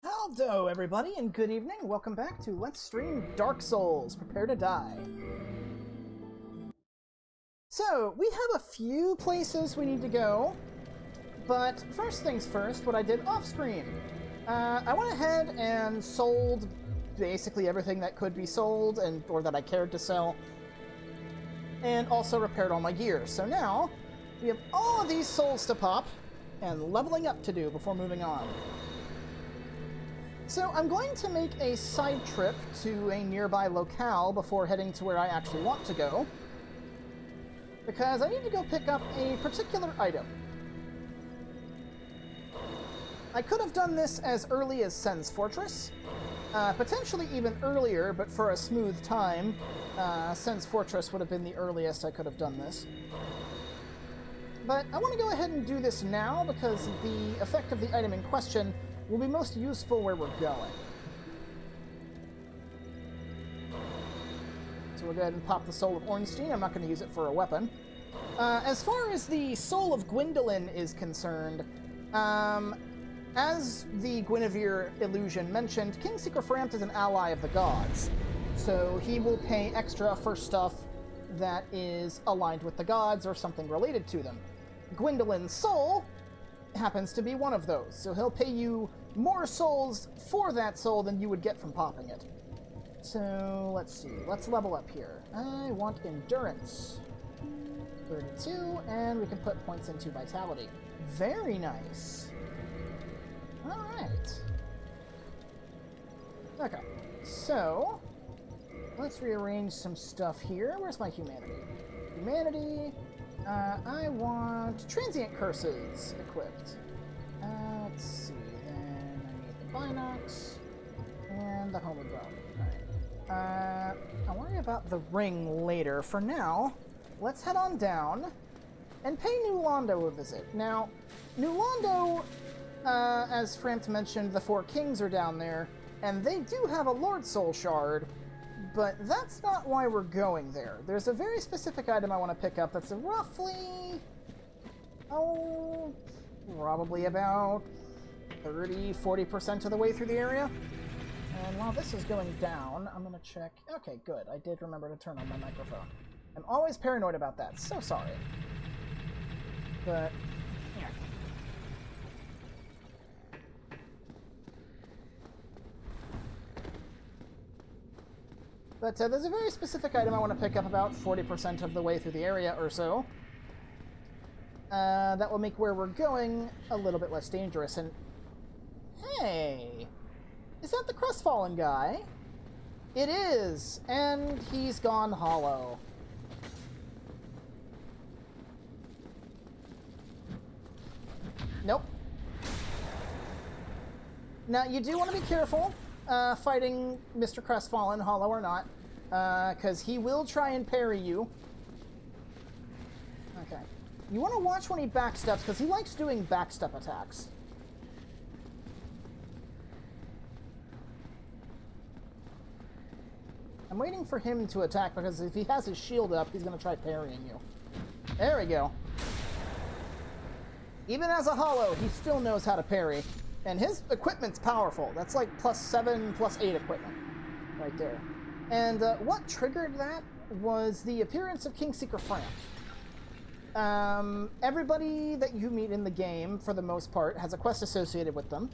Hello, everybody, and good evening. Welcome back to Let's Stream Dark Souls. Prepare to die. So, we have a few places we need to go, but first things first, what I did off-screen. I went ahead and sold basically everything that could be sold, or that I cared to sell, and also repaired all my gear. So now, we have all of these souls to pop, and leveling up to do before moving on. So I'm going to make a side trip to a nearby locale before heading to where I actually want to go, because I need to go pick up a particular item. I could have done this as early as Sen's Fortress, potentially even earlier, but for a smooth time, Sen's Fortress would have been the earliest I could have done this. But I want to go ahead and do this now because the effect of the item in question will be most useful where we're going. So we'll go ahead and pop the Soul of Ornstein. I'm not going to use it for a weapon. As far as the Soul of Gwyndolin is concerned, as the Guinevere illusion mentioned, King Secret is an ally of the gods. So he will pay extra for stuff that is aligned with the gods or something related to them. Gwyndolyn's soul happens to be one of those, so he'll pay you more souls for that soul than you would get from popping it. So, let's see. Let's level up here. I want Endurance. 32, and we can put points into Vitality. Very nice. Alright. Okay, so let's rearrange some stuff here. Where's my humanity? Humanity. I want Transient Curses equipped. Let's see, then I need the Binox and the Homey Bone. Alright. I'll worry about the ring later. For now, let's head on down and pay New Londo a visit. Now, New Londo, as Frampt mentioned, the Four Kings are down there, and they do have a Lord Soul Shard, but that's not why we're going there. There's a very specific item I want to pick up that's roughly, probably about 30-40% of the way through the area. And while this is going down, I'm going to check. Okay, good. I did remember to turn on my microphone. I'm always paranoid about that. So sorry. But, yeah. But there's a very specific item I want to pick up about 40% of the way through the area or so. That will make where we're going a little bit less dangerous. And hey, is that the Crestfallen guy? It is, and he's gone hollow. Nope. Now, you do want to be careful fighting Mr. Crestfallen, hollow or not, because he will try and parry you. Okay. You want to watch when he backsteps, because he likes doing backstep attacks. I'm waiting for him to attack, because if he has his shield up, he's going to try parrying you. There we go. Even as a hollow, he still knows how to parry. And his equipment's powerful. That's like +7, +8 equipment. Right there. And what triggered that was the appearance of King Secret everybody that you meet in the game, for the most part, has a quest associated with them.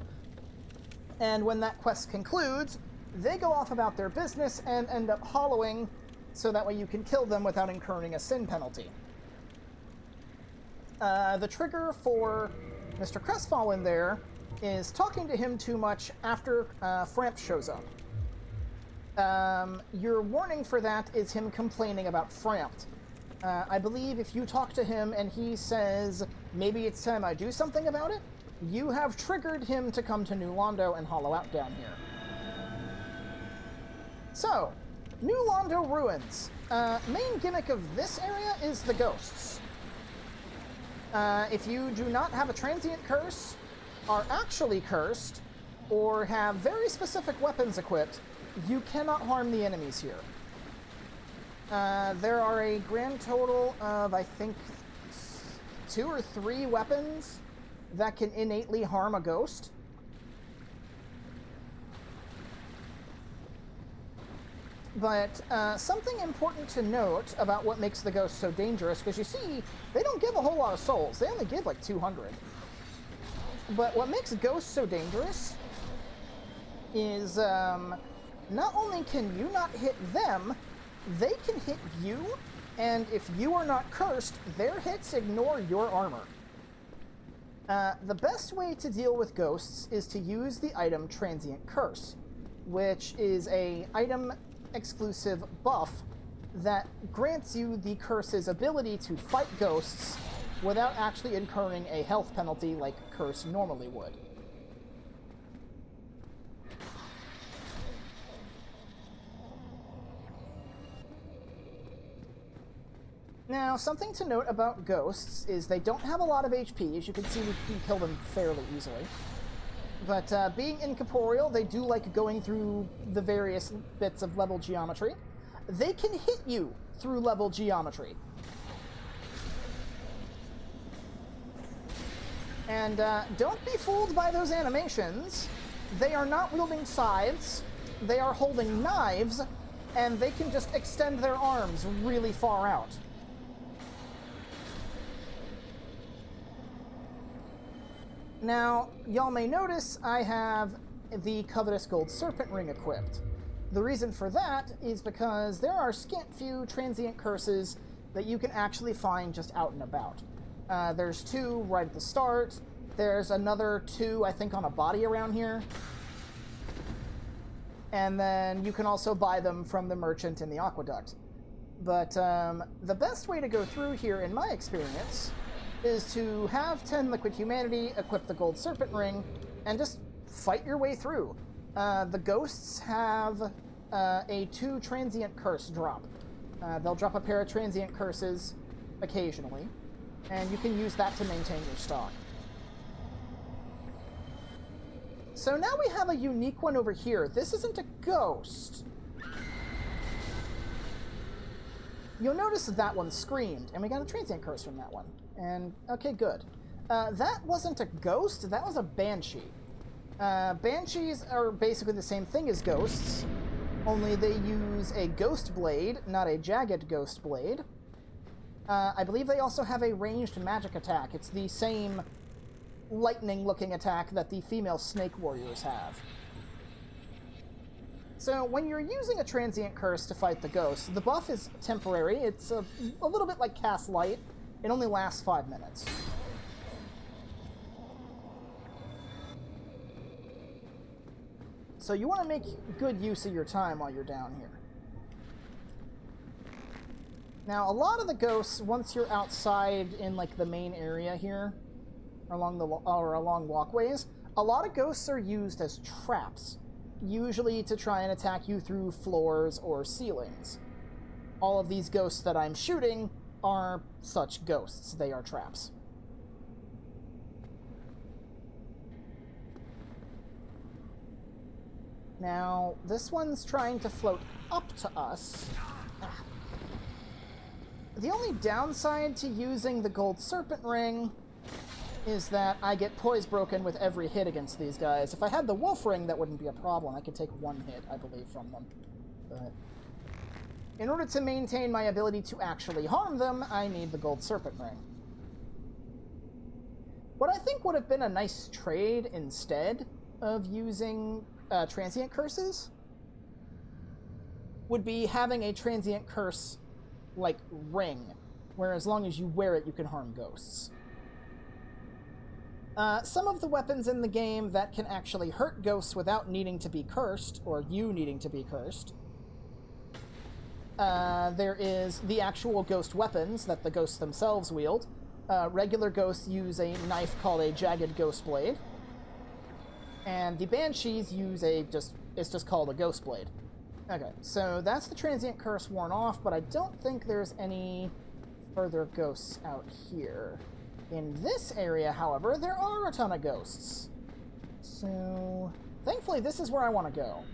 And when that quest concludes, they go off about their business and end up hollowing, so that way you can kill them without incurring a sin penalty. The trigger for Mr. Crestfallen there is talking to him too much after Frampt shows up. Your warning for that is him complaining about Frampt. I believe if you talk to him and he says, maybe it's time I do something about it, you have triggered him to come to New Londo and hollow out down here. So, New Londo Ruins. Main gimmick of this area is the ghosts. If you do not have a transient curse, are actually cursed, or have very specific weapons equipped, you cannot harm the enemies here. There are a grand total of, I think, 2 or 3 weapons that can innately harm a ghost. But something important to note about what makes the ghosts so dangerous, because you see, they don't give a whole lot of souls. They only give like 200. But what makes ghosts so dangerous is not only can you not hit them, they can hit you, and if you are not cursed, their hits ignore your armor. The best way to deal with ghosts is to use the item Transient Curse, which is a item exclusive buff that grants you the curse's ability to fight ghosts without actually incurring a health penalty like Curse normally would. Now, something to note about ghosts is they don't have a lot of HP. As you can see, we can kill them fairly easily. But being incorporeal, they do like going through the various bits of level geometry. They can hit you through level geometry. And don't be fooled by those animations. They are not wielding scythes. They are holding knives, and they can just extend their arms really far out. Now, y'all may notice I have the Covetous Gold Serpent Ring equipped. The reason for that is because there are scant few transient curses that you can actually find just out and about. There's 2 right at the start. There's another 2, I think, on a body around here. And then you can also buy them from the merchant in the aqueduct. But the best way to go through here, in my experience, is to have 10 Liquid Humanity, equip the Gold Serpent Ring, and just fight your way through. The ghosts have a 2 Transient Curse drop. They'll drop a pair of Transient Curses occasionally, and you can use that to maintain your stock. So now we have a unique one over here. This isn't a ghost. You'll notice that one screamed, and we got a Transient Curse from that one. And, okay, good. That wasn't a ghost, that was a Banshee. Banshees are basically the same thing as ghosts, only they use a ghost blade, not a jagged ghost blade. I believe they also have a ranged magic attack. It's the same lightning-looking attack that the female snake warriors have. So when you're using a Transient Curse to fight the ghosts, the buff is temporary. It's a little bit like Cast Light. It only lasts 5 minutes. So you want to make good use of your time while you're down here. Now, a lot of the ghosts, once you're outside in like the main area here, along walkways, a lot of ghosts are used as traps, usually to try and attack you through floors or ceilings. All of these ghosts that I'm shooting are such ghosts. They are traps. Now, this one's trying to float up to us. The only downside to using the Gold Serpent Ring is that I get poise broken with every hit against these guys. If I had the Wolf Ring, that wouldn't be a problem. I could take 1 hit, I believe, from them. But in order to maintain my ability to actually harm them, I need the Gold Serpent Ring. What I think would have been a nice trade instead of using Transient Curses would be having a Transient Curse, like, ring, where as long as you wear it, you can harm ghosts. Some of the weapons in the game that can actually hurt ghosts without needing to be cursed, or you needing to be cursed, there is the actual ghost weapons that the ghosts themselves wield. Regular ghosts use a knife called a Jagged Ghost Blade, and the Banshees use it's just called a Ghost Blade. Okay, so that's the Transient Curse worn off, but I don't think there's any further ghosts out here. In this area, however, there are a ton of ghosts. So, thankfully, this is where I want to go.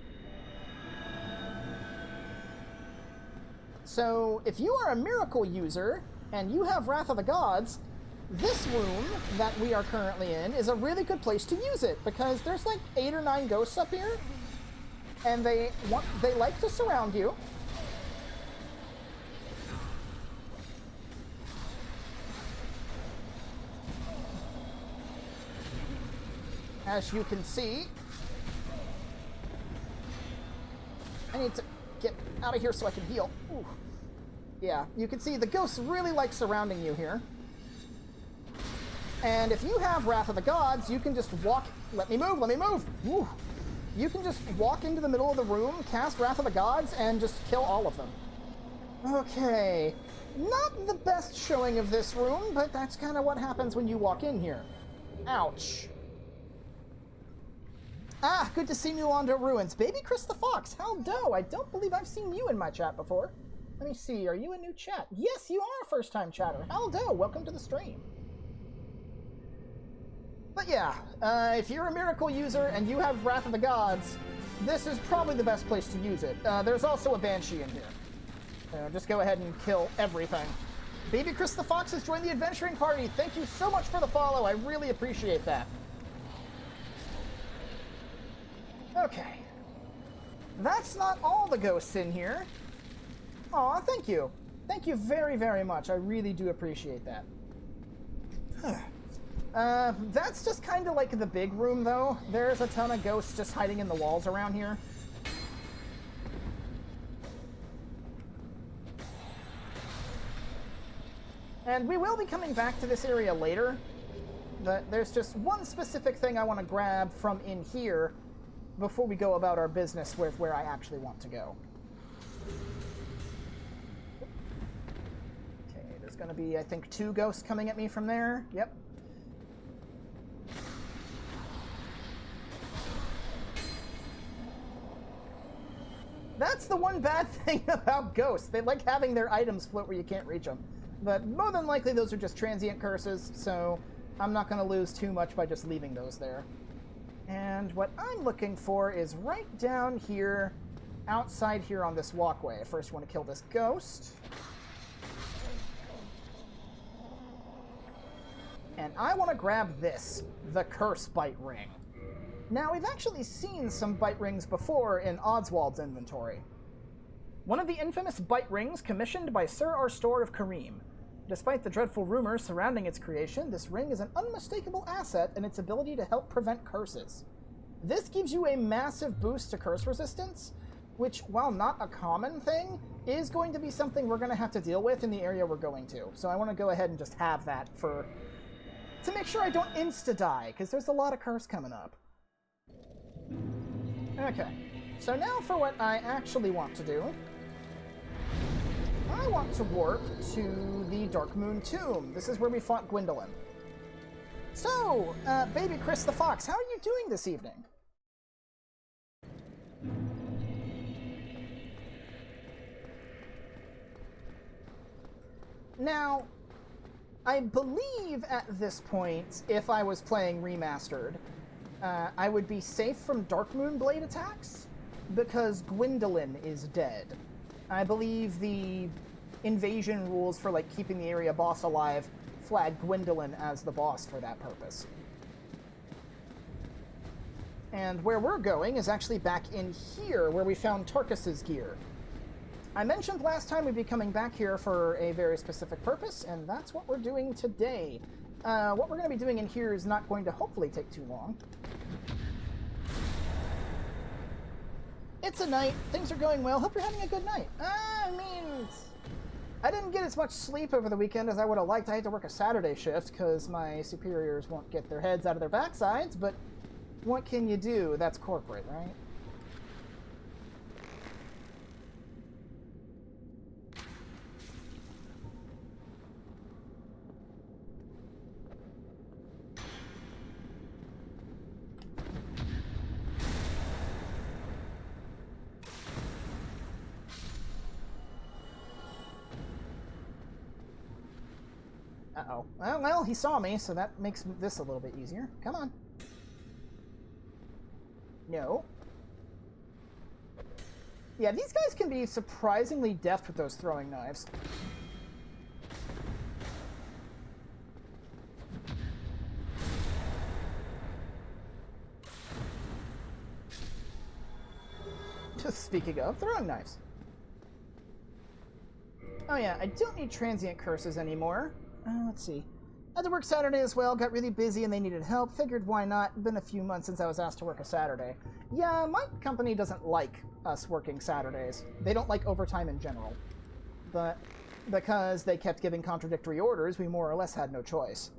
So, if you are a miracle user, and you have Wrath of the Gods, this room that we are currently in is a really good place to use it, because there's like 8 or 9 ghosts up here. And they like to surround you. As you can see, I need to get out of here so I can heal. Ooh. Yeah, you can see the ghosts really like surrounding you here. And if you have Wrath of the Gods, you can just walk... Let me move! Ooh. You can just walk into the middle of the room, cast Wrath of the Gods, and just kill all of them. Okay. Not the best showing of this room, but that's kind of what happens when you walk in here. Ouch. Ah, good to see Newlander Ruins. Baby Chris the Fox, how do? I don't believe I've seen you in my chat before. Let me see, are you a new chat? Yes, you are a first-time chatter. How do? Welcome to the stream. But yeah, if you're a Miracle user and you have Wrath of the Gods, this is probably the best place to use it. There's also a Banshee in here. Just go ahead and kill everything. Baby Chris the Fox has joined the adventuring party. Thank you so much for the follow. I really appreciate that. Okay. That's not all the ghosts in here. Aw, thank you. Thank you very, very much. I really do appreciate that. That's just kind of like the big room, though. There's a ton of ghosts just hiding in the walls around here. And we will be coming back to this area later. But there's just one specific thing I want to grab from in here before we go about our business with where I actually want to go. Okay, there's going to be, I think, 2 ghosts coming at me from there. Yep. That's the one bad thing about ghosts. They like having their items float where you can't reach them. But more than likely, those are just transient curses, so I'm not going to lose too much by just leaving those there. And what I'm looking for is right down here, outside here on this walkway. First, I want to kill this ghost. And I want to grab this, the Curse Bite Ring. Now, we've actually seen some bite rings before in Oswald's inventory. One of the infamous bite rings commissioned by Sir Arstor of Kareem. Despite the dreadful rumors surrounding its creation, this ring is an unmistakable asset in its ability to help prevent curses. This gives you a massive boost to curse resistance, which, while not a common thing, is going to be something we're going to have to deal with in the area we're going to. So I want to go ahead and just have that to make sure I don't insta-die, because there's a lot of curse coming up. Okay, so now for what I actually want to do. I want to warp to the Dark Moon Tomb. This is where we fought Gwendolyn. So, Baby Chris the Fox, how are you doing this evening? Now, I believe at this point, if I was playing Remastered, I would be safe from Dark Moon Blade attacks, because Gwendolyn is dead. I believe the invasion rules for, like, keeping the area boss alive flag Gwendolyn as the boss for that purpose. And where we're going is actually back in here, where we found Tarkus's gear. I mentioned last time we'd be coming back here for a very specific purpose, and that's what we're doing today. What we're going to be doing in here is not going to hopefully take too long. It's a night. Things are going well. Hope you're having a good night. I mean, I didn't get as much sleep over the weekend as I would have liked. I had to work a Saturday shift because my superiors won't get their heads out of their backsides, but what can you do? That's corporate, right? Uh-oh. Well, he saw me, so that makes this a little bit easier. Come on. No. Yeah, these guys can be surprisingly deft with those throwing knives. speaking of, throwing knives. Oh yeah, I don't need transient curses anymore. Let's see. Had to work Saturday as well, got really busy and they needed help. Figured why not, been a few months since I was asked to work a Saturday. Yeah, my company doesn't like us working Saturdays. They don't like overtime in general. But because they kept giving contradictory orders, we more or less had no choice.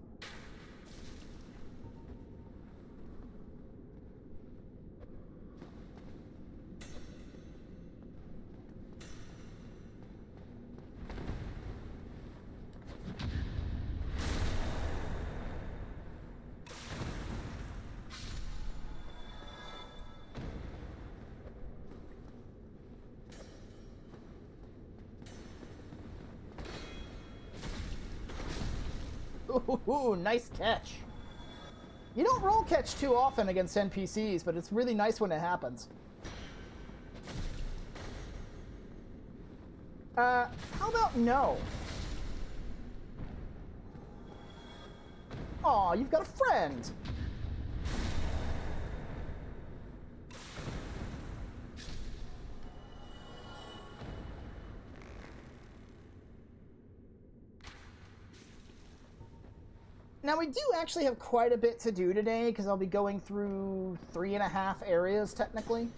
Ooh, nice catch. You don't roll catch too often against NPCs, but it's really nice when it happens. How about no? Aw, you've got a friend. Now, we do actually have quite a bit to do today, because I'll be going through 3.5 areas, technically.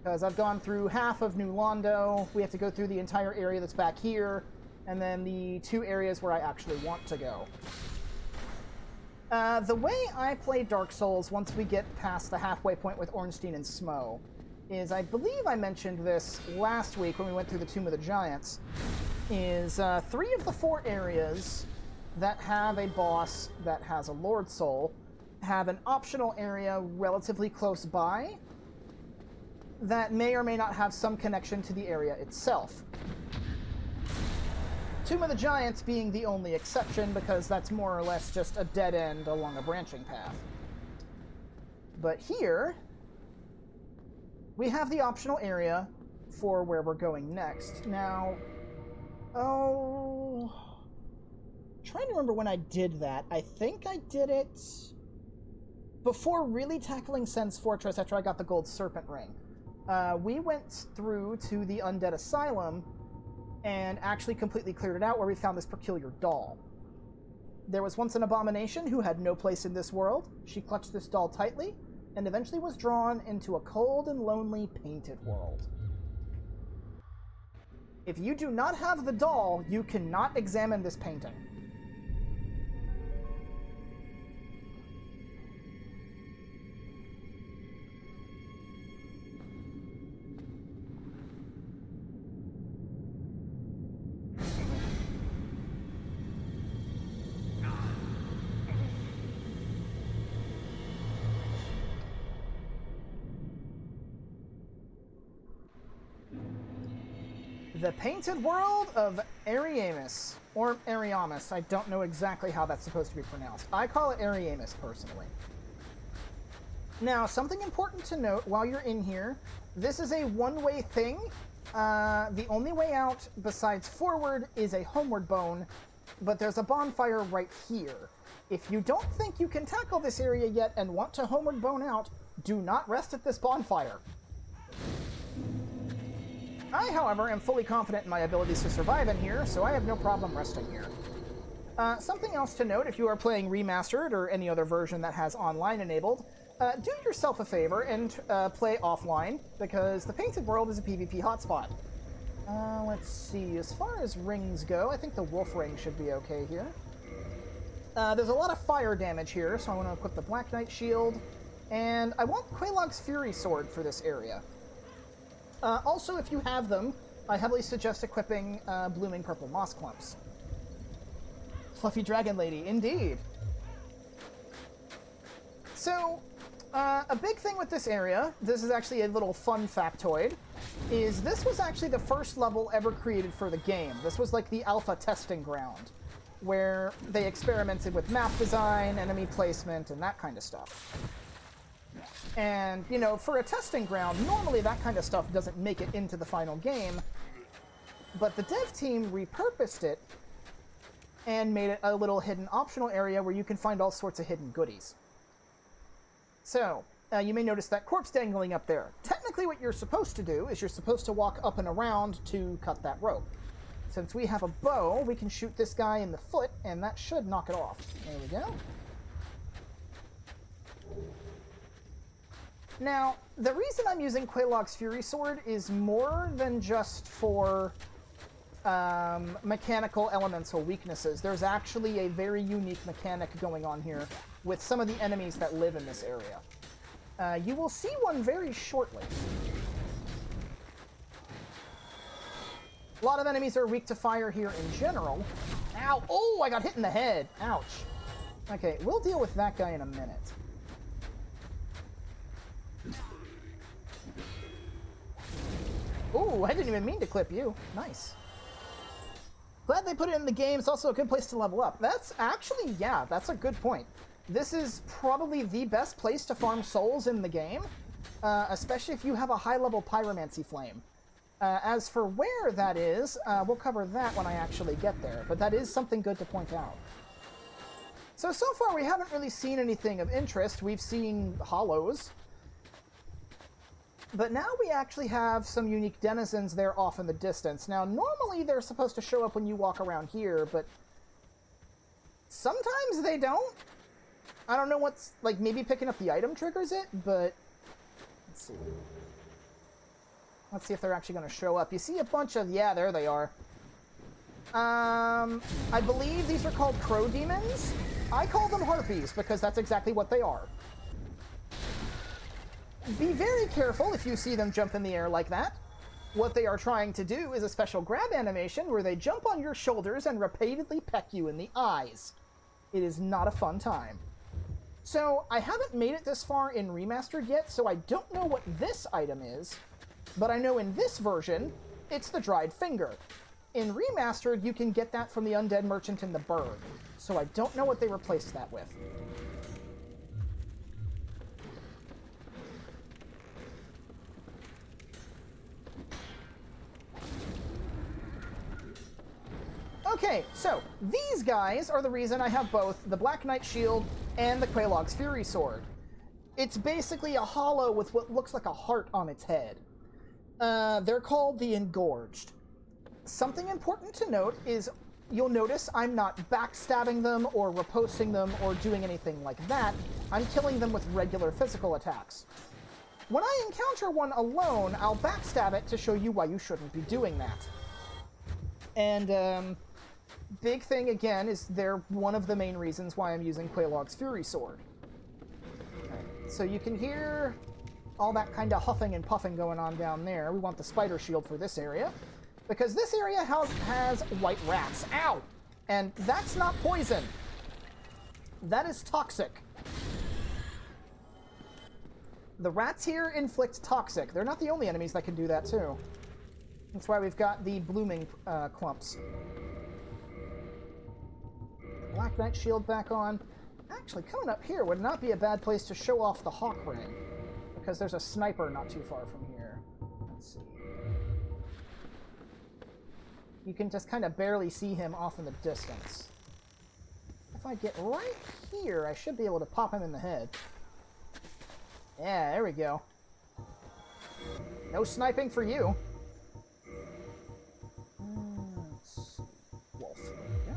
Because I've gone through half of New Londo, we have to go through the entire area that's back here, and then the 2 areas where I actually want to go. The way I play Dark Souls once we get past the halfway point with Ornstein and Smo is, I believe I mentioned this last week when we went through the Tomb of the Giants, is 3 of the 4 areas that have a boss that has a Lord Soul have an optional area relatively close by that may or may not have some connection to the area itself. Tomb of the Giants being the only exception, because that's more or less just a dead end along a branching path. But here, we have the optional area for where we're going next. Now, trying to remember when I did that. I think I did it before really tackling Sen's Fortress after I got the Gold Serpent Ring. We went through to the Undead Asylum and actually completely cleared it out, where we found this peculiar doll. There was once an abomination who had no place in this world. She clutched this doll tightly and eventually was drawn into a cold and lonely painted world. If you do not have the doll, you cannot examine this painting. The Painted World of Ariamis, or Ariamis. I don't know exactly how that's supposed to be pronounced. I call it Ariamis, personally. Now, something important to note while you're in here, this is a one-way thing. The only way out besides forward is a homeward bone, but there's a bonfire right here. If you don't think you can tackle this area yet and want to homeward bone out, do not rest at this bonfire. I, however, am fully confident in my abilities to survive in here, so I have no problem resting here. Something else to note, if you are playing Remastered or any other version that has online enabled, do yourself a favor and play offline, because the Painted World is a PvP hotspot. Let's see, as far as rings go, I think the Wolf Ring should be okay here. There's a lot of fire damage here, so I want to equip the Black Knight Shield, and I want Quelaag's Fury Sword for this area. Also, if you have them, I heavily suggest equipping Blooming Purple Moss Clumps. Fluffy Dragon Lady, indeed. So, a big thing with this area, this is actually a little fun factoid, is this was actually the first level ever created for the game. This was like the alpha testing ground, where they experimented with map design, enemy placement, and that kind of stuff. And, you know, for a testing ground, normally that kind of stuff doesn't make it into the final game, but the dev team repurposed it and made it a little hidden optional area where you can find all sorts of hidden goodies. So, you may notice that corpse dangling up there. Technically, basically what you're supposed to do is you're supposed to walk up and around to cut that rope. Since we have a bow, we can shoot this guy in the foot, and that should knock it off. There we go. Now, the reason I'm using Quelaag's Fury Sword is more than just for mechanical elemental weaknesses. There's actually a very unique mechanic going on here with some of the enemies that live in this area. You will see one very shortly. A lot of enemies are weak to fire here in general. Ow! Oh, I got hit in the head. Ouch. Okay, we'll deal with that guy in a minute. Ooh, I didn't even mean to clip you. Nice. Glad they put it in the game. It's also a good place to level up. That's actually, yeah, that's a good point. This is probably the best place to farm souls in the game, especially if you have a high-level pyromancy flame. As for where that is, we'll cover that when I actually get there, but that is something good to point out. So far we haven't really seen anything of interest. We've seen hollows. But now we actually have some unique denizens there off in the distance. Now, normally they're supposed to show up when you walk around here, but sometimes they don't. I don't know what's, like, maybe picking up the item triggers it, but let's see. Let's see if they're actually going to show up. You see a bunch of, yeah, there they are. I believe these are called crow demons. I call them harpies because that's exactly what they are. Be very careful if you see them jump in the air like that. What they are trying to do is a special grab animation where they jump on your shoulders and repeatedly peck you in the eyes. It is not a fun time. So, I haven't made it this far in Remastered yet, so I don't know what this item is, but I know in this version, it's the dried finger. In Remastered, you can get that from the Undead Merchant in the Berg, so I don't know what they replaced that with. Okay, so these guys are the reason I have both the Black Knight Shield and the Quelaag's Fury Sword. It's basically a hollow with what looks like a heart on its head. They're called the Engorged. Something important to note is you'll notice I'm not backstabbing them or riposting them or doing anything like that. I'm killing them with regular physical attacks. When I encounter one alone, I'll backstab it to show you why you shouldn't be doing that. And, big thing, again, is they're one of the main reasons why I'm using Quelaag's Fury Sword. Okay. So you can hear all that kind of huffing and puffing going on down there. We want the spider shield for this area, because this area has white rats. Ow! And that's not poison. That is toxic. The rats here inflict toxic. They're not the only enemies that can do that, too. That's why we've got the blooming clumps. Black Knight shield back on. Actually, coming up here would not be a bad place to show off the Hawk Ring, because there's a sniper not too far from here. Let's see. You can just kind of barely see him off in the distance. If I get right here, I should be able to pop him in the head. Yeah, there we go. No sniping for you. Let's see. Wolf. There we go.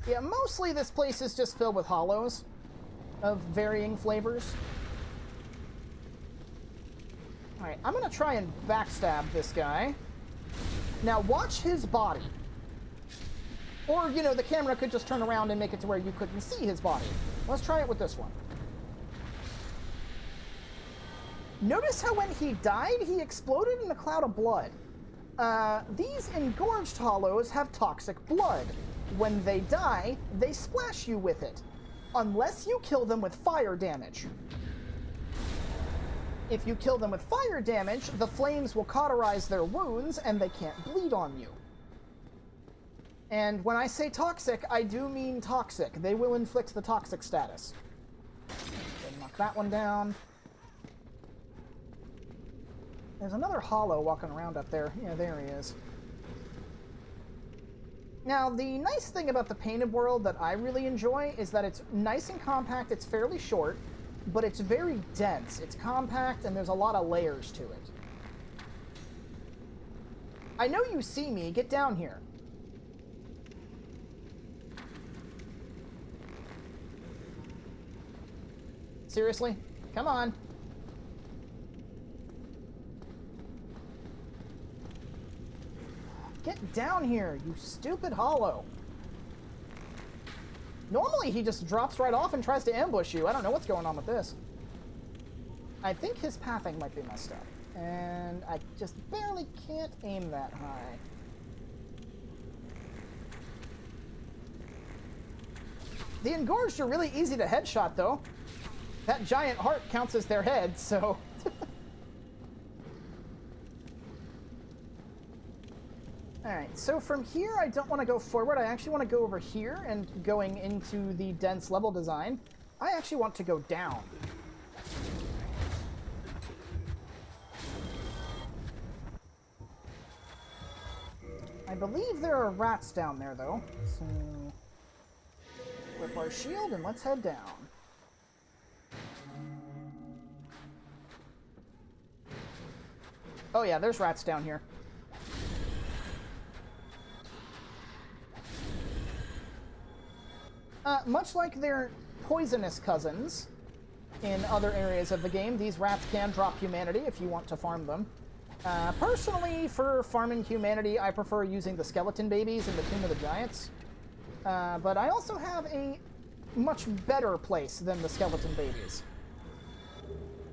Yeah, mostly this place is just filled with hollows of varying flavors. Alright, I'm gonna try and backstab this guy. Now watch his body. Or, you know, the camera could just turn around and make it to where you couldn't see his body. Let's try it with this one. Notice how when he died, he exploded in a cloud of blood. These engorged hollows have toxic blood. When they die, they splash you with it, unless you kill them with fire damage. If you kill them with fire damage, the flames will cauterize their wounds and they can't bleed on you. And when I say toxic, I do mean toxic. They will inflict the toxic status. Okay, knock that one down. There's another hollow walking around up there. Yeah, there he is. Now, the nice thing about the painted world that I really enjoy is that it's nice and compact, it's fairly short, but it's very dense. It's compact, and there's a lot of layers to it. I know you see me. Get down here. Seriously? Come on. Get down here, you stupid hollow. Normally he just drops right off and tries to ambush you. I don't know what's going on with this. I think his pathing might be messed up. And I just barely can't aim that high. The engorged are really easy to headshot, though. That giant heart counts as their head, so... Alright, so from here I don't want to go forward. I actually want to go over here, and going into the dense level design, I actually want to go down. I believe there are rats down there, though. So, whip our shield and let's head down. Oh yeah, there's rats down here. Much like their poisonous cousins in other areas of the game, these rats can drop humanity if you want to farm them. Personally, for farming humanity, I prefer using the skeleton babies in the Tomb of the Giants. But I also have a much better place than the skeleton babies.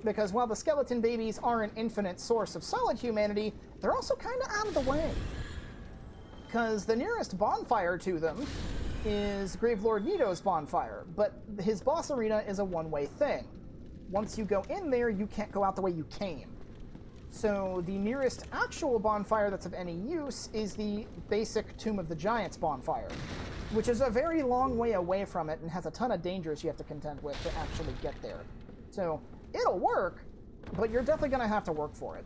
Because while the skeleton babies are an infinite source of solid humanity, they're also kind of out of the way. Because the nearest bonfire to them is Gravelord Nito's bonfire, but his boss arena is a one-way thing. Once you go in there, you can't go out the way you came. So the nearest actual bonfire that's of any use is the basic Tomb of the Giants bonfire, which is a very long way away from it and has a ton of dangers you have to contend with to actually get there. So it'll work, but you're definitely going to have to work for it.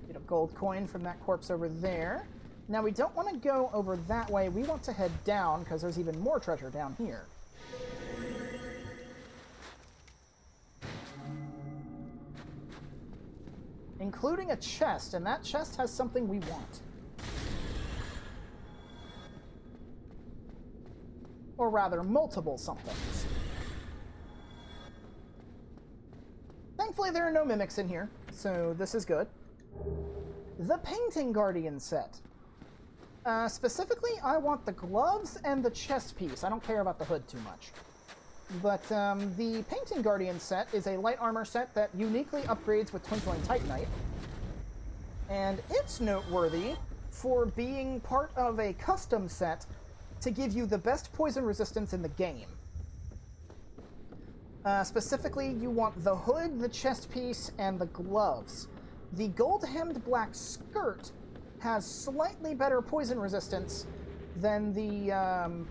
Get a gold coin from that corpse over there. Now, we don't want to go over that way. We want to head down, because there's even more treasure down here. Including a chest, and that chest has something we want. Or rather, multiple somethings. Thankfully, there are no mimics in here, so this is good. The Painting Guardian set. Specifically, I want the gloves and the chest piece. I don't care about the hood too much. But the Painting Guardian set is a light armor set that uniquely upgrades with Twinkling Titanite. And it's noteworthy for being part of a custom set to give you the best poison resistance in the game. Specifically, you want the hood, the chest piece, and the gloves. The gold-hemmed black skirt has slightly better poison resistance than the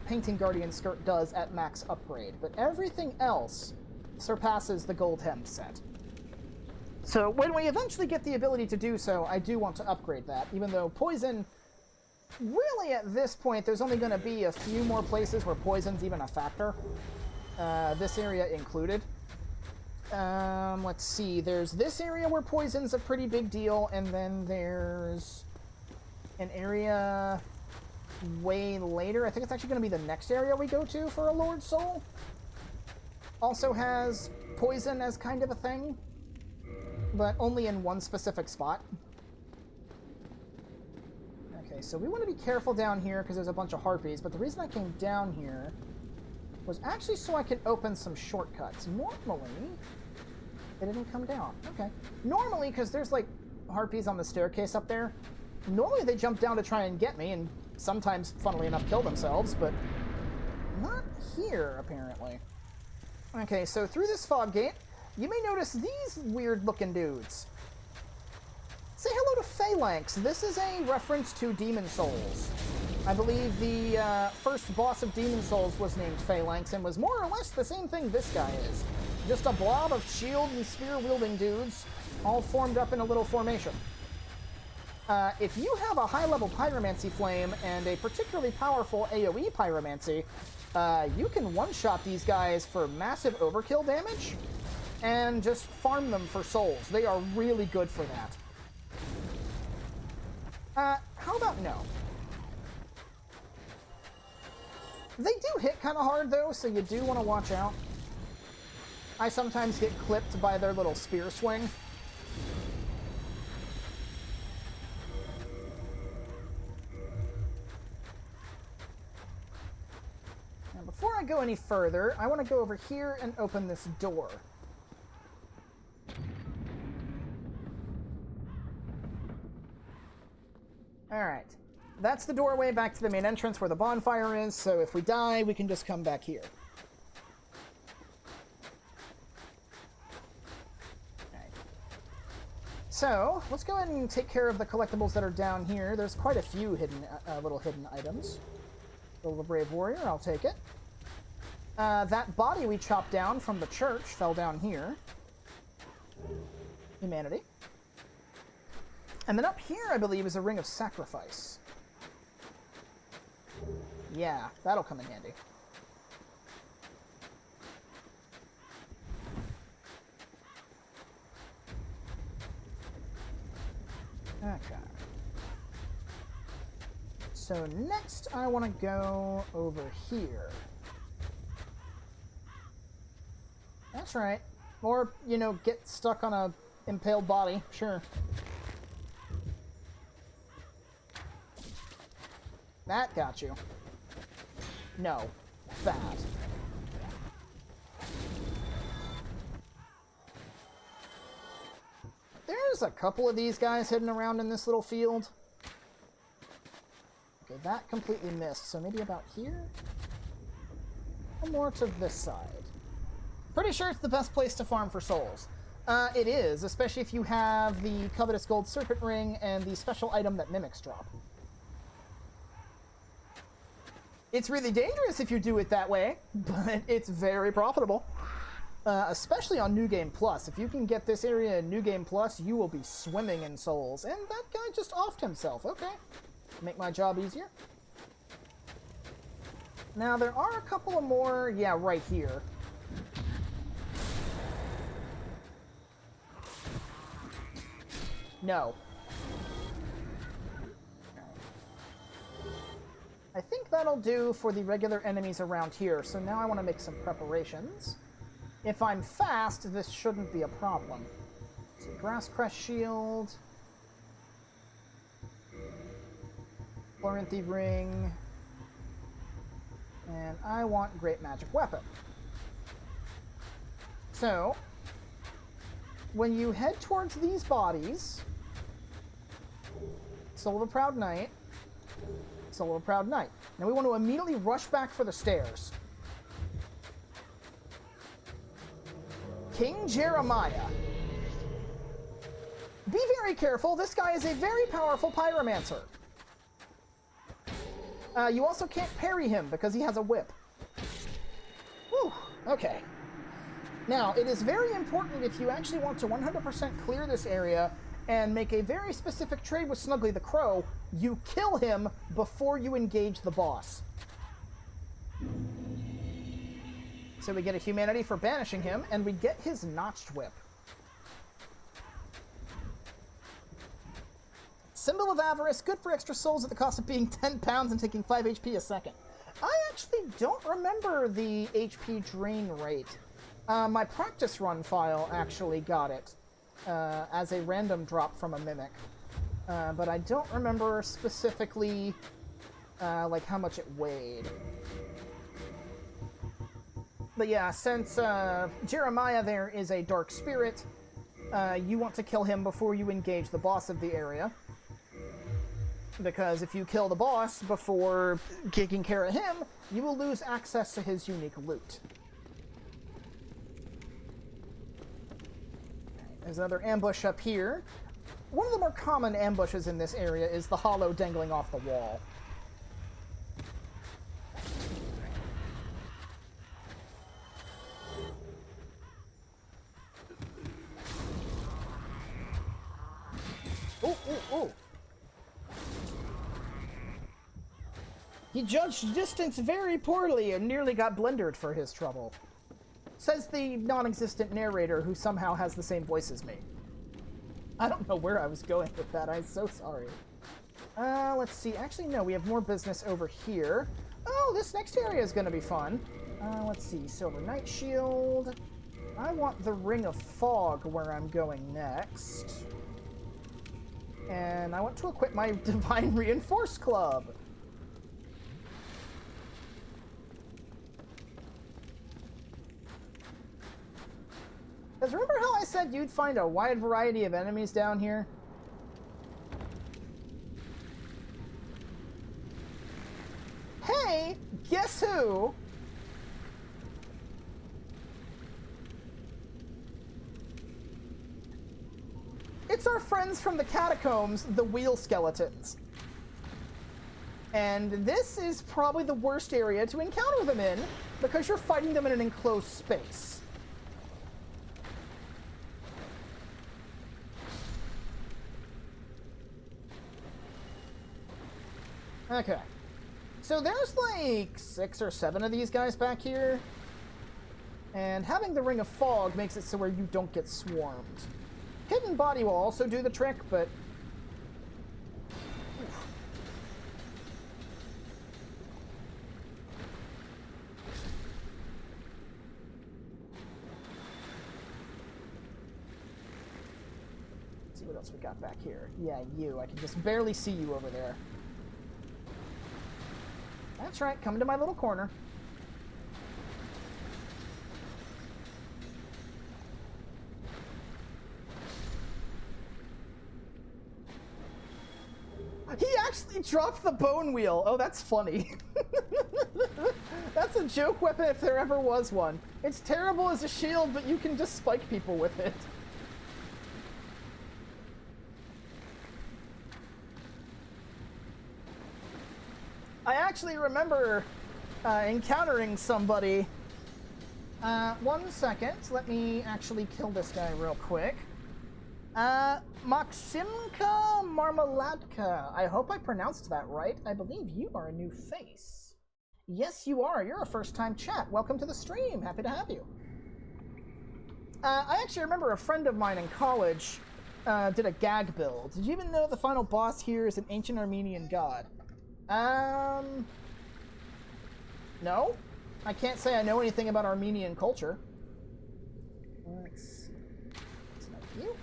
Painting Guardian skirt does at max upgrade, but everything else surpasses the gold-hemmed set. So when we eventually get the ability to do so, I do want to upgrade that, even though poison, really at this point, there's only going to be a few more places where poison's even a factor, this area included. Let's see, there's this area where poison's a pretty big deal, and then there's an area way later. I think it's actually going to be the next area we go to for a Lord Soul. Also has poison as kind of a thing, but only in one specific spot. Okay, so we want to be careful down here because there's a bunch of harpies, but the reason I came down here was actually so I could open some shortcuts. Normally, they didn't come down. Okay. Normally, because there's like harpies on the staircase up there, normally they jump down to try and get me, and sometimes, funnily enough, kill themselves, but not here, apparently. Okay, so through this fog gate, you may notice these weird-looking dudes. Say hello to Phalanx. This is a reference to Demon Souls. I believe the first boss of Demon Souls was named Phalanx and was more or less the same thing this guy is. Just a blob of shield and spear-wielding dudes, all formed up in a little formation. If you have a high-level Pyromancy Flame and a particularly powerful AoE Pyromancy, you can one-shot these guys for massive overkill damage and just farm them for souls. They are really good for that. How about no? They do hit kind of hard, though, so you do want to watch out. I sometimes get clipped by their little spear swing. Now, before I go any further, I want to go over here and open this door. Alright. That's the doorway back to the main entrance where the bonfire is, so if we die, we can just come back here. Alright. So, let's go ahead and take care of the collectibles that are down here. There's quite a few hidden, little hidden items. Little Brave Warrior, I'll take it. That body we chopped down from the church fell down here. Humanity. And then up here, I believe, is a Ring of Sacrifice. Yeah, that'll come in handy. Okay. So next, I want to go over here. That's right. Or, you know, get stuck on a impaled body. Sure. That got you. No. Bad. There's a couple of these guys hidden around in this little field. Okay, that completely missed, so maybe about here? Or more to this side. Pretty sure it's the best place to farm for souls. It is, especially if you have the covetous gold serpent ring and the special item that mimics drop. It's really dangerous if you do it that way, but it's very profitable. Especially on New Game Plus. If you can get this area in New Game Plus, you will be swimming in souls. And that guy just offed himself. Okay. Make my job easier. Now, there are a couple of more... Yeah, right here. No. I think that'll do for the regular enemies around here, so now I want to make some preparations. If I'm fast, this shouldn't be a problem. So Grass Crest Shield. Chloranthy Ring. And I want Great Magic Weapon. So, when you head towards these bodies, Soul of a Proud Knight, Soul of a Proud Knight. Now we want to immediately rush back for the stairs. King Jeremiah. Be very careful, this guy is a very powerful pyromancer. You also can't parry him because he has a whip. Whew, okay. Now, it is very important if you actually want to 100% clear this area and make a very specific trade with Snuggly the Crow, you kill him before you engage the boss. So we get a humanity for banishing him, and we get his notched whip. Symbol of Avarice, good for extra souls at the cost of being 10 pounds and taking 5 HP a second. I actually don't remember the HP drain rate. My practice run file actually got it as a random drop from a mimic. But I don't remember specifically like how much it weighed. But yeah, since Jeremiah there is a dark spirit, you want to kill him before you engage the boss of the area. Because if you kill the boss before taking care of him, you will lose access to his unique loot. There's another ambush up here. One of the more common ambushes in this area is the hollow dangling off the wall. Ooh, ooh, ooh. He judged distance very poorly and nearly got blendered for his trouble. Says the non-existent narrator who somehow has the same voice as me. I don't know where I was going with that. I'm so sorry. Let's see. Actually, no, we have more business over here. Oh, this next area is going to be fun. Let's see. Silver Knight Shield. I want the Ring of Fog where I'm going next. And I want to equip my Divine Reinforce Club. Because remember how I said you'd find a wide variety of enemies down here? Hey, guess who? It's our friends from the catacombs, the Wheel Skeletons. And this is probably the worst area to encounter them in, because you're fighting them in an enclosed space. Okay. So there's like 6 or 7 of these guys back here. And having the Ring of Fog makes it so where you don't get swarmed. Hidden Body will also do the trick, but... Let's see what else we got back here. Yeah, you. I can just barely see you over there. That's right, come to my little corner. He actually dropped the bone wheel. Oh, that's funny. That's a joke weapon if there ever was one. It's terrible as a shield, but you can just spike people with it. I actually remember encountering somebody. 1 second. Let me actually kill this guy real quick. Maximka Marmeladka. I hope I pronounced that right. I believe you are a new face. Yes, you are. You're a first-time chat. Welcome to the stream. Happy to have you. I actually remember a friend of mine in college did a gag build. Did you even know the final boss here is an ancient Armenian god? No. I can't say I know anything about Armenian culture. Let's see. It's not you.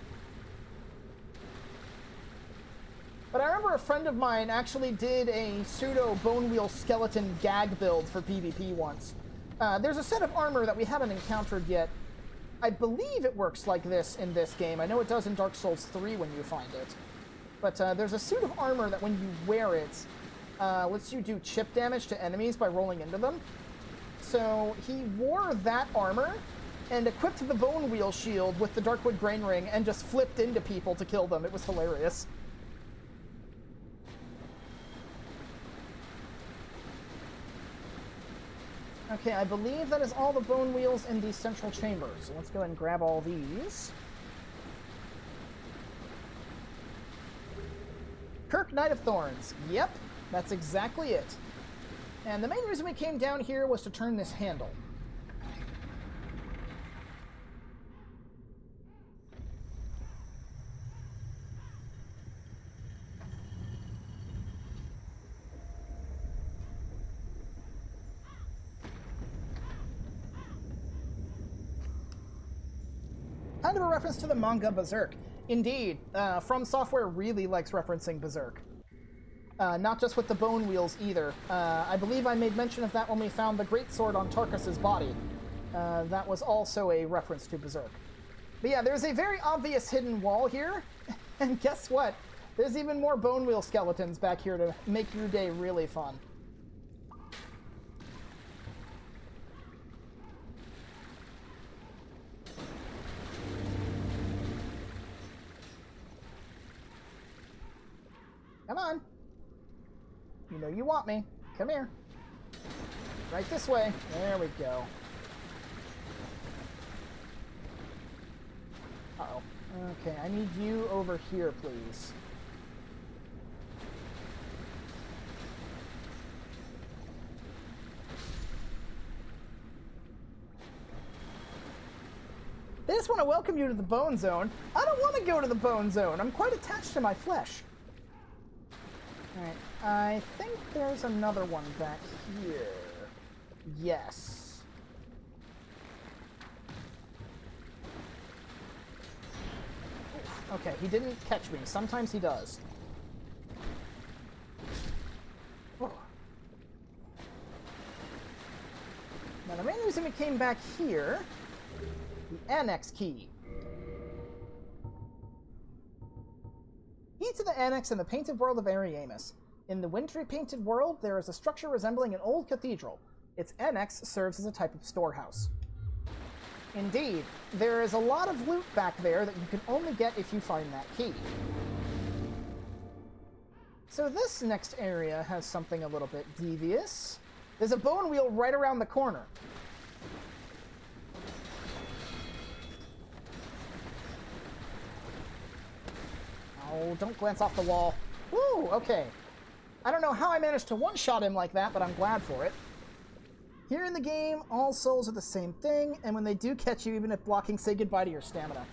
But I remember a friend of mine actually did a pseudo bone wheel skeleton gag build for PvP once. There's a set of armor that we haven't encountered yet. I believe it works like this in this game. I know it does in Dark Souls 3 when you find it. But there's a suit of armor that when you wear it, lets you do chip damage to enemies by rolling into them. So he wore that armor and equipped the Bone Wheel shield with the Darkwood Grain Ring and just flipped into people to kill them. It was hilarious. Okay, I believe that is all the Bone Wheels in the central chamber. So let's go ahead and grab all these. Kirk, Knight of Thorns. Yep. That's exactly it. And the main reason we came down here was to turn this handle. Kind of a reference to the manga Berserk. Indeed, From Software really likes referencing Berserk. Not just with the bone wheels either. I believe I made mention of that when we found the greatsword on Tarkus's body. That was also a reference to Berserk. But yeah, there's a very obvious hidden wall here. And guess what? There's even more bone wheel skeletons back here to make your day really fun. Come on. You know you want me. Come here. Right this way. There we go. Uh-oh. Okay, I need you over here, please. want to welcome you to the Bone Zone. I don't want to go to the Bone Zone. I'm quite attached to my flesh. Alright, I think there's another one back here. Yes. Okay, he didn't catch me. Sometimes he does. Oh. Now, the main reason we came back here, the Annex key. Key to the Annex in the painted world of Ariamus. In the wintry painted world, there is a structure resembling an old cathedral. Its annex serves as a type of storehouse. Indeed, there is a lot of loot back there that you can only get if you find that key. So this next area has something a little bit devious. There's a bone wheel right around the corner. Oh, don't glance off the wall. Woo, okay. I don't know how I managed to one-shot him like that, but I'm glad for it. Here in the game, all souls are the same thing, and when they do catch you, even if blocking, say goodbye to your stamina.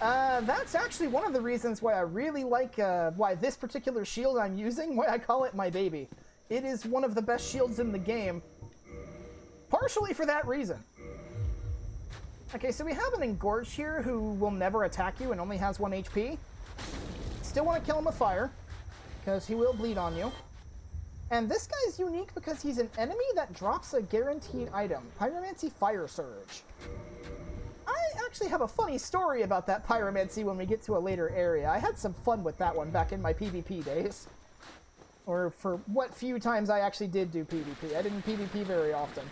That's actually one of the reasons why I really like why this particular shield I'm using, why I call it my baby. It is one of the best shields in the game, partially for that reason. Okay, so we have an Engorged here who will never attack you and only has 1 HP. Still want to kill him with fire, because he will bleed on you. And this guy is unique because he's an enemy that drops a guaranteed item, Pyromancy Fire Surge. I actually have a funny story about that Pyromancy when we get to a later area. I had some fun with that one back in my PvP days. Or for what few times I actually did do PvP. I didn't PvP very often.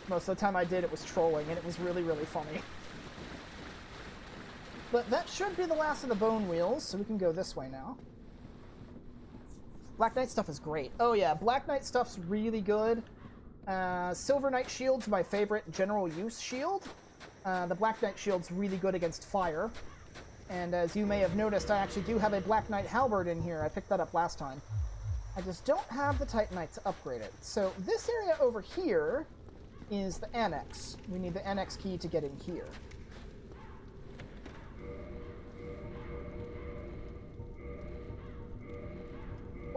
Most of the time I did, it was trolling, and it was really, really funny. But that should be the last of the bone wheels, so we can go this way now. Black Knight stuff is great. Oh yeah, Black Knight stuff's really good. Silver Knight Shield's my favorite general use shield. The Black Knight Shield's really good against fire. And as you may have noticed, I actually do have a Black Knight Halberd in here. I picked that up last time. I just don't have the Titanite to upgrade it. So this area over here is the Annex. We need the Annex key to get in here.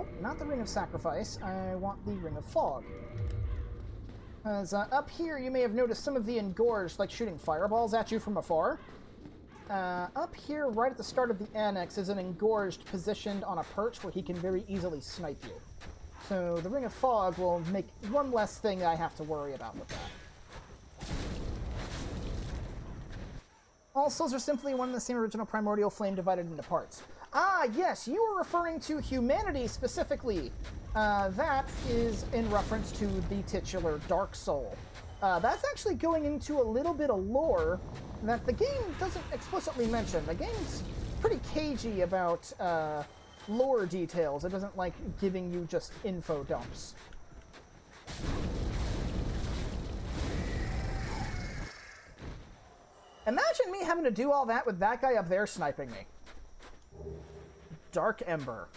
Oh, not the Ring of Sacrifice. I want the Ring of Fog. As up here, you may have noticed some of the Engorged, like shooting fireballs at you from afar. Up here, right at the start of the Annex, is an Engorged positioned on a perch where he can very easily snipe you. So the Ring of Fog will make one less thing I have to worry about with that. All souls are simply one and the same original primordial flame divided into parts. Ah, yes, you were referring to humanity specifically. That is in reference to the titular Dark Soul. That's actually going into a little bit of lore that the game doesn't explicitly mention. The game's pretty cagey about lore details. It doesn't like giving you just info dumps. Imagine me having to do all that with that guy up there sniping me. Dark Ember.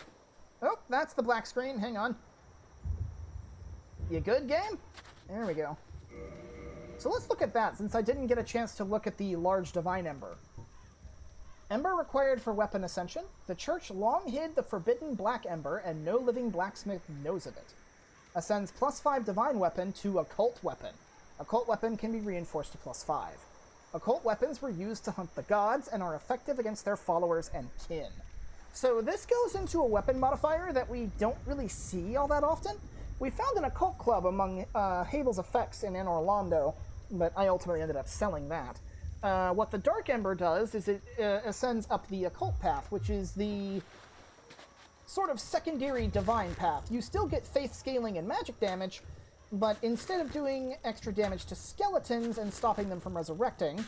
Oh, that's the black screen. Hang on. You good, game? There we go. So let's look at that, since I didn't get a chance to look at the large Divine Ember. Ember required for weapon ascension. The church long hid the forbidden black ember, and no living blacksmith knows of it. Ascends +5 divine weapon to occult weapon. Occult weapon can be reinforced to +5. Occult weapons were used to hunt the gods and are effective against their followers and kin. So this goes into a weapon modifier that we don't really see all that often. We found an occult club among Havel's effects in Anor Londo, but I ultimately ended up selling that. What the Dark Ember does is it ascends up the occult path, which is the sort of secondary divine path. You still get faith scaling and magic damage, but instead of doing extra damage to skeletons and stopping them from resurrecting,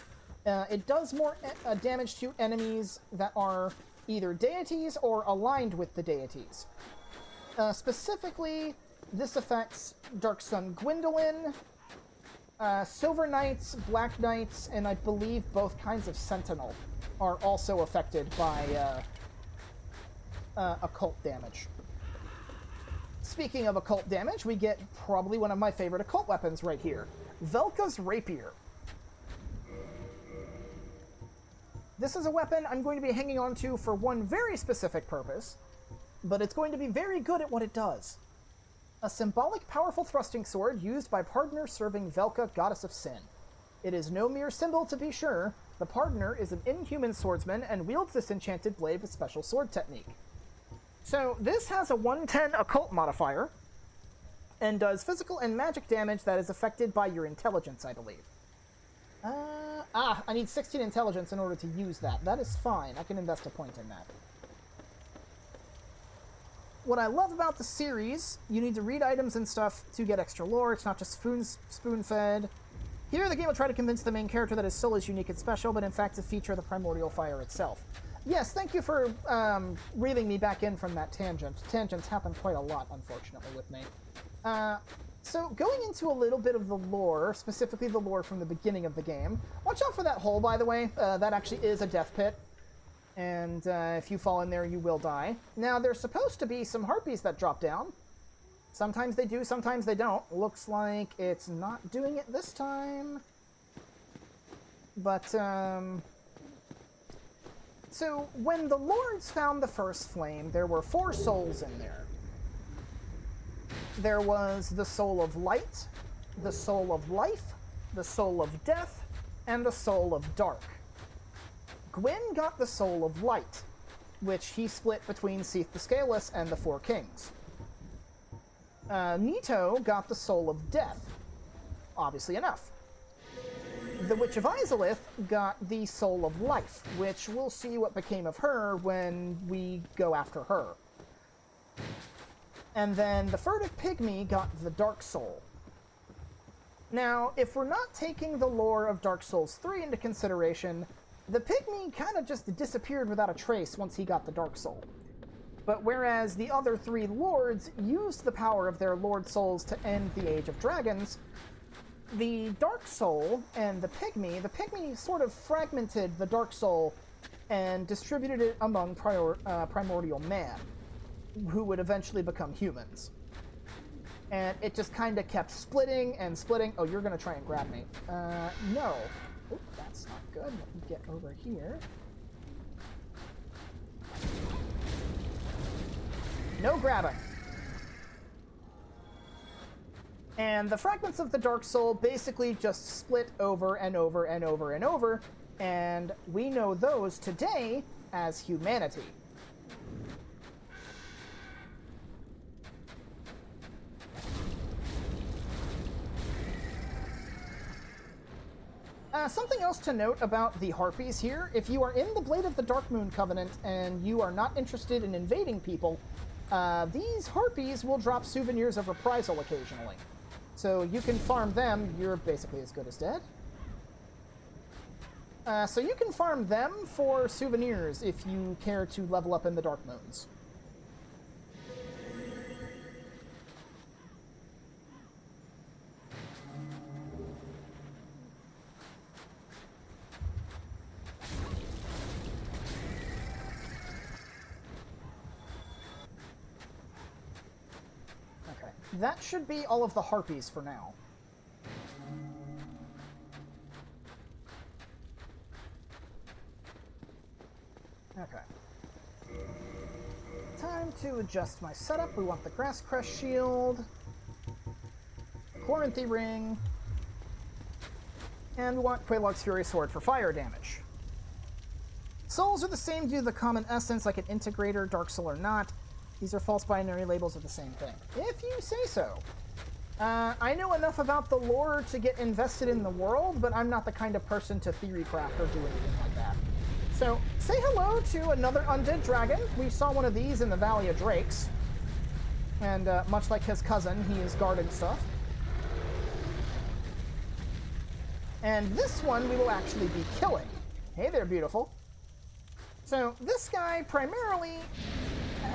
it does more damage to enemies that are either deities or aligned with the deities. Specifically, this affects Dark Sun Gwendolyn, Silver Knights, Black Knights, and I believe both kinds of Sentinel are also affected by occult damage. Speaking of occult damage, we get probably one of my favorite occult weapons right here, Velka's Rapier. This is a weapon I'm going to be hanging on to for one very specific purpose, but it's going to be very good at what it does. A symbolic, powerful thrusting sword used by Pardner serving Velka, goddess of sin. It is no mere symbol, to be sure. The Pardner is an inhuman swordsman and wields this enchanted blade with special sword technique. So this has a 110 occult modifier and does physical and magic damage that is affected by your intelligence, I believe. I need 16 intelligence in order to use that. That is fine. I can invest a point in that. What I love about the series, you need to read items and stuff to get extra lore. It's not just spoon-fed. Here, the game will try to convince the main character that his soul is unique and special, but in fact, it's a feature of the primordial fire itself. Yes, thank you for reeling me back in from that tangent. Tangents happen quite a lot, unfortunately, with me. So, going into a little bit of the lore, specifically the lore from the beginning of the game. Watch out for that hole, by the way. That actually is a death pit. And if you fall in there, you will die. Now, there's supposed to be some harpies that drop down. Sometimes they do, sometimes they don't. Looks like it's not doing it this time. But, so, when the lords found the first flame, there were 4 souls in there. There was the soul of light, the soul of life, the soul of death, and the soul of dark. Gwyn got the soul of light, which he split between Seath the Scaleless and the 4 kings. Nito got the soul of death, obviously enough. The Witch of Izalith got the soul of life, which we'll see what became of her when we go after her. And then the Furtive Pygmy got the Dark Soul. Now, if we're not taking the lore of Dark Souls 3 into consideration, the Pygmy kind of just disappeared without a trace once he got the Dark Soul. But whereas the other 3 lords used the power of their Lord Souls to end the Age of Dragons, the Dark Soul and the Pygmy sort of fragmented the Dark Soul and distributed it among primordial man, who would eventually become humans. And it just kind of kept splitting and splitting. Oh, you're going to try and grab me. No. Oop, that's not good. Let me get over here. No grabbing. And the fragments of the Dark Soul basically just split over and over and over and over, and we know those today as humanity. Something else to note about the Harpies here, if you are in the Blade of the Darkmoon Covenant and you are not interested in invading people, these Harpies will drop souvenirs of reprisal occasionally. So you can farm them, you're basically as good as dead. So you can farm them for souvenirs if you care to level up in the Darkmoons. That should be all of the Harpies for now. Okay. Time to adjust my setup. We want the Grass Crest Shield, Quaranthy Ring, and we want Quelaag's Fury Sword for fire damage. Souls are the same due to the common essence, like an Integrator, Dark Soul or not. These are false binary labels of the same thing. If you say so. I know enough about the lore to get invested in the world, but I'm not the kind of person to theory craft or do anything like that. So, say hello to another undead dragon. We saw one of these in the Valley of Drakes. And much like his cousin, he is guarding stuff. And this one we will actually be killing. Hey there, beautiful. So, this guy primarily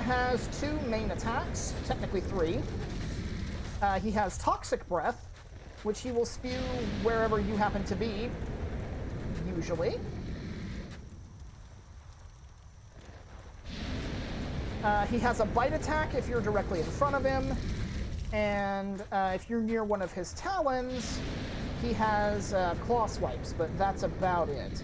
has 2 main attacks, technically 3. He has Toxic Breath, which he will spew wherever you happen to be, usually. He has a Bite attack if you're directly in front of him, and if you're near one of his talons, he has Claw Swipes, but that's about it.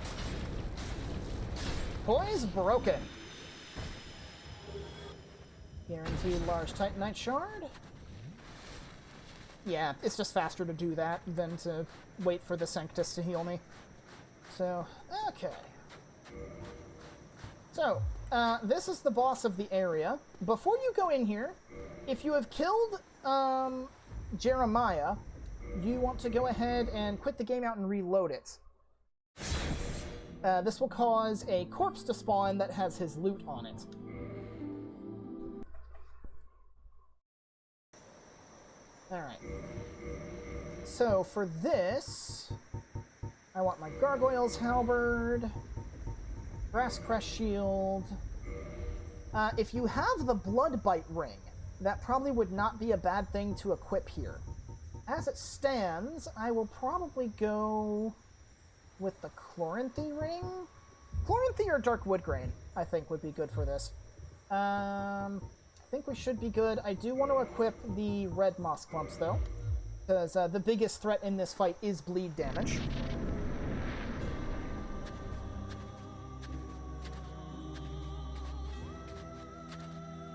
Poise broken. Guaranteed large Titanite shard. Yeah, it's just faster to do that than to wait for the Sanctus to heal me. So, okay. So, this is the boss of the area. Before you go in here, if you have killed Jeremiah, you want to go ahead and quit the game out and reload it. This will cause a corpse to spawn that has his loot on it. Alright. So, for this, I want my Gargoyle's Halberd, Brass Crest Shield. If you have the Blood Bite Ring, that probably would not be a bad thing to equip here. As it stands, I will probably go with the Chloranthy Ring. Chloranthy or Dark Woodgrain, I think, would be good for this. I think we should be good. I do want to equip the Red Moss Clumps, though, because the biggest threat in this fight is bleed damage.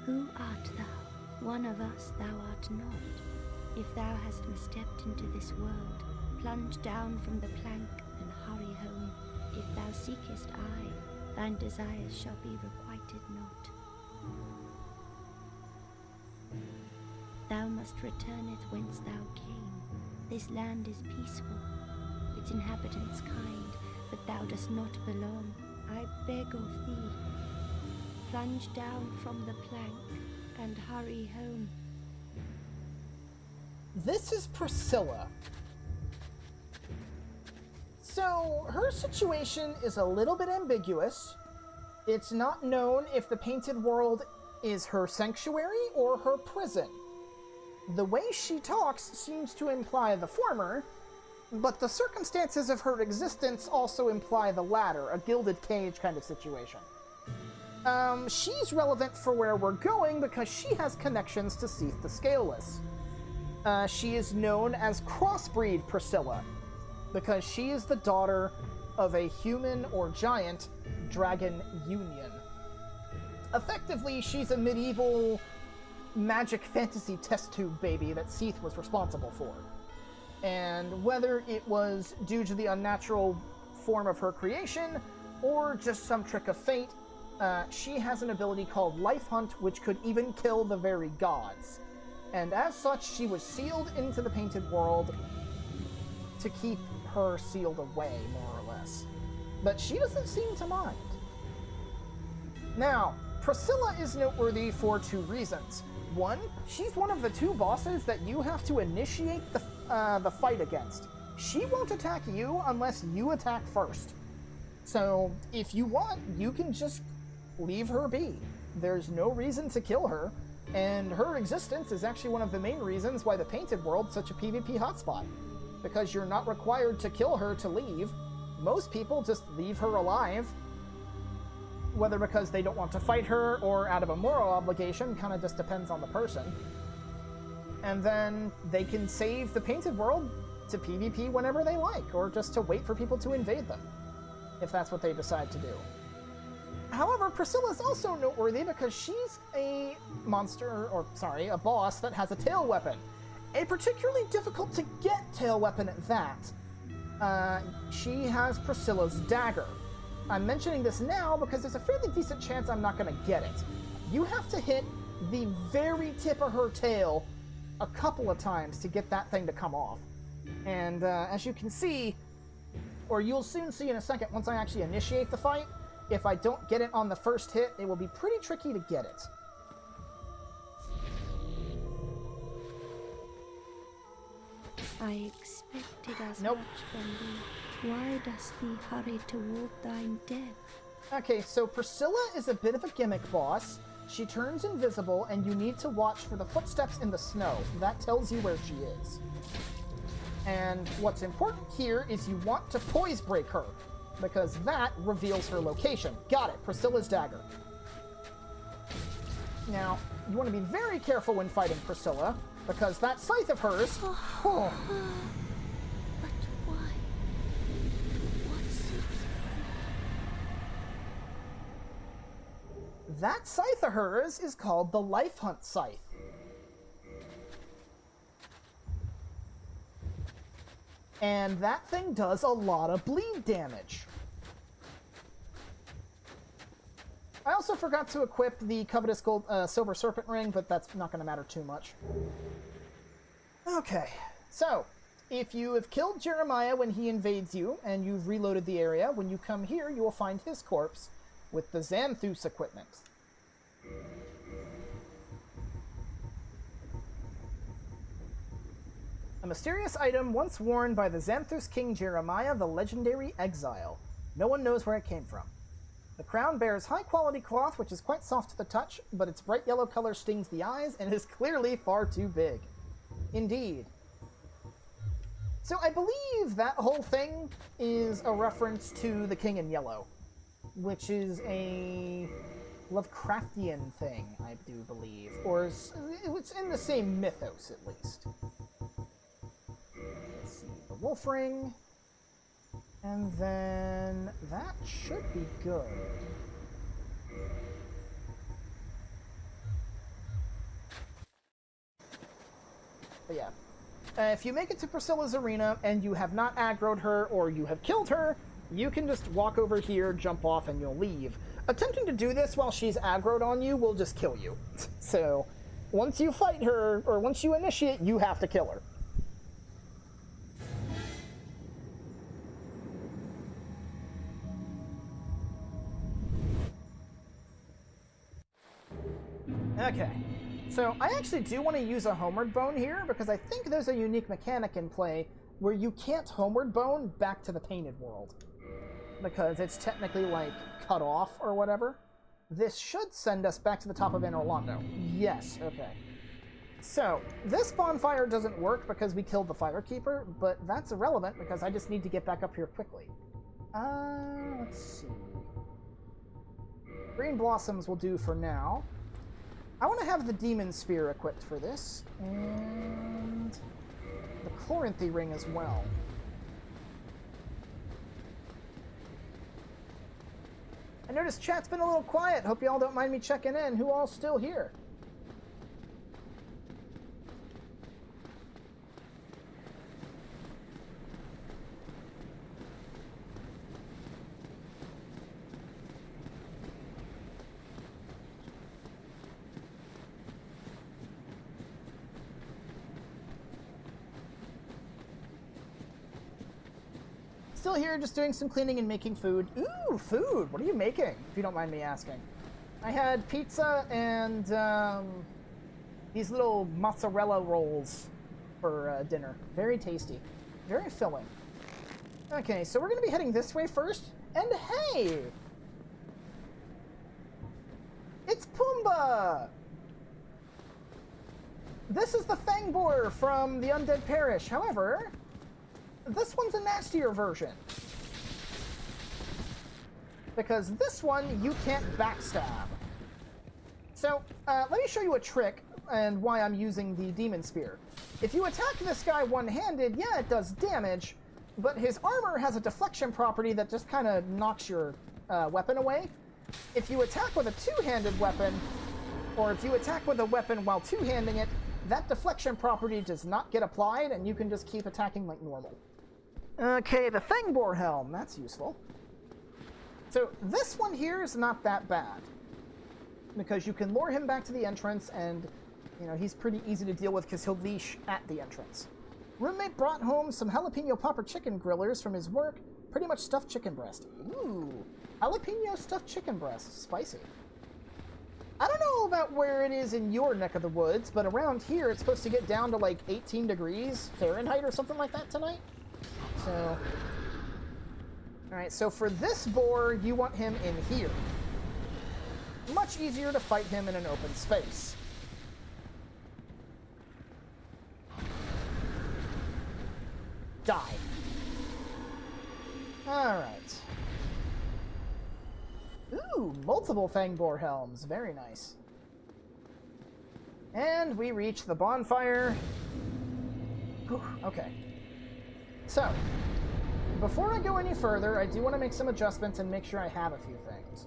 Who art thou? One of us thou art not. If thou hast misstepped into this world, plunge down from the plank and hurry home. If thou seekest I, thine desires shall be requited not. Thou must returneth whence thou came. This land is peaceful, its inhabitants kind, but thou dost not belong. I beg of thee, plunge down from the plank and hurry home. This is Priscilla. So, her situation is a little bit ambiguous. It's not known if the Painted World is her sanctuary or her prison. The way she talks seems to imply the former, but the circumstances of her existence also imply the latter, a gilded cage kind of situation. She's relevant for where we're going because she has connections to Seath the Scaleless. She is known as Crossbreed Priscilla because she is the daughter of a human or giant dragon union. Effectively, she's a medieval magic fantasy test tube baby that Seath was responsible for. And whether it was due to the unnatural form of her creation or just some trick of fate, she has an ability called Life Hunt, which could even kill the very gods. And as such, she was sealed into the Painted World to keep her sealed away, more or less. But she doesn't seem to mind. Now, Priscilla is noteworthy for two reasons. One, she's one of the two bosses that you have to initiate the fight against. She won't attack you unless you attack first. So, if you want, you can just leave her be. There's no reason to kill her, and her existence is actually one of the main reasons why the Painted World's such a PvP hotspot. Because you're not required to kill her to leave. Most people just leave her alive, whether because they don't want to fight her or out of a moral obligation, kind of just depends on the person. And then they can save the Painted World to PvP whenever they like, or just to wait for people to invade them, if that's what they decide to do. However, Priscilla's also noteworthy because she's a a boss that has a tail weapon. A particularly difficult to get tail weapon at that. She has Priscilla's dagger. I'm mentioning this now because there's a fairly decent chance I'm not going to get it. You have to hit the very tip of her tail a couple of times to get that thing to come off. And as you can see, or you'll soon see in a second once I actually initiate the fight, if I don't get it on the first hit, it will be pretty tricky to get it. I expected as Nope. much from thee. Why dost thee hurry toward thine death? Okay, so Priscilla is a bit of a gimmick boss. She turns invisible, and you need to watch for the footsteps in the snow. That tells you where she is. And what's important here is you want to poise break her, because that reveals her location. Got it, Priscilla's dagger. Now, you want to be very careful when fighting Priscilla, because that scythe of hers... Oh, But why? What's it? That scythe of hers is called the Life Hunt Scythe. And that thing does a lot of bleed damage. I also forgot to equip the covetous gold, silver serpent ring, but that's not going to matter too much. Okay, so if you have killed Jeremiah when he invades you, and you've reloaded the area, when you come here, you will find his corpse with the Xanthus equipment. A mysterious item once worn by the Xanthus King Jeremiah, the legendary exile. No one knows where it came from. The crown bears high-quality cloth, which is quite soft to the touch, but its bright yellow color stings the eyes and is clearly far too big. Indeed. So I believe that whole thing is a reference to the King in Yellow, which is a Lovecraftian thing, I do believe. Or it's in the same mythos, at least. Let's see, the wolf ring. And then that should be good. But yeah. If you make it to Priscilla's arena and you have not aggroed her or you have killed her, you can just walk over here, jump off, and you'll leave. Attempting to do this while she's aggroed on you will just kill you. So, once you fight her, or once you initiate, you have to kill her. Okay, so I actually do want to use a homeward bone here because I think there's a unique mechanic in play where you can't homeward bone back to the painted world because it's technically like cut off or whatever. This should send us back to the top of Anor Londo. Yes, okay. So, this bonfire doesn't work because we killed the Firekeeper, but that's irrelevant because I just need to get back up here quickly. Let's see. Green blossoms will do for now. I want to have the Demon Spear equipped for this, and the Chloranthy Ring as well. I noticed chat's been a little quiet. Hope y'all don't mind me checking in. Who all's still here? Still here, just doing some cleaning and making food. Ooh, food! What are you making, if you don't mind me asking? I had pizza and these little mozzarella rolls for dinner. Very tasty. Very filling. Okay, so we're going to be heading this way first. And hey! It's Pumbaa! This is the Fangboar from the Undead Parish. However, this one's a nastier version. Because this one, you can't backstab. So, let me show you a trick and why I'm using the Demon Spear. If you attack this guy one-handed, yeah, it does damage, but his armor has a deflection property that just kind of knocks your weapon away. If you attack with a two-handed weapon, or if you attack with a weapon while two-handing it, that deflection property does not get applied, and you can just keep attacking like normal. Okay, the Fangboar Helm, that's useful. So this one here is not that bad, because you can lure him back to the entrance, and you know he's pretty easy to deal with because he'll leash at the entrance. Roommate brought home some jalapeno popper chicken grillers from his work, pretty much stuffed chicken breast. Ooh, jalapeno stuffed chicken breast, spicy. I don't know about where it is in your neck of the woods, but around here it's supposed to get down to like 18 degrees Fahrenheit or something like that tonight. So, alright, so for this boar, you want him in here. Much easier to fight him in an open space. Die. Alright. Ooh, multiple Fangboar helms. Very nice. And we reach the bonfire. Whew, okay. So, before I go any further, I do want to make some adjustments and make sure I have a few things.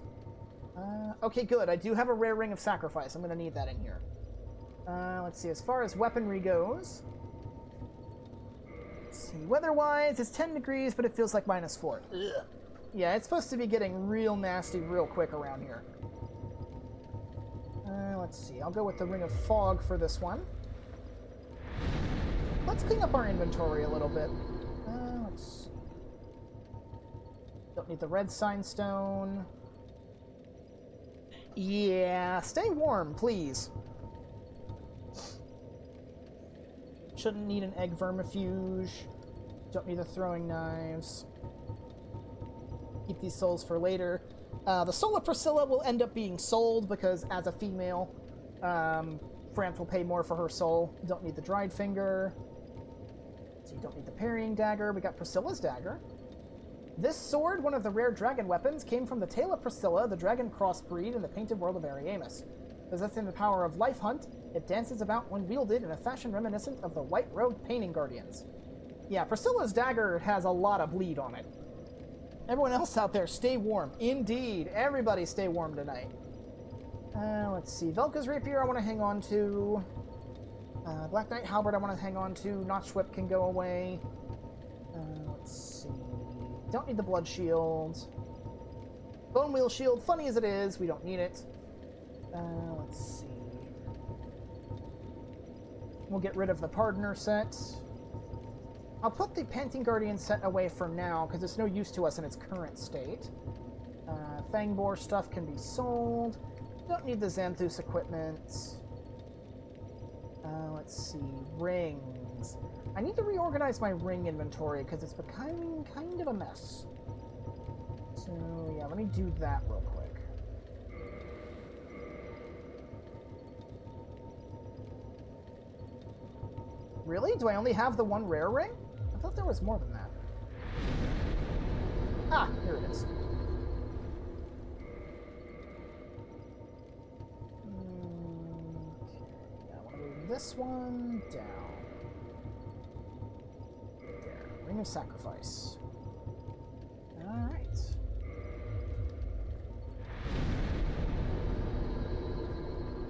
Okay, good. I do have a rare ring of sacrifice. I'm going to need that in here. Let's see. As far as weaponry goes... Let's see. Weather-wise, it's 10 degrees, but it feels like -4. Ugh. Yeah, it's supposed to be getting real nasty real quick around here. Let's see. I'll go with the Ring of Fog for this one. Let's clean up our inventory a little bit. Let's see. Don't need the red Signstone. Yeah, stay warm, please. Shouldn't need an egg vermifuge. Don't need the throwing knives. Keep these souls for later. The soul of Priscilla will end up being sold because, as a female, France will pay more for her soul. Don't need the dried finger. So you don't need the parrying dagger. We got Priscilla's dagger. This sword, one of the rare dragon weapons, came from the tale of Priscilla, the dragon crossbreed, in the painted world of Ariamus. Possessing the power of Life Hunt, it dances about when wielded in a fashion reminiscent of the white-robed painting guardians. Yeah, Priscilla's dagger has a lot of bleed on it. Everyone else out there, stay warm. Indeed, everybody stay warm tonight. Let's see. Velka's Rapier I want to hang on to. Black Knight Halberd I want to hang on to. Notch Whip can go away. Let's see. Don't need the Blood Shield. Bone Wheel Shield, funny as it is, we don't need it. Let's see. We'll get rid of the Pardoner set. I'll put the Panting Guardian set away for now, because it's no use to us in its current state. Fangbore stuff can be sold. Don't need the Xanthus equipment. Let's see. Rings. I need to reorganize my ring inventory, because it's becoming kind of a mess. So, yeah, let me do that real quick. Really? Do I only have the one rare ring? I thought there was more than that. Ah, here it is. Okay, yeah, I want to move this one down. There, Ring of Sacrifice. Alright.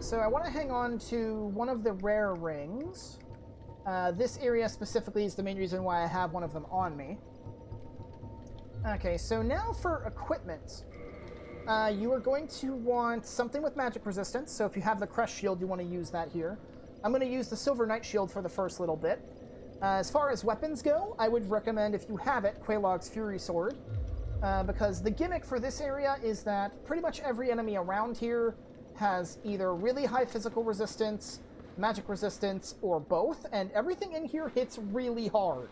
So I want to hang on to one of the rare rings. This area specifically is the main reason why I have one of them on me. Okay, so now for equipment. You are going to want something with magic resistance, so if you have the Crest Shield, you want to use that here. I'm going to use the Silver Knight Shield for the first little bit. As far as weapons go, I would recommend, if you have it, Quelaag's Fury Sword, because the gimmick for this area is that pretty much every enemy around here has either really high physical resistance, magic resistance, or both, and everything in here hits really hard.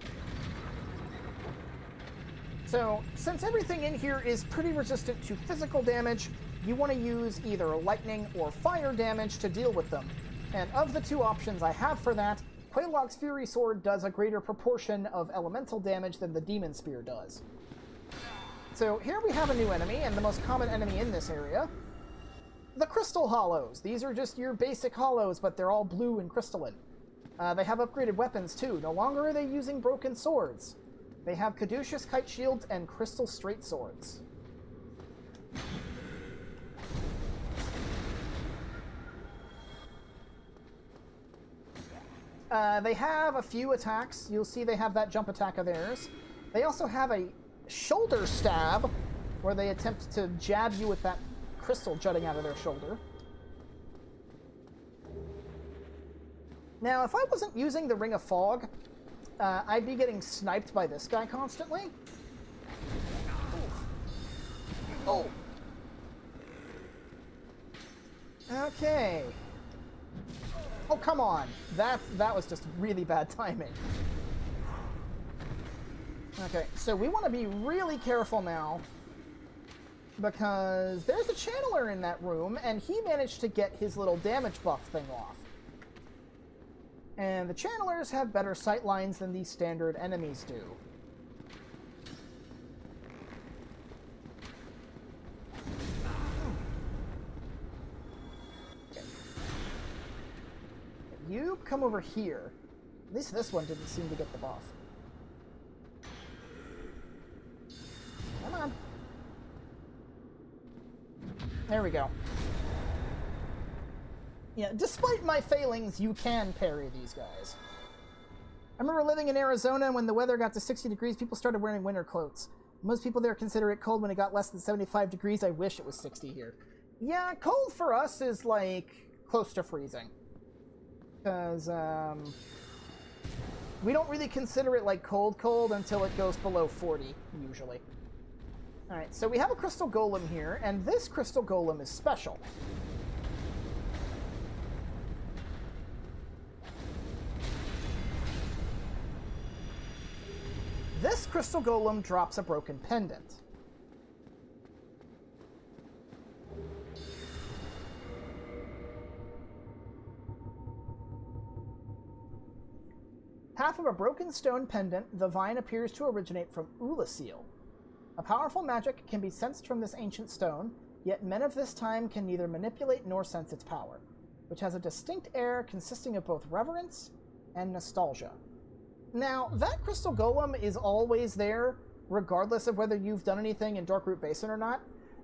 So, since everything in here is pretty resistant to physical damage, you want to use either lightning or fire damage to deal with them. And of the two options I have for that, Quelaag's Fury Sword does a greater proportion of elemental damage than the Demon Spear does. So here we have a new enemy, and the most common enemy in this area. The Crystal Hollows. These are just your basic hollows, but they're all blue and crystalline. They have upgraded weapons, too. No longer are they using broken swords. They have Caduceus Kite Shields and Crystal Straight Swords. They have a few attacks. You'll see they have that jump attack of theirs. They also have a shoulder stab, where they attempt to jab you with that crystal jutting out of their shoulder. Now, if I wasn't using the Ring of Fog, I'd be getting sniped by this guy constantly. Oh! Okay. Oh, come on. That was just really bad timing. Okay, so we want to be really careful now, because there's a channeler in that room, and he managed to get his little damage buff thing off. And the channelers have better sight lines than these standard enemies do. Okay. You come over here. At least this one didn't seem to get the buff. Come on. There we go. Yeah, despite my failings, you can parry these guys. I remember living in Arizona when the weather got to 60 degrees, people started wearing winter coats. Most people there consider it cold when it got less than 75 degrees. I wish it was 60 here. Yeah, cold for us is, like, close to freezing. Because, we don't really consider it, like, cold until it goes below 40, usually. Alright, so we have a crystal golem here, and this crystal golem is special. This crystal golem drops a broken pendant. Half of a broken stone pendant, the vine appears to originate from Ulasil. A powerful magic can be sensed from this ancient stone, yet men of this time can neither manipulate nor sense its power, which has a distinct air consisting of both reverence and nostalgia. Now, that crystal golem is always there, regardless of whether you've done anything in Darkroot Basin or not,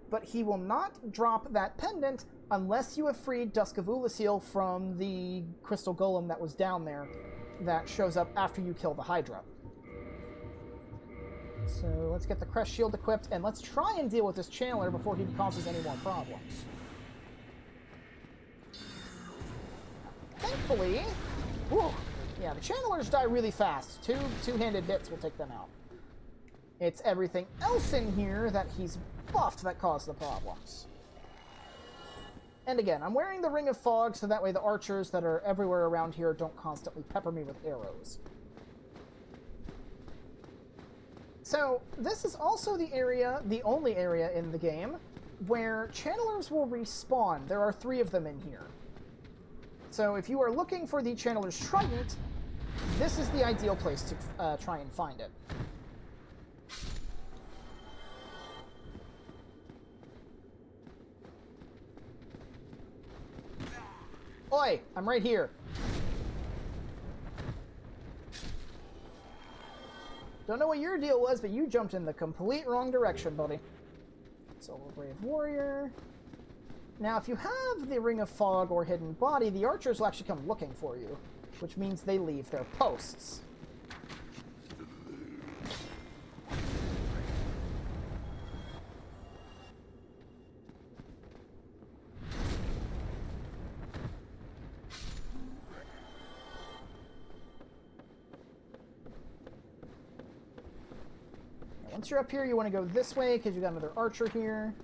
but he will not drop that pendant unless you have freed Dusk of Ulasil from the crystal golem that was down there that shows up after you kill the Hydra. So let's get the Crest Shield equipped, and let's try and deal with this Channeler before he causes any more problems. Thankfully... Whew, yeah, the Channelers die really fast. Two-handed hits will take them out. It's everything else in here that he's buffed that caused the problems. And again, I'm wearing the Ring of Fog so that way the archers that are everywhere around here don't constantly pepper me with arrows. So, this is also the area, the only area in the game, where Channelers will respawn. There are 3 of them in here. So if you are looking for the Channeler's Trident, this is the ideal place to try and find it. Oi! I'm right here. Don't know what your deal was, but you jumped in the complete wrong direction, buddy. Solar Brave Warrior. Now, if you have the Ring of Fog or Hidden Body, the archers will actually come looking for you, which means they leave their posts. Once you're up here, you want to go this way because you got another archer here.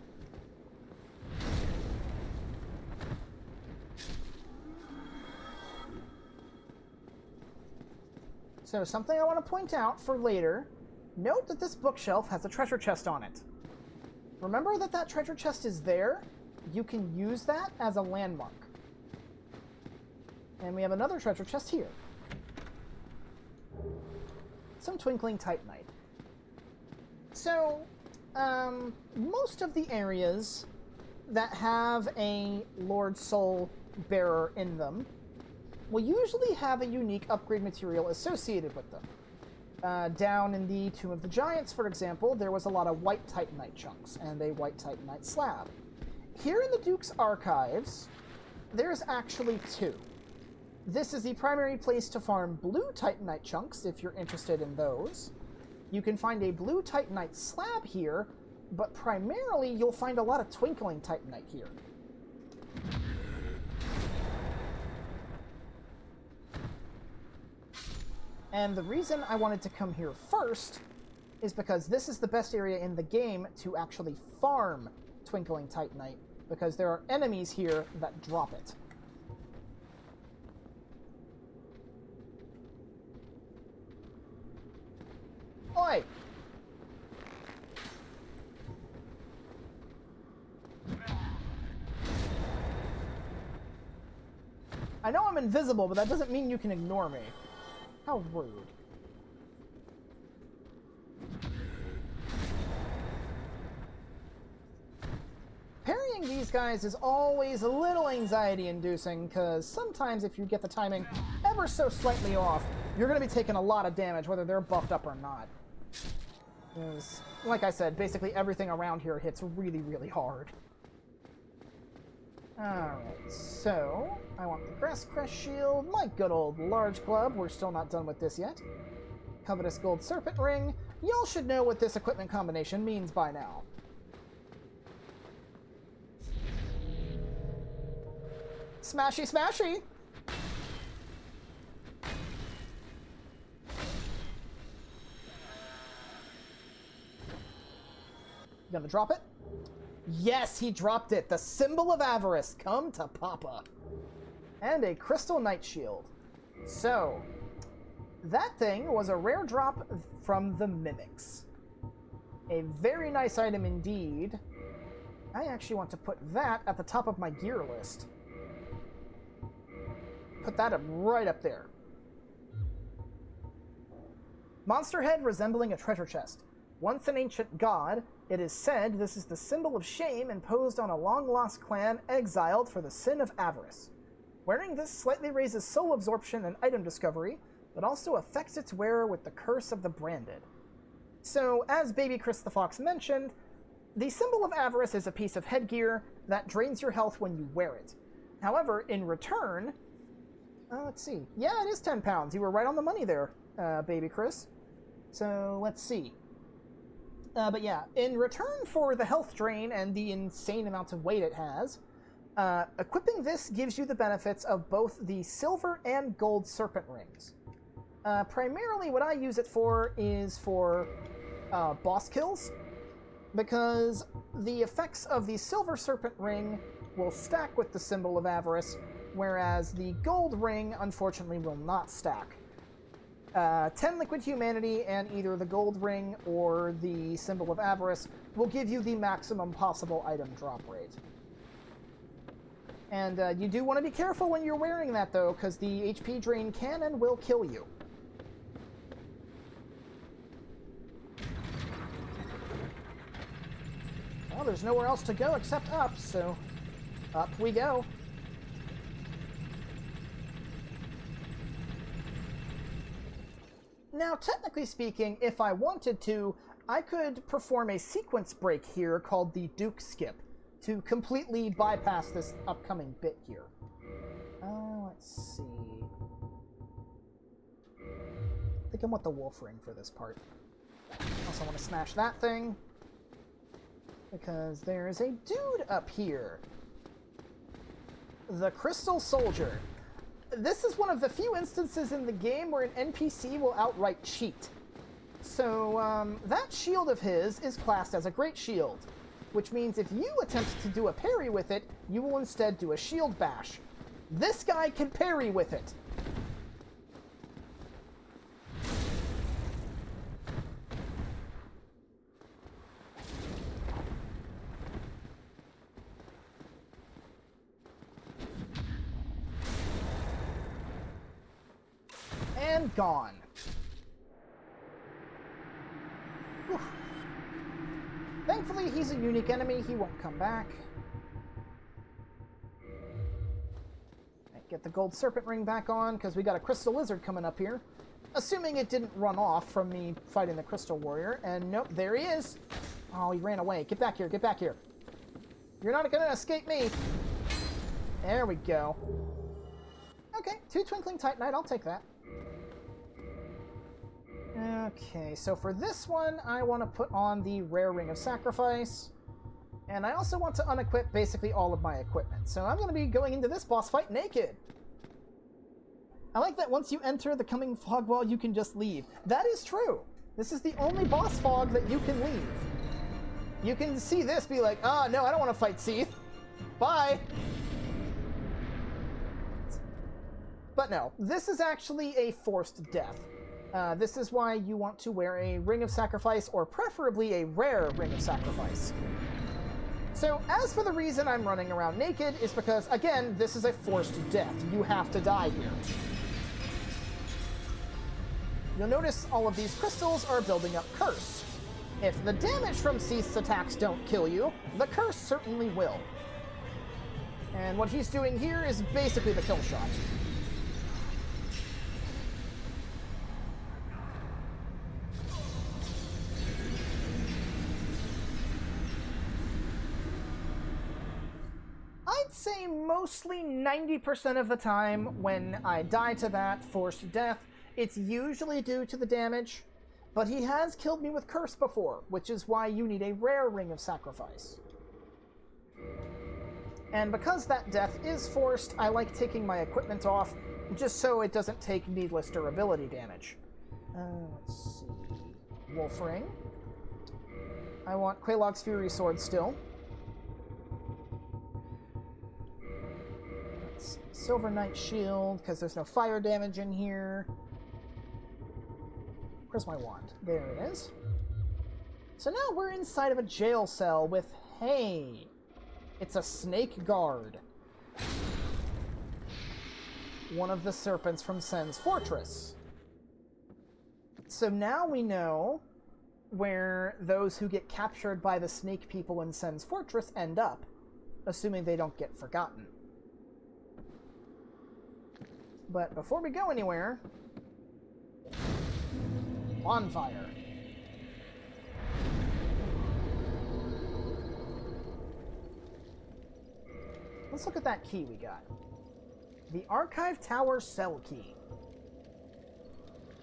So something I want to point out for later, note that this bookshelf has a treasure chest on it. Remember that that treasure chest is there? You can use that as a landmark. And we have another treasure chest here. Some Twinkling Titanite. So, most of the areas that have a Lord Soul Bearer in them will usually have a unique upgrade material associated with them. Down in the Tomb of the Giants, for example, there was a lot of white Titanite chunks and a white Titanite slab. Here in the Duke's Archives, there's actually 2. This is the primary place to farm blue Titanite chunks, if you're interested in those. You can find a blue Titanite slab here, but primarily you'll find a lot of Twinkling Titanite here. And the reason I wanted to come here first is because this is the best area in the game to actually farm Twinkling Titanite, because there are enemies here that drop it. Oi! I know I'm invisible, but that doesn't mean you can ignore me. How rude. Parrying these guys is always a little anxiety-inducing, because sometimes if you get the timing ever so slightly off, you're going to be taking a lot of damage, whether they're buffed up or not. Because, like I said, basically everything around here hits really, really hard. Alright, so I want the Grass Crest Shield, my good old large club. We're still not done with this yet. Covetous Gold Serpent Ring. Y'all should know what this equipment combination means by now. Smashy, smashy! Gonna drop it? Yes, he dropped it! The Symbol of Avarice! Come to Papa! And a Crystal Knight Shield. So, that thing was a rare drop from the Mimics. A very nice item indeed. I actually want to put that at the top of my gear list. Put that up right up there. Monster head resembling a treasure chest. Once an ancient god, it is said this is the symbol of shame imposed on a long-lost clan exiled for the sin of avarice. Wearing this slightly raises soul absorption and item discovery, but also affects its wearer with the curse of the branded. So, as Baby Chris the Fox mentioned, the symbol of avarice is a piece of headgear that drains your health when you wear it. However, in return... let's see. Yeah, it is 10 pounds. You were right on the money there, Baby Chris. So, let's see. But yeah, in return for the health drain and the insane amount of weight it has, equipping this gives you the benefits of both the silver and gold serpent rings. Primarily what I use it for is for boss kills, because the effects of the silver serpent ring will stack with the symbol of avarice, whereas the gold ring, unfortunately, will not stack. 10 liquid humanity and either the gold ring or the symbol of avarice will give you the maximum possible item drop rate. And you do want to be careful when you're wearing that, though, because the HP drain can and will kill you. Well, there's nowhere else to go except up, so up we go. Now, technically speaking, if I wanted to, I could perform a sequence break here called the Duke Skip to completely bypass this upcoming bit here. Let's see. I think I want the wolf ring for this part. Also want to smash that thing, because there is a dude up here. The Crystal Soldier. This is one of the few instances in the game where an NPC will outright cheat. So, that shield of his is classed as a Great Shield, which means if you attempt to do a parry with it, you will instead do a shield bash. This guy can parry with it. And gone. Whew. Thankfully, he's a unique enemy. He won't come back. Get the gold serpent ring back on, because we got a crystal lizard coming up here. Assuming it didn't run off from me fighting the crystal warrior. And nope, there he is. Oh, he ran away. Get back here, get back here. You're not going to escape me. There we go. Okay, 2 Twinkling Titanite. I'll take that. Okay, so for this one, I want to put on the Rare Ring of Sacrifice. And I also want to unequip basically all of my equipment. So I'm going to be going into this boss fight naked. I like that once you enter the coming fog wall, you can just leave. That is true. This is the only boss fog that you can leave. You can see this, be like, oh, no, I don't want to fight Seath. Bye. But no, this is actually a forced death. This is why you want to wear a Ring of Sacrifice, or preferably a rare Ring of Sacrifice. So, as for the reason I'm running around naked, is because, again, this is a forced death. You have to die here. You'll notice all of these crystals are building up curse. If the damage from Seath's attacks don't kill you, the curse certainly will. And what he's doing here is basically the kill shot. I let's say mostly 90% of the time when I die to that forced death, it's usually due to the damage, but he has killed me with curse before, which is why you need a rare ring of sacrifice. And because that death is forced, I like taking my equipment off, just so it doesn't take needless durability damage. Let's see. Wolf Ring. I want Quelaag's Fury Sword still. Let's see. Silver Knight Shield, because there's no fire damage in here. Where's my wand? There it is. So now we're inside of a jail cell with, hey, it's a snake guard. One of the serpents from Sen's fortress. So now we know where those who get captured by the snake people in Sen's fortress end up, assuming they don't get forgotten. But before we go anywhere, bonfire. Let's look at that key we got. The Archive Tower Cell Key.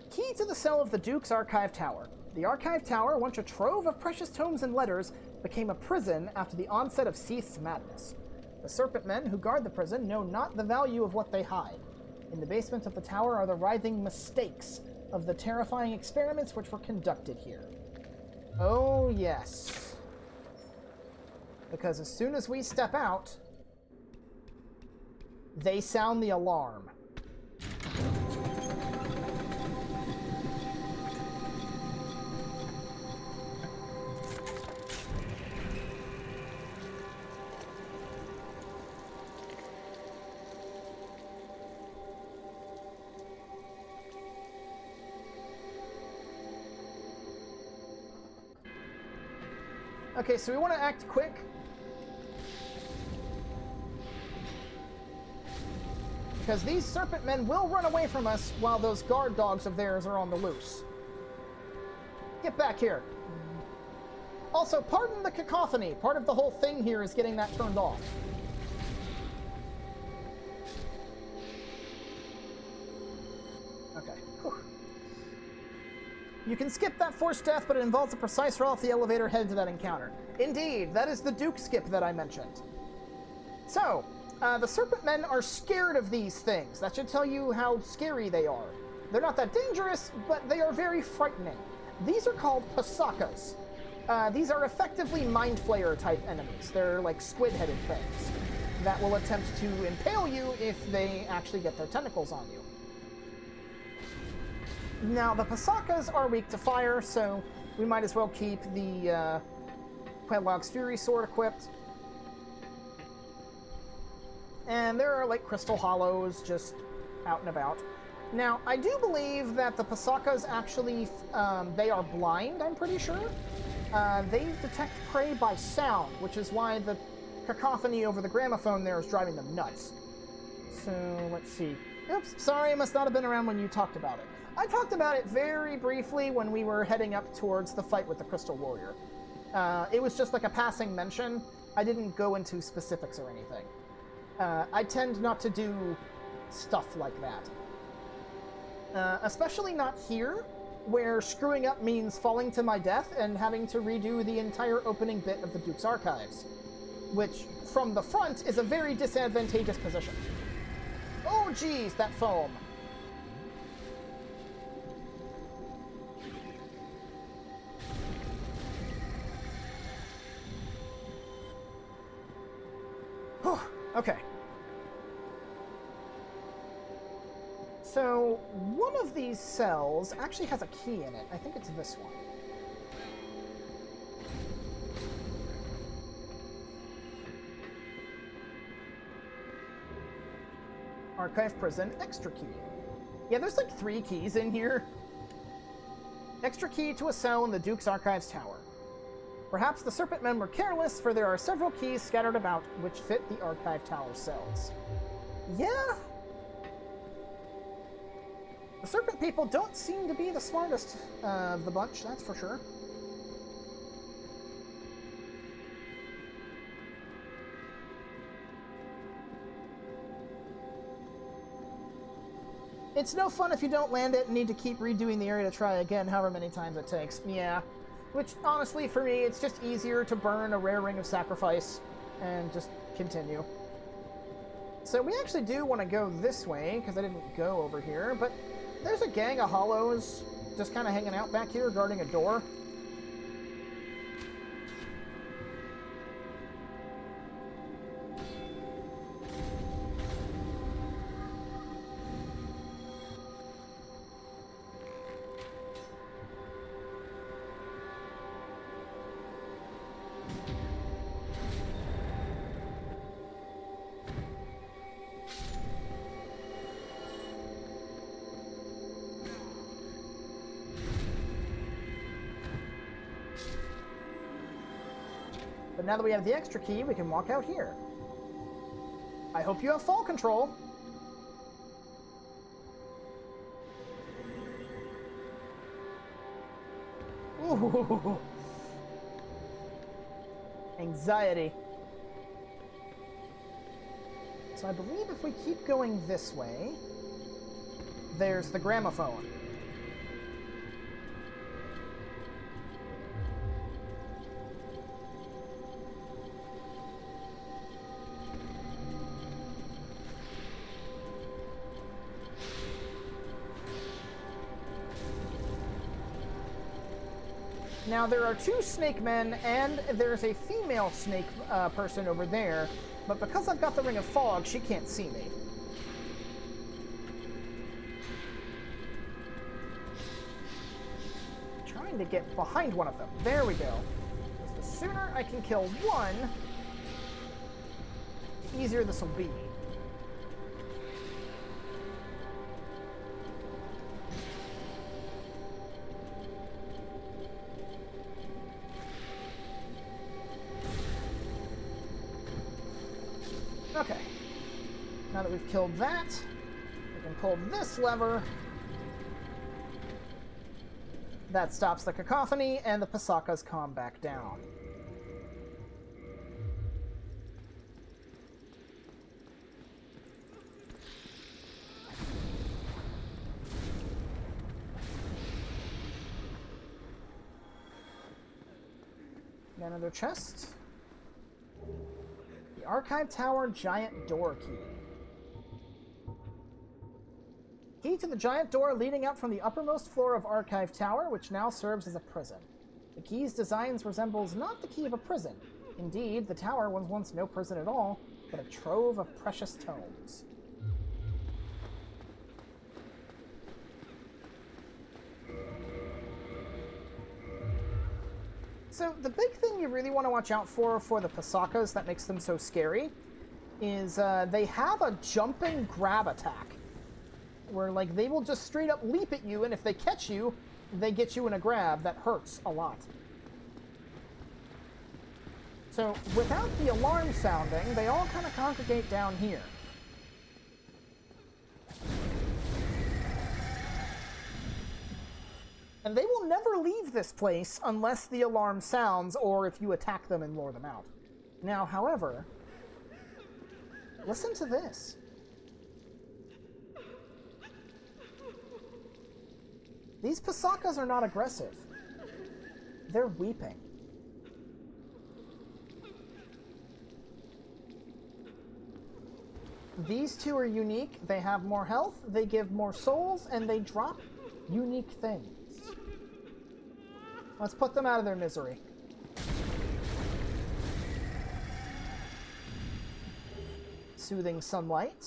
Key to the cell of the Duke's Archive Tower. The Archive Tower, once a trove of precious tomes and letters, became a prison after the onset of Seath's madness. The serpent men who guard the prison know not the value of what they hide. In the basement of the tower are the writhing mistakes of the terrifying experiments which were conducted here. Oh, yes. Because as soon as we step out, they sound the alarm. Okay, so we want to act quick. Because these serpent men will run away from us while those guard dogs of theirs are on the loose. Get back here. Also, pardon the cacophony. Part of the whole thing here is getting that turned off. Okay. Whew. You can skip that forced death, but it involves a precise roll off the elevator headed to that encounter. Indeed, that is the Duke skip that I mentioned. So, the Serpent Men are scared of these things. That should tell you how scary they are. They're not that dangerous, but they are very frightening. These are called Pasakas. These are effectively Mind Flayer type enemies. They're like squid-headed things that will attempt to impale you if they actually get their tentacles on you. Now, the Pasakas are weak to fire, so we might as well keep the Quelaag's Fury Sword equipped. And there are, like, crystal hollows just out and about. Now, I do believe that the Pasakas actually, they are blind, I'm pretty sure. They detect prey by sound, which is why the cacophony over the gramophone there is driving them nuts. So, let's see. Oops, sorry, I must not have been around when you talked about it. I talked about it very briefly when we were heading up towards the fight with the Crystal Warrior. It was just like a passing mention. I didn't go into specifics or anything. I tend not to do stuff like that. Especially not here, where screwing up means falling to my death and having to redo the entire opening bit of the Duke's Archives, which, from the front, is a very disadvantageous position. Oh, geez, that foam. Okay. So, one of these cells actually has a key in it. I think it's this one. Archive Prison Extra Key. Yeah, there's like 3 keys in here. Extra key to a cell in the Duke's Archives Tower. Perhaps the Serpent Men were careless, for there are several keys scattered about which fit the Archive Tower cells. Yeah. The Serpent people don't seem to be the smartest of the bunch, that's for sure. It's no fun if you don't land it and need to keep redoing the area to try again however many times it takes. Yeah. Which, honestly, for me, it's just easier to burn a rare ring of sacrifice and just continue. So we actually do want to go this way, because I didn't go over here, but there's a gang of hollows just kind of hanging out back here guarding a door. But now that we have the extra key, we can walk out here. I hope you have fall control. Ooh. Anxiety. So I believe if we keep going this way, there's the gramophone. Now, there are two snake men, and there's a female snake person over there, but because I've got the Ring of Fog, she can't see me. Trying to get behind one of them. There we go. Because the sooner I can kill one, the easier this will be. Okay, now that we've killed that, we can pull this lever. That stops the cacophony, and the Pasakas calm back down. Another chest. Archive Tower Giant Door Key. Key to the giant door leading out from the uppermost floor of Archive Tower, which now serves as a prison. The key's design resembles not the key of a prison. Indeed, the tower was once no prison at all, but a trove of precious tomes. So the big thing you really want to watch out for the Pasakas that makes them so scary is they have a jumping grab attack where like they will just straight up leap at you, and if they catch you, they get you in a grab that hurts a lot. So without the alarm sounding, they all kind of congregate down here. And they will never leave this place unless the alarm sounds or if you attack them and lure them out. Now, however, listen to this. These Pasakas are not aggressive. They're weeping. These two are unique. They have more health, they give more souls, and they drop unique things. Let's put them out of their misery. Soothing sunlight.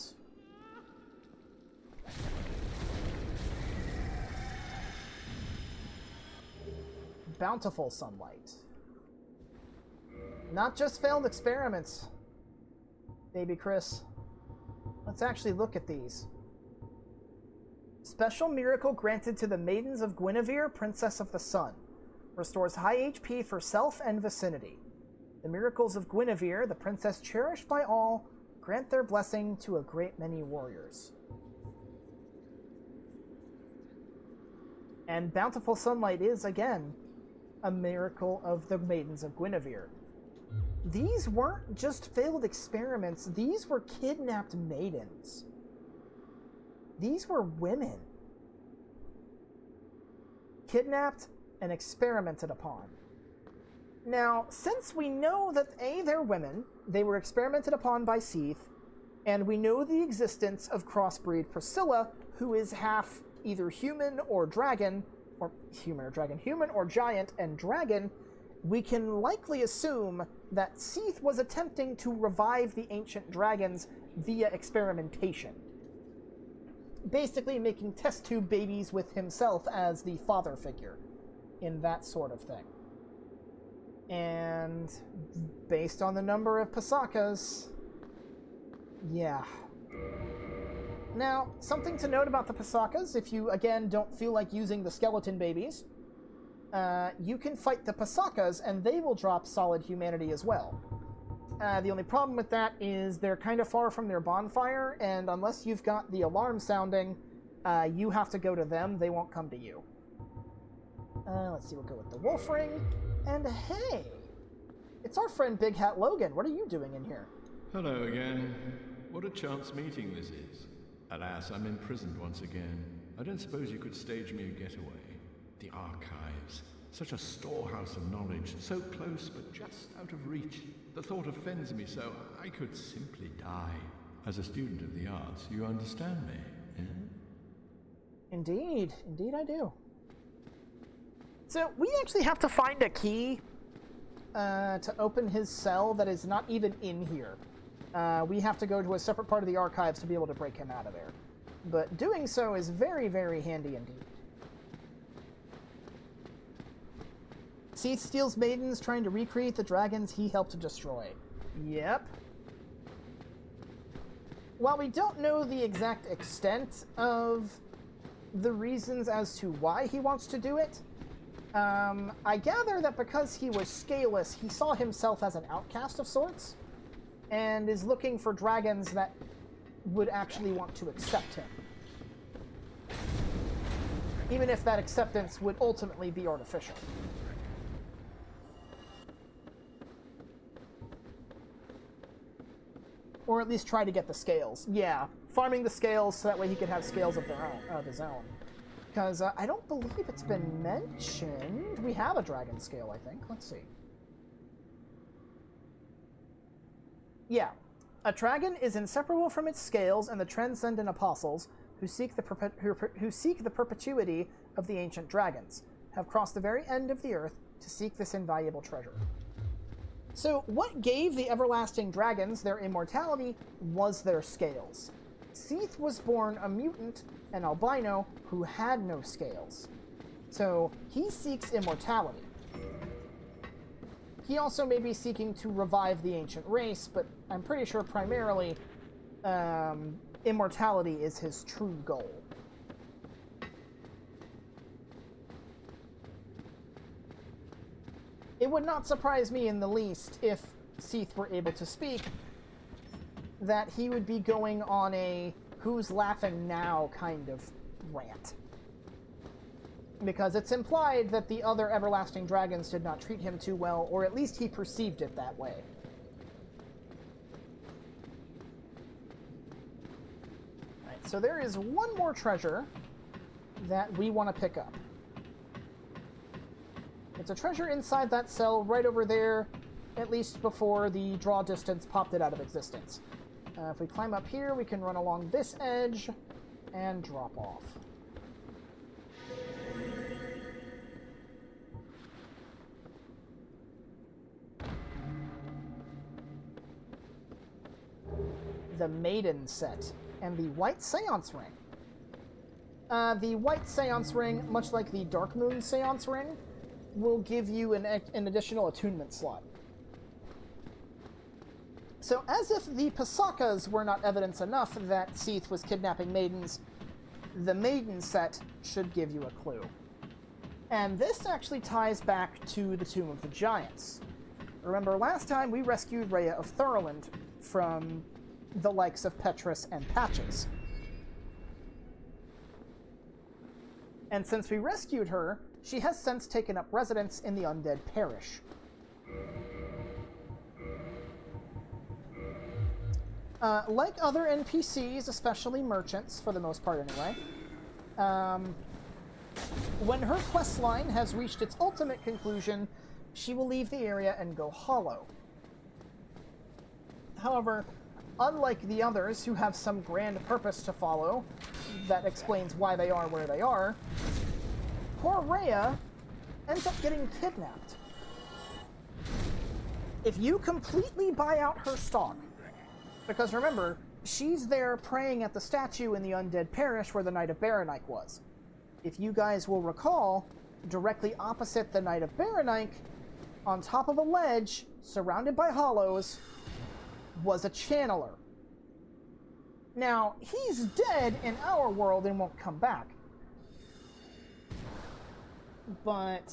Bountiful sunlight. Not just failed experiments, baby Chris. Let's actually look at these. Special miracle granted to the maidens of Guinevere, Princess of the Sun. Restores high HP for self and vicinity. The miracles of Guinevere, the princess cherished by all, grant their blessing to a great many warriors. And bountiful sunlight is, again, a miracle of the maidens of Guinevere. These weren't just failed experiments, these were kidnapped maidens. These were women. Kidnapped and experimented upon. Now, since we know that A, they're women, they were experimented upon by Seath, and we know the existence of Crossbreed Priscilla, who is half either human or dragon, or human or giant and dragon, we can likely assume that Seath was attempting to revive the ancient dragons via experimentation. Basically making test tube babies with himself as the father figure in that sort of thing. And based on the number of Pasakas, yeah. Now, something to note about the Pasakas, if you, again, don't feel like using the skeleton babies, you can fight the Pasakas, and they will drop solid humanity as well. The only problem with that is they're kind of far from their bonfire, and unless you've got the alarm sounding, you have to go to them. They won't come to you. Let's see, we'll go with the wolf ring. And hey, it's our friend Big Hat Logan. What are you doing in here? Hello again. What a chance meeting this is. Alas, I'm imprisoned once again. I don't suppose you could stage me a getaway. The archives. Such a storehouse of knowledge. So close, but just out of reach. The thought offends me so I could simply die. As a student of the arts, you understand me, eh? Indeed. Indeed I do. So, we actually have to find a key to open his cell that is not even in here. We have to go to a separate part of the archives to be able to break him out of there. But doing so is very, very handy indeed. Seath steals maidens trying to recreate the dragons he helped to destroy. Yep. While we don't know the exact extent of the reasons as to why he wants to do it, I gather that because he was scaleless, he saw himself as an outcast of sorts, and is looking for dragons that would actually want to accept him. Even if that acceptance would ultimately be artificial. Or at least try to get the scales. Yeah, farming the scales so that way he could have scales of his own. Because I don't believe it's been mentioned. We have a dragon scale, I think. Let's see. Yeah. A dragon is inseparable from its scales and the transcendent apostles who seek the perpetuity of the ancient dragons, have crossed the very end of the earth to seek this invaluable treasure. So, what gave the everlasting dragons their immortality was their scales. Seath was born a mutant, an albino, who had no scales. So, he seeks immortality. He also may be seeking to revive the ancient race, but I'm pretty sure primarily immortality is his true goal. It would not surprise me in the least if Seath were able to speak that he would be going on a who's laughing now kind of rant. Because it's implied that the other everlasting dragons did not treat him too well, or at least he perceived it that way. Alright, so there is one more treasure that we want to pick up. It's a treasure inside that cell right over there, at least before the draw distance popped it out of existence. If we climb up here, we can run along this edge and drop off. The Maiden set and the White Seance Ring. The White Seance Ring, much like the Dark Moon Seance Ring, will give you an additional attunement slot. So, as if the Pasakas were not evidence enough that Seath was kidnapping maidens, the Maiden set should give you a clue. And this actually ties back to the Tomb of the Giants. Remember, last time we rescued Rhea of Thurland from the likes of Petrus and Patches. And since we rescued her, she has since taken up residence in the Undead Parish. Like other NPCs, especially merchants, for the most part anyway, when her quest line has reached its ultimate conclusion, she will leave the area and go hollow. However, unlike the others who have some grand purpose to follow that explains why they are where they are, poor Rhea ends up getting kidnapped. If you completely buy out her stock, because remember, she's there praying at the statue in the Undead Parish where the Knight of Baranike was. If you guys will recall, directly opposite the Knight of Baranike, on top of a ledge, surrounded by hollows, was a channeler. Now, he's dead in our world and won't come back. But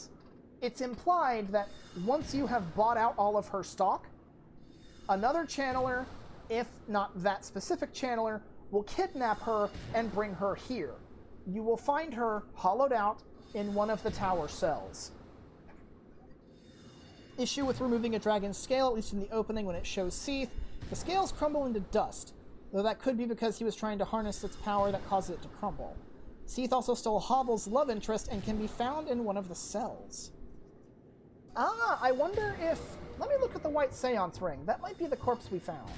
it's implied that once you have bought out all of her stock, another channeler, if not that specific channeler, will kidnap her and bring her here. You will find her hollowed out in one of the tower cells. Issue with removing a dragon's scale, at least in the opening when it shows Seath. The scales crumble into dust, though that could be because he was trying to harness its power that caused it to crumble. Seath also stole Hovel's love interest and can be found in one of the cells. Ah, I wonder if... Let me look at the white seance ring. That might be the corpse we found.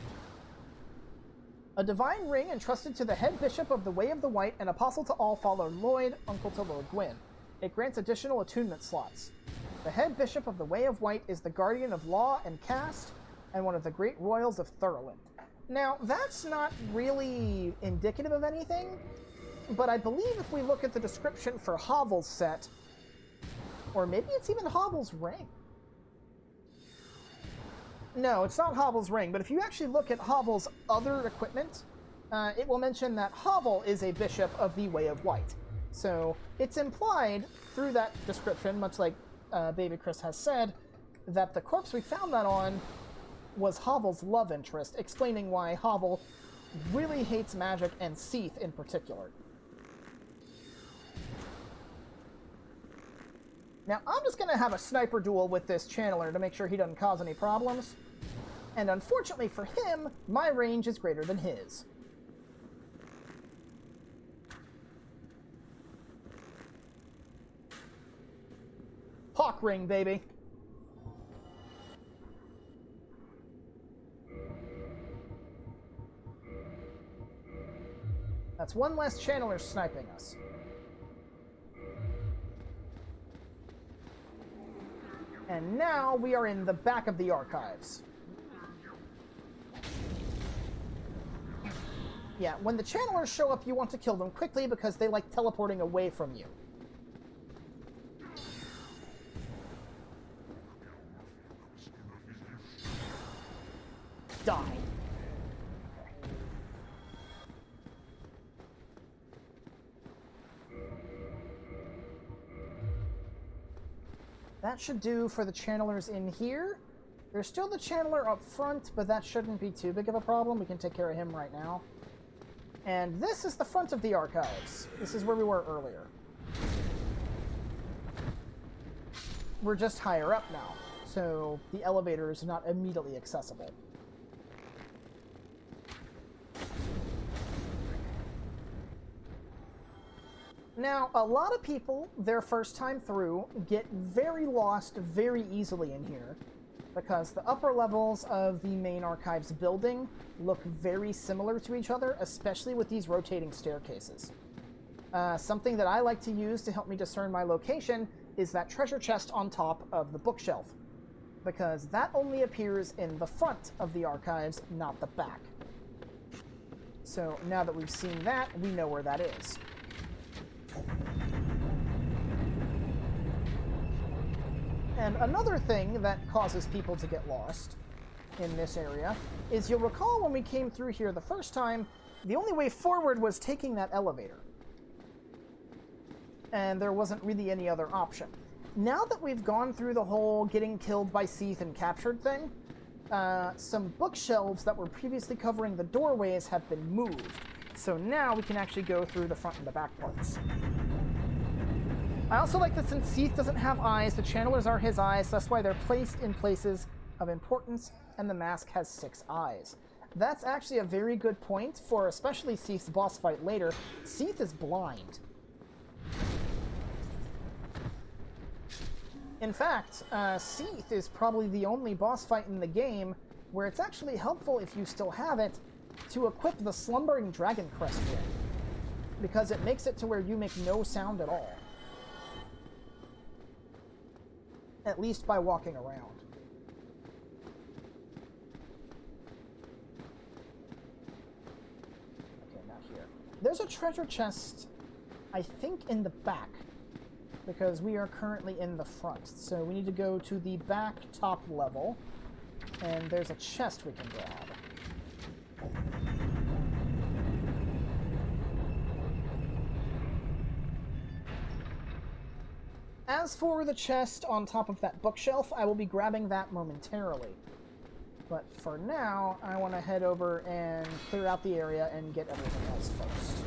A divine ring entrusted to the head bishop of the Way of the White and apostle to all Father Lloyd, uncle to Lord Gwyn. It grants additional attunement slots. The head bishop of the Way of White is the guardian of law and caste, and one of the great royals of Thurland. Now, that's not really indicative of anything, but I believe if we look at the description for Hovel's set, or maybe it's even Hovel's ring. No, it's not Hovel's ring, but if you actually look at Hovel's other equipment, it will mention that Hovel is a bishop of the Way of White. So it's implied through that description, much like Baby Chris has said, that the corpse we found that on was Hovel's love interest, explaining why Hovel really hates magic and Seath in particular. Now, I'm just going to have a sniper duel with this channeler to make sure he doesn't cause any problems. And unfortunately for him, my range is greater than his. Hawk ring, baby. That's one less channeler sniping us. And now we are in the back of the archives. Yeah, when the channelers show up, you want to kill them quickly because they like teleporting away from you. Die. That should do for the channelers in here. There's still the channeler up front, but that shouldn't be too big of a problem. We can take care of him right now. And this is the front of the archives. This is where we were earlier. We're just higher up now, so the elevator is not immediately accessible. Now, a lot of people, their first time through, get very lost very easily in here, because the upper levels of the main archives building look very similar to each other, especially with these rotating staircases. Something that I like to use to help me discern my location is that treasure chest on top of the bookshelf, because that only appears in the front of the archives, not the back. So now that we've seen that, we know where that is. And another thing that causes people to get lost in this area is, you'll recall when we came through here the first time, the only way forward was taking that elevator. And there wasn't really any other option. Now that we've gone through the whole getting killed by Seath and captured thing, some bookshelves that were previously covering the doorways have been moved. So now we can actually go through the front and the back parts. I also like that since Seath doesn't have eyes, the channelers are his eyes, so that's why they're placed in places of importance, and the mask has 6 eyes. That's actually a very good point for especially Seath's boss fight later. Seath is blind. In fact, Seath is probably the only boss fight in the game where it's actually helpful, if you still have it, to equip the Slumbering Dragon Crest ring, because it makes it to where you make no sound at all. At least by walking around. Okay, not here. There's a treasure chest, I think, in the back, because we are currently in the front. So we need to go to the back top level, and there's a chest we can grab. As for the chest on top of that bookshelf, I will be grabbing that momentarily. But for now, I want to head over and clear out the area and get everything else first.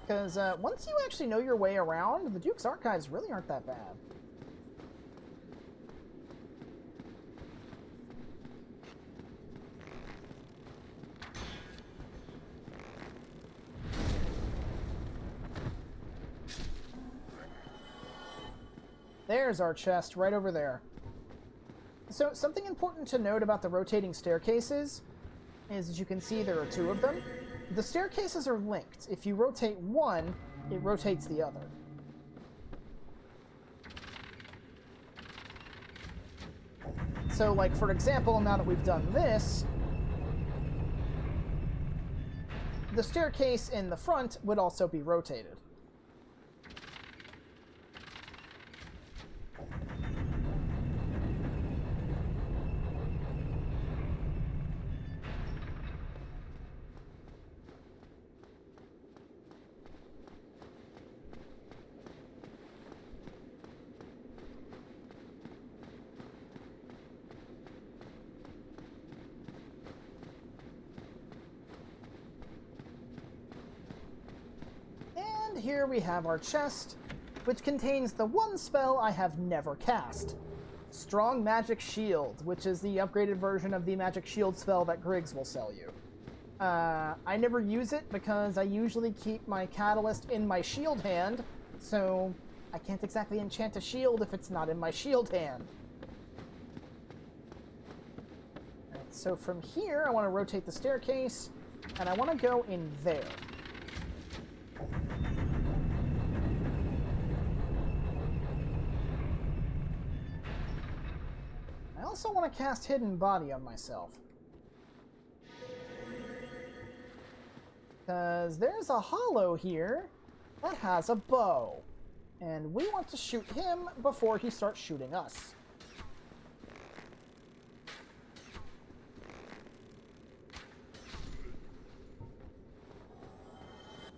Because once you actually know your way around, the Duke's Archives really aren't that bad. There's our chest right over there. So something important to note about the rotating staircases is, as you can see, there are two of them. The staircases are linked. If you rotate one, it rotates the other. So, like, for example, now that we've done this, the staircase in the front would also be rotated. Here we have our chest, which contains the one spell I have never cast. Strong Magic Shield, which is the upgraded version of the Magic Shield spell that Griggs will sell you. I never use it because I usually keep my Catalyst in my shield hand, so I can't exactly enchant a shield if it's not in my shield hand. Alright, so from here, I want to rotate the staircase, and I want to go in there. I also want to cast Hidden Body on myself. Because there's a hollow here that has a bow. And we want to shoot him before he starts shooting us.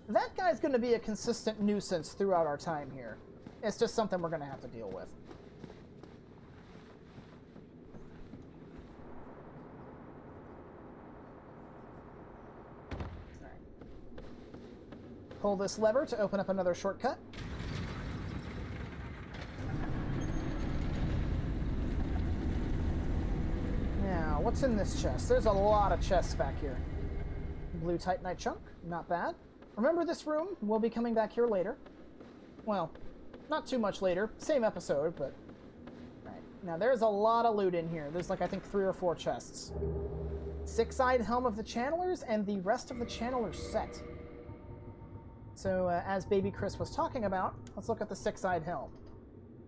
That guy's going to be a consistent nuisance throughout our time here. It's just something we're going to have to deal with. Pull this lever to open up another shortcut. Now, what's in this chest? There's a lot of chests back here. Blue Titanite chunk, not bad. Remember this room? We'll be coming back here later. Well, not too much later. Same episode, but... Alright, now there's a lot of loot in here. There's like, I think, 3 or 4 chests. Six-eyed Helm of the Channelers and the rest of the Channelers set. So, as Baby Chris was talking about, let's look at the Six-Eyed Helm.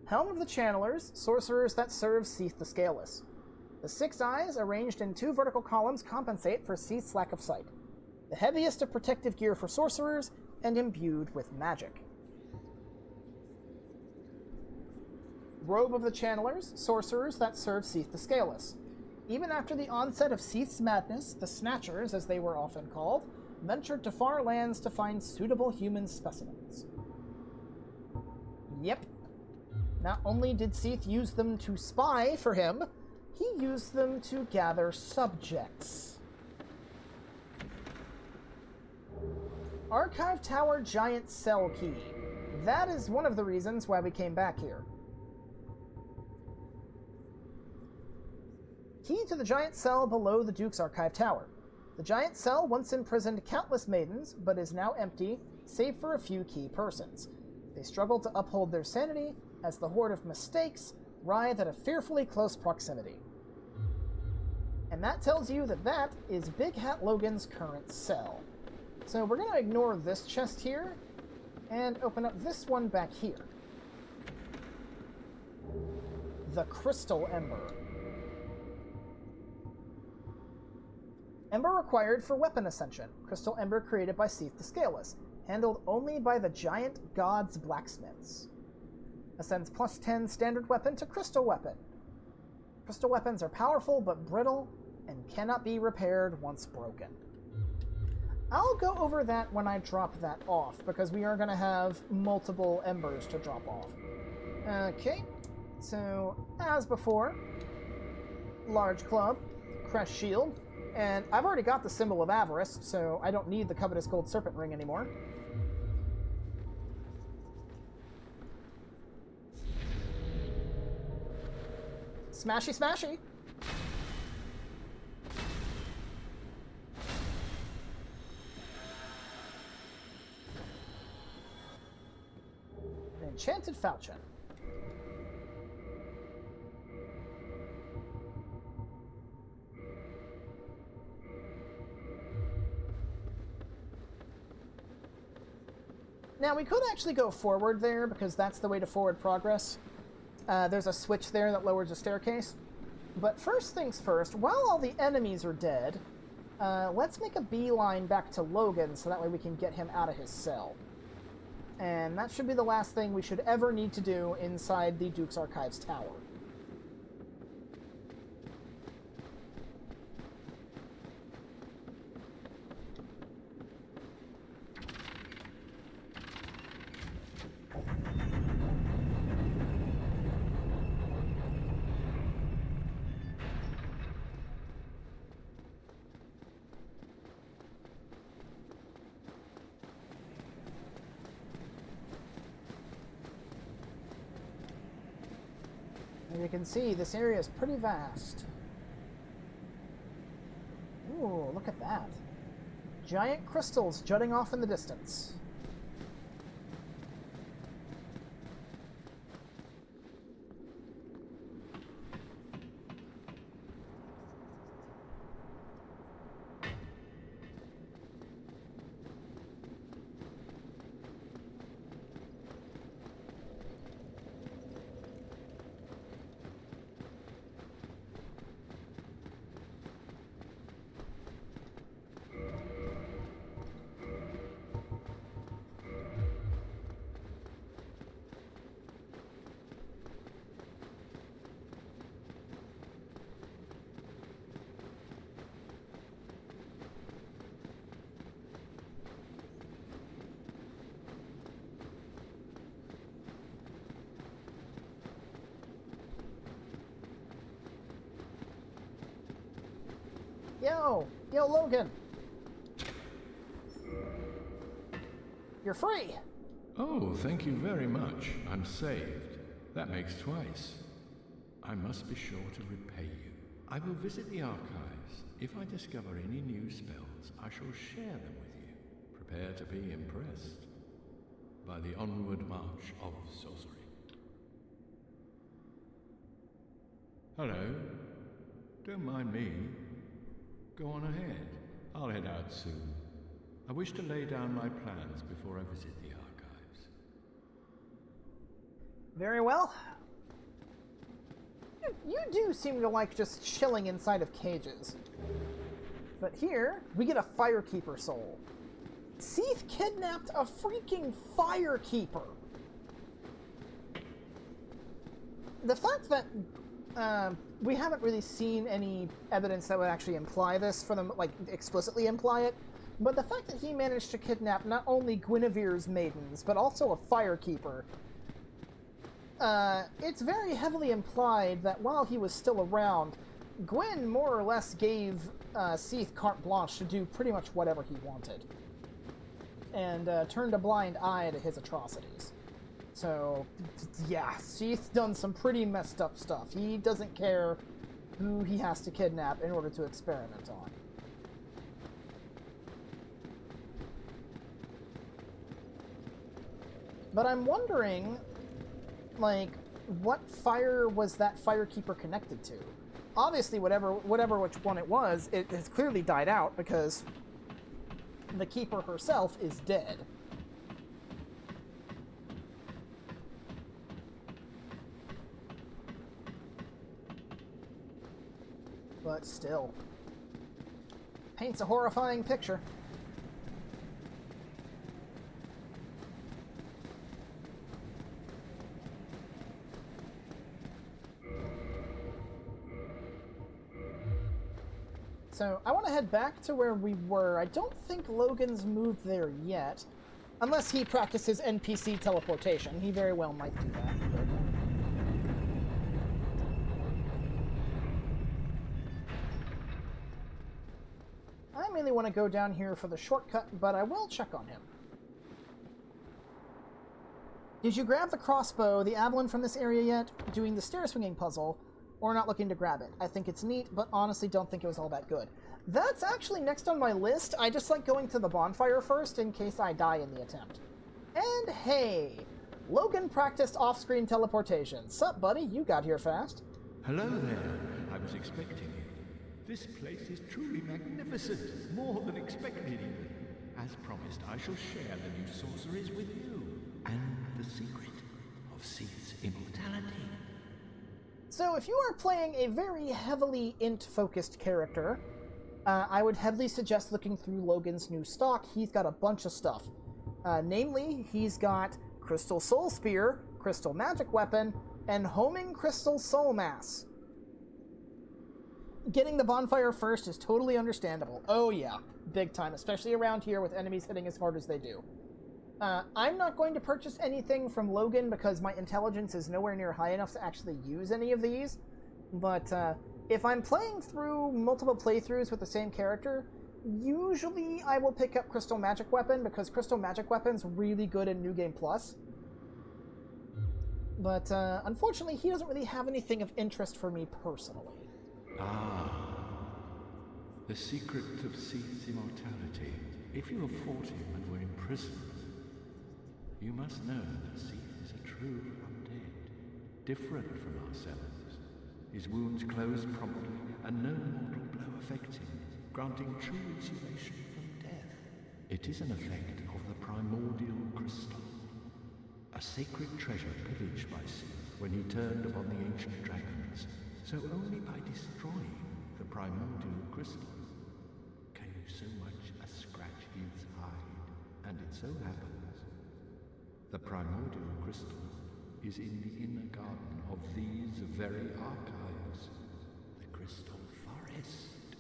Helm of the Channelers, sorcerers that serve Seath the Scaleless. The 6 eyes, arranged in 2 vertical columns, compensate for Seath's lack of sight. The heaviest of protective gear for sorcerers, and imbued with magic. Robe of the Channelers, sorcerers that serve Seath the Scaleless. Even after the onset of Seath's madness, the Snatchers, as they were often called, ventured to far lands to find suitable human specimens. Yep. Not only did Seath use them to spy for him, he used them to gather subjects. Archive Tower Giant Cell Key. That is one of the reasons why we came back here. Key to the giant cell below the Duke's Archive Tower. The giant cell once imprisoned countless maidens, but is now empty, save for a few key persons. They struggle to uphold their sanity as the horde of mistakes writhe at a fearfully close proximity. And that tells you that that is Big Hat Logan's current cell. So we're going to ignore this chest here and open up this one back here. The Crystal Ember. Ember required for weapon ascension. Crystal Ember created by Seath the Scaleless. Handled only by the giant gods' blacksmiths. Ascends plus 10 standard weapon to crystal weapon. Crystal weapons are powerful but brittle and cannot be repaired once broken. I'll go over that when I drop that off, because we are going to have multiple embers to drop off. Okay, so as before, large club, crest shield, and I've already got the symbol of avarice, so I don't need the covetous gold serpent ring anymore. Smashy, smashy. An enchanted falchion. Now, we could actually go forward there, because that's the way to forward progress. There's a switch there that lowers a staircase. But first things first, while all the enemies are dead, let's make a beeline back to Logan so that way we can get him out of his cell. And that should be the last thing we should ever need to do inside the Duke's Archives Tower. As you can see, this area is pretty vast. Ooh, look at that. Giant crystals jutting off in the distance. Yo, Logan! You're free! Oh, thank you very much. I'm saved. That makes twice. I must be sure to repay you. I will visit the archives. If I discover any new spells, I shall share them with you. Prepare to be impressed by the onward march of sorcery. Hello. Don't mind me. Go on ahead. I'll head out soon. I wish to lay down my plans before I visit the archives. Very well. You do seem to like just chilling inside of cages. But here, we get a Firekeeper soul. Seath kidnapped a freaking Firekeeper. The fact that we haven't really seen any evidence that would actually imply this for them, like, explicitly imply it, but the fact that he managed to kidnap not only Guinevere's maidens, but also a Firekeeper, it's very heavily implied that while he was still around, Gwyn more or less gave Seath carte blanche to do pretty much whatever he wanted, and turned a blind eye to his atrocities. So, yeah, Seath's done some pretty messed up stuff. He doesn't care who he has to kidnap in order to experiment on. But I'm wondering, like, what fire was that firekeeper connected to? Obviously, whatever which one it was, it has clearly died out because the keeper herself is dead. But still, paints a horrifying picture. So, I want to head back to where we were. I don't think Logan's moved there yet. Unless he practices NPC teleportation. He very well might do that. I mainly want to go down here for the shortcut, but I will check on him. Did you grab the crossbow, the Avalon, from this area yet? Doing the stair-swinging puzzle? Or not looking to grab it? I think it's neat, but honestly don't think it was all that good. That's actually next on my list. I just like going to the bonfire first in case I die in the attempt. And hey, Logan practiced off-screen teleportation. Sup, buddy? You got here fast. Hello there. I was expecting you. This place is truly magnificent. More than expected, even. As promised, I shall share the new sorceries with you. And the secret of Seath's immortality. So if you are playing a very heavily int-focused character, I would heavily suggest looking through Logan's new stock. He's got a bunch of stuff. Namely, he's got Crystal Soul Spear, Crystal Magic Weapon, and Homing Crystal Soul Mass. Getting the bonfire first is totally understandable. Oh yeah, big time, especially around here with enemies hitting as hard as they do. I'm not going to purchase anything from Logan because my intelligence is nowhere near high enough to actually use any of these. But if I'm playing through multiple playthroughs with the same character, usually I will pick up Crystal Magic Weapon because Crystal Magic Weapon's really good in New Game Plus. But unfortunately, he doesn't really have anything of interest for me personally. Ah, the secret of Seath's immortality. If you have fought him and were imprisoned, you must know that Seath is a true undead, different from ourselves. His wounds close promptly, and no mortal blow affects him, granting true insulation from death. It is an effect of the primordial crystal, a sacred treasure pillaged by Seath when he turned upon the ancient dragons. So only by destroying the primordial crystal can you so much as scratch his hide. And it so happens the primordial crystal is in the inner garden of these very archives, the Crystal Forest.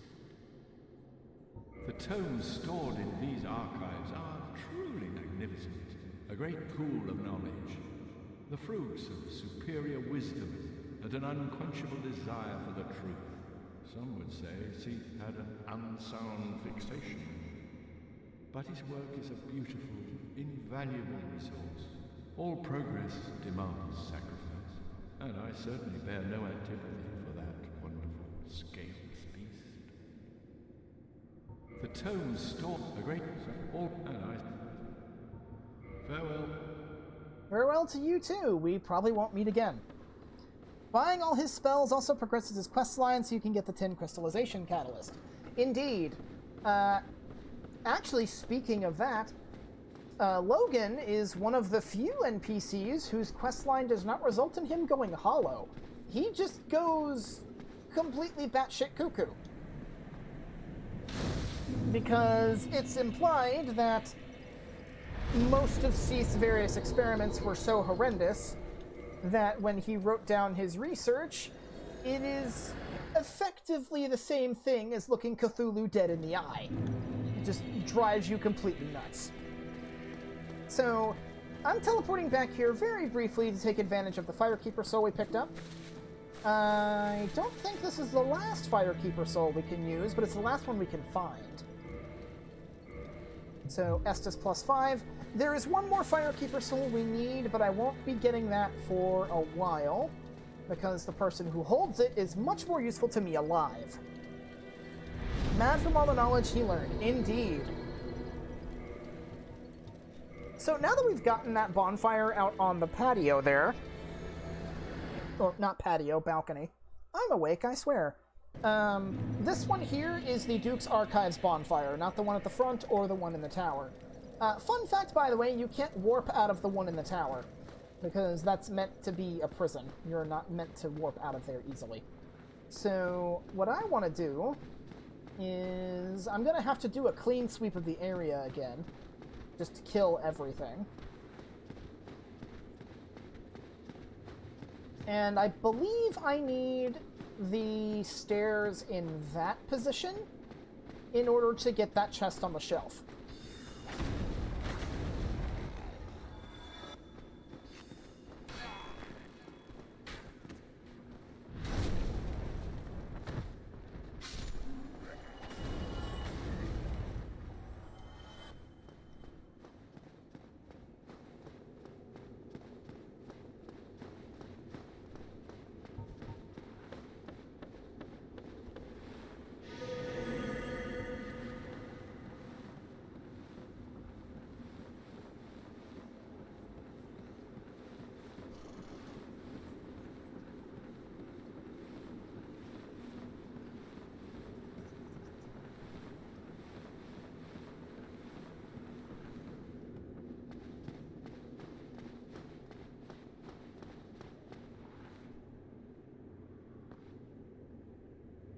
The tomes stored in these archives are truly magnificent, a great pool of knowledge, the fruits of superior wisdom and an unquenchable desire for the truth. Some would say Seath had an unsound fixation, but his work is a beautiful, invaluable resource. All progress demands sacrifice, and I certainly bear no antipathy for that wonderful, scaleless beast. The tomes store a great... Farewell. Farewell to you too. We probably won't meet again. Buying all his spells also progresses his quest line so you can get the 10 crystallization catalyst. Indeed. Actually, speaking of that, Logan is one of the few NPCs whose questline does not result in him going hollow. He just goes completely batshit cuckoo. Because it's implied that most of Seath's various experiments were so horrendous that when he wrote down his research, it is effectively the same thing as looking Cthulhu dead in the eye. It just drives you completely nuts. So, I'm teleporting back here very briefly to take advantage of the Firekeeper soul we picked up. I don't think this is the last Firekeeper soul we can use, but it's the last one we can find. So, Estus +5. There is one more Firekeeper soul we need, but I won't be getting that for a while. because the person who holds it is much more useful to me alive. Mad from all the knowledge he learned. Indeed. So now that we've gotten that bonfire out on the patio there, or not patio, balcony. I'm awake, I swear. This one here is the Duke's Archives bonfire, not the one at the front or the one in the tower. Fun fact, by the way, you can't warp out of the one in the tower, because that's meant to be a prison. You're not meant to warp out of there easily. So what I want to do is I'm going to have to do a clean sweep of the area again, just to kill everything. And I believe I need the stairs in that position in order to get that chest on the shelf.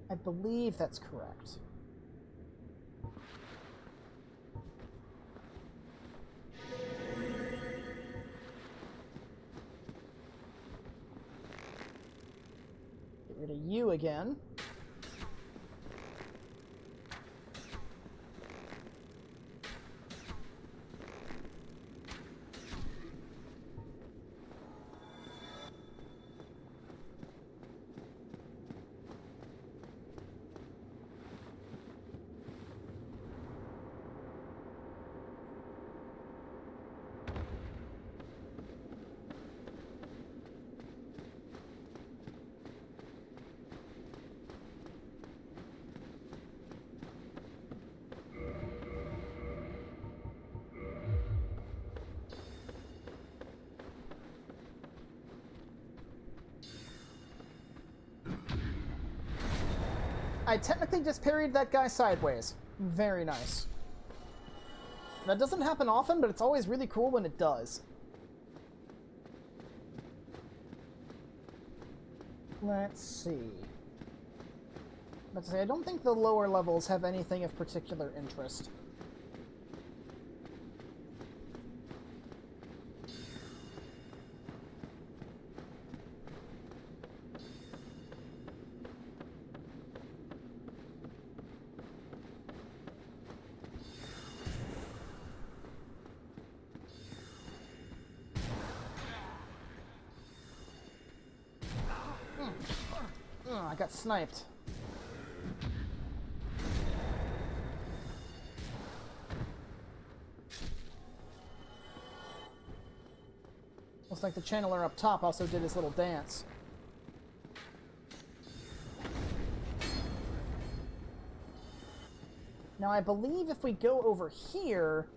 I believe that's correct. Get rid of you again. I technically just parried that guy sideways. Very nice. That doesn't happen often, but it's always really cool when it does. Let's see. Let's see, I don't think the lower levels have anything of particular interest. I got sniped. Looks like the channeler up top also did his little dance. Now I believe if we go over here,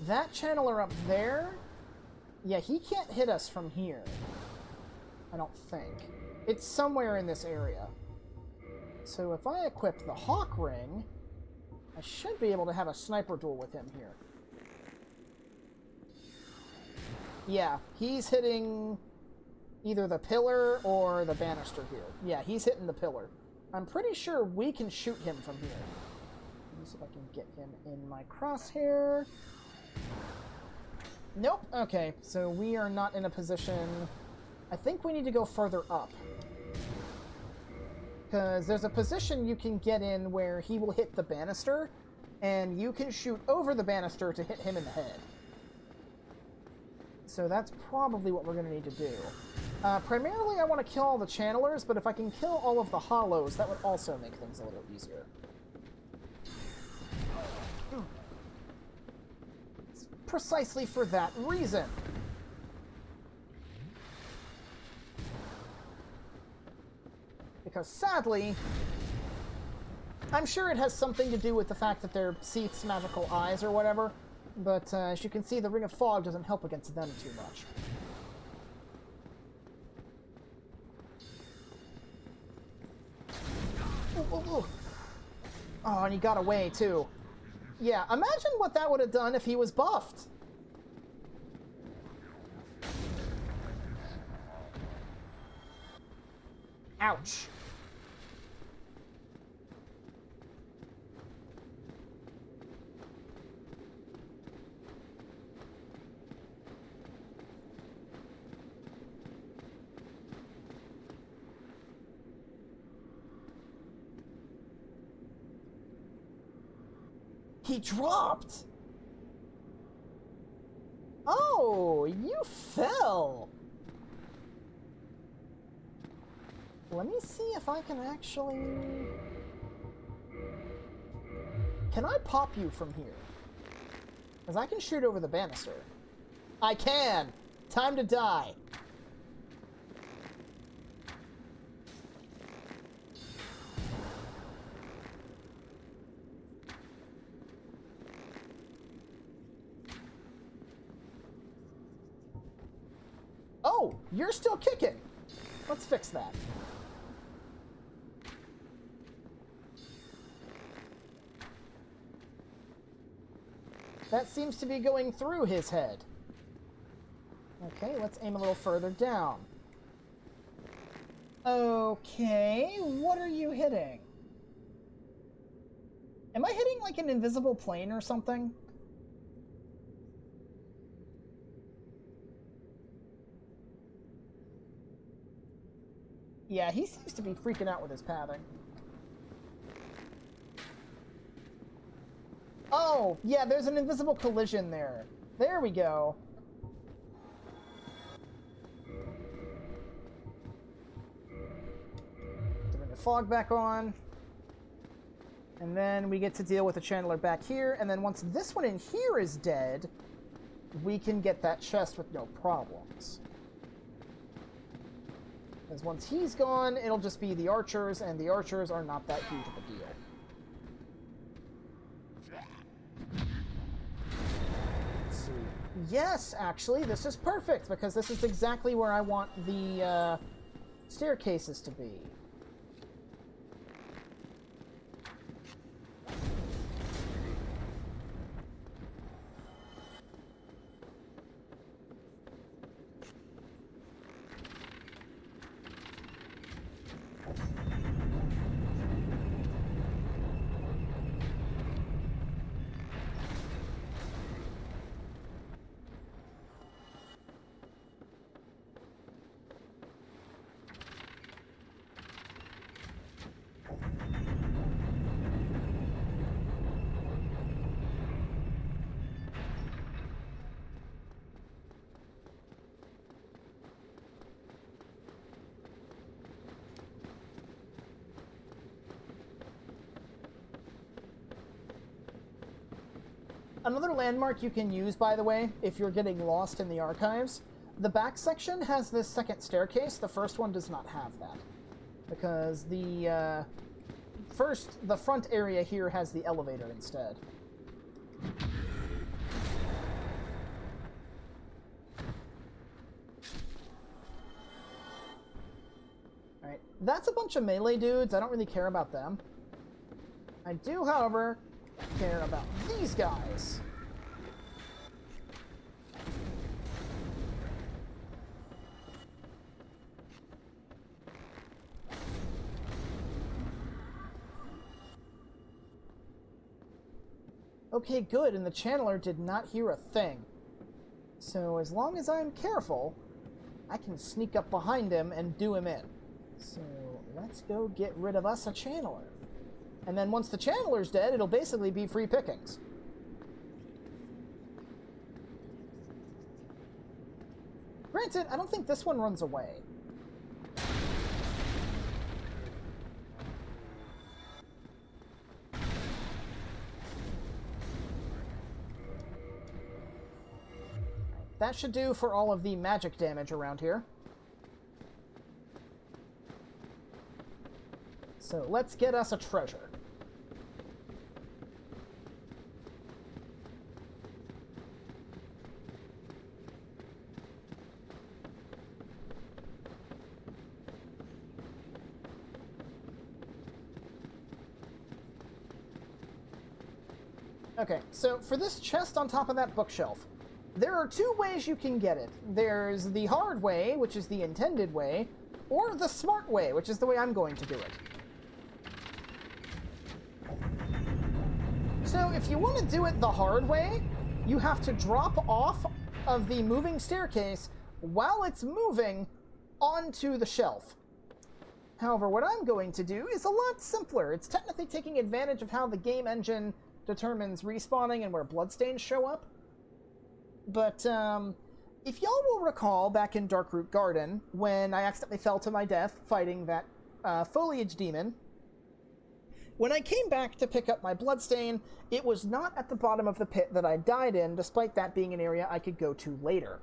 that channeler up there, yeah, he can't hit us from here. I don't think. It's somewhere in this area. So if I equip the Hawk Ring, I should be able to have a sniper duel with him here. Yeah, he's hitting either the pillar or the banister here. Yeah, he's hitting the pillar. I'm pretty sure we can shoot him from here. Let me see if I can get him in my crosshair. Nope. Okay, so we are not in a position... I think we need to go further up. Because there's a position you can get in where he will hit the banister, and you can shoot over the banister to hit him in the head. So that's probably what we're going to need to do. Primarily, I want to kill all the channelers, but if I can kill all of the hollows, that would also make things a little easier. It's precisely for that reason. Because sadly, I'm sure it has something to do with the fact that they're Seath's magical eyes or whatever, but as you can see, the Ring of Fog doesn't help against them too much. Ooh, ooh, ooh. Oh, and he got away, too. Yeah, imagine what that would have done if he was buffed. Ouch. He dropped! Oh, you fell! Let me see if I can actually... Can I pop you from here? Because I can shoot over the banister. I can! Time to die. Oh, you're still kicking. Let's fix that. That seems to be going through his head. Okay, let's aim a little further down. Okay, what are you hitting? Am I hitting like an invisible plane or something? Yeah, he seems to be freaking out with his pathing. Oh, yeah, there's an invisible collision there. There we go. Turn the fog back on. And then we get to deal with the channeler back here. And then once this one in here is dead, we can get that chest with no problems. Because once he's gone, it'll just be the archers, and the archers are not that huge of a deal. Let's see. Yes, actually, this is perfect, because this is exactly where I want the staircases to be. Another landmark you can use, by the way, if you're getting lost in the archives, the back section has this second staircase. The first one does not have that. Because the front area here has the elevator instead. Alright, that's a bunch of melee dudes. I don't really care about them. I do, however, care about these guys. Okay, good, and the channeler did not hear a thing. So as long as I'm careful, I can sneak up behind him and do him in. So let's go get rid of us a channeler. And then once the channeler's dead, it'll basically be free pickings. Granted, I don't think this one runs away. That should do for all of the magic damage around here. So let's get us a treasure. Okay, so for this chest on top of that bookshelf, there are two ways you can get it. There's the hard way, which is the intended way, or the smart way, which is the way I'm going to do it. So if you want to do it the hard way, you have to drop off of the moving staircase while it's moving onto the shelf. However, what I'm going to do is a lot simpler. It's technically taking advantage of how the game engine determines respawning and where bloodstains show up. But if y'all will recall back in Darkroot Garden, when I accidentally fell to my death fighting that foliage demon, when I came back to pick up my bloodstain, it was not at the bottom of the pit that I died in, despite that being an area I could go to later.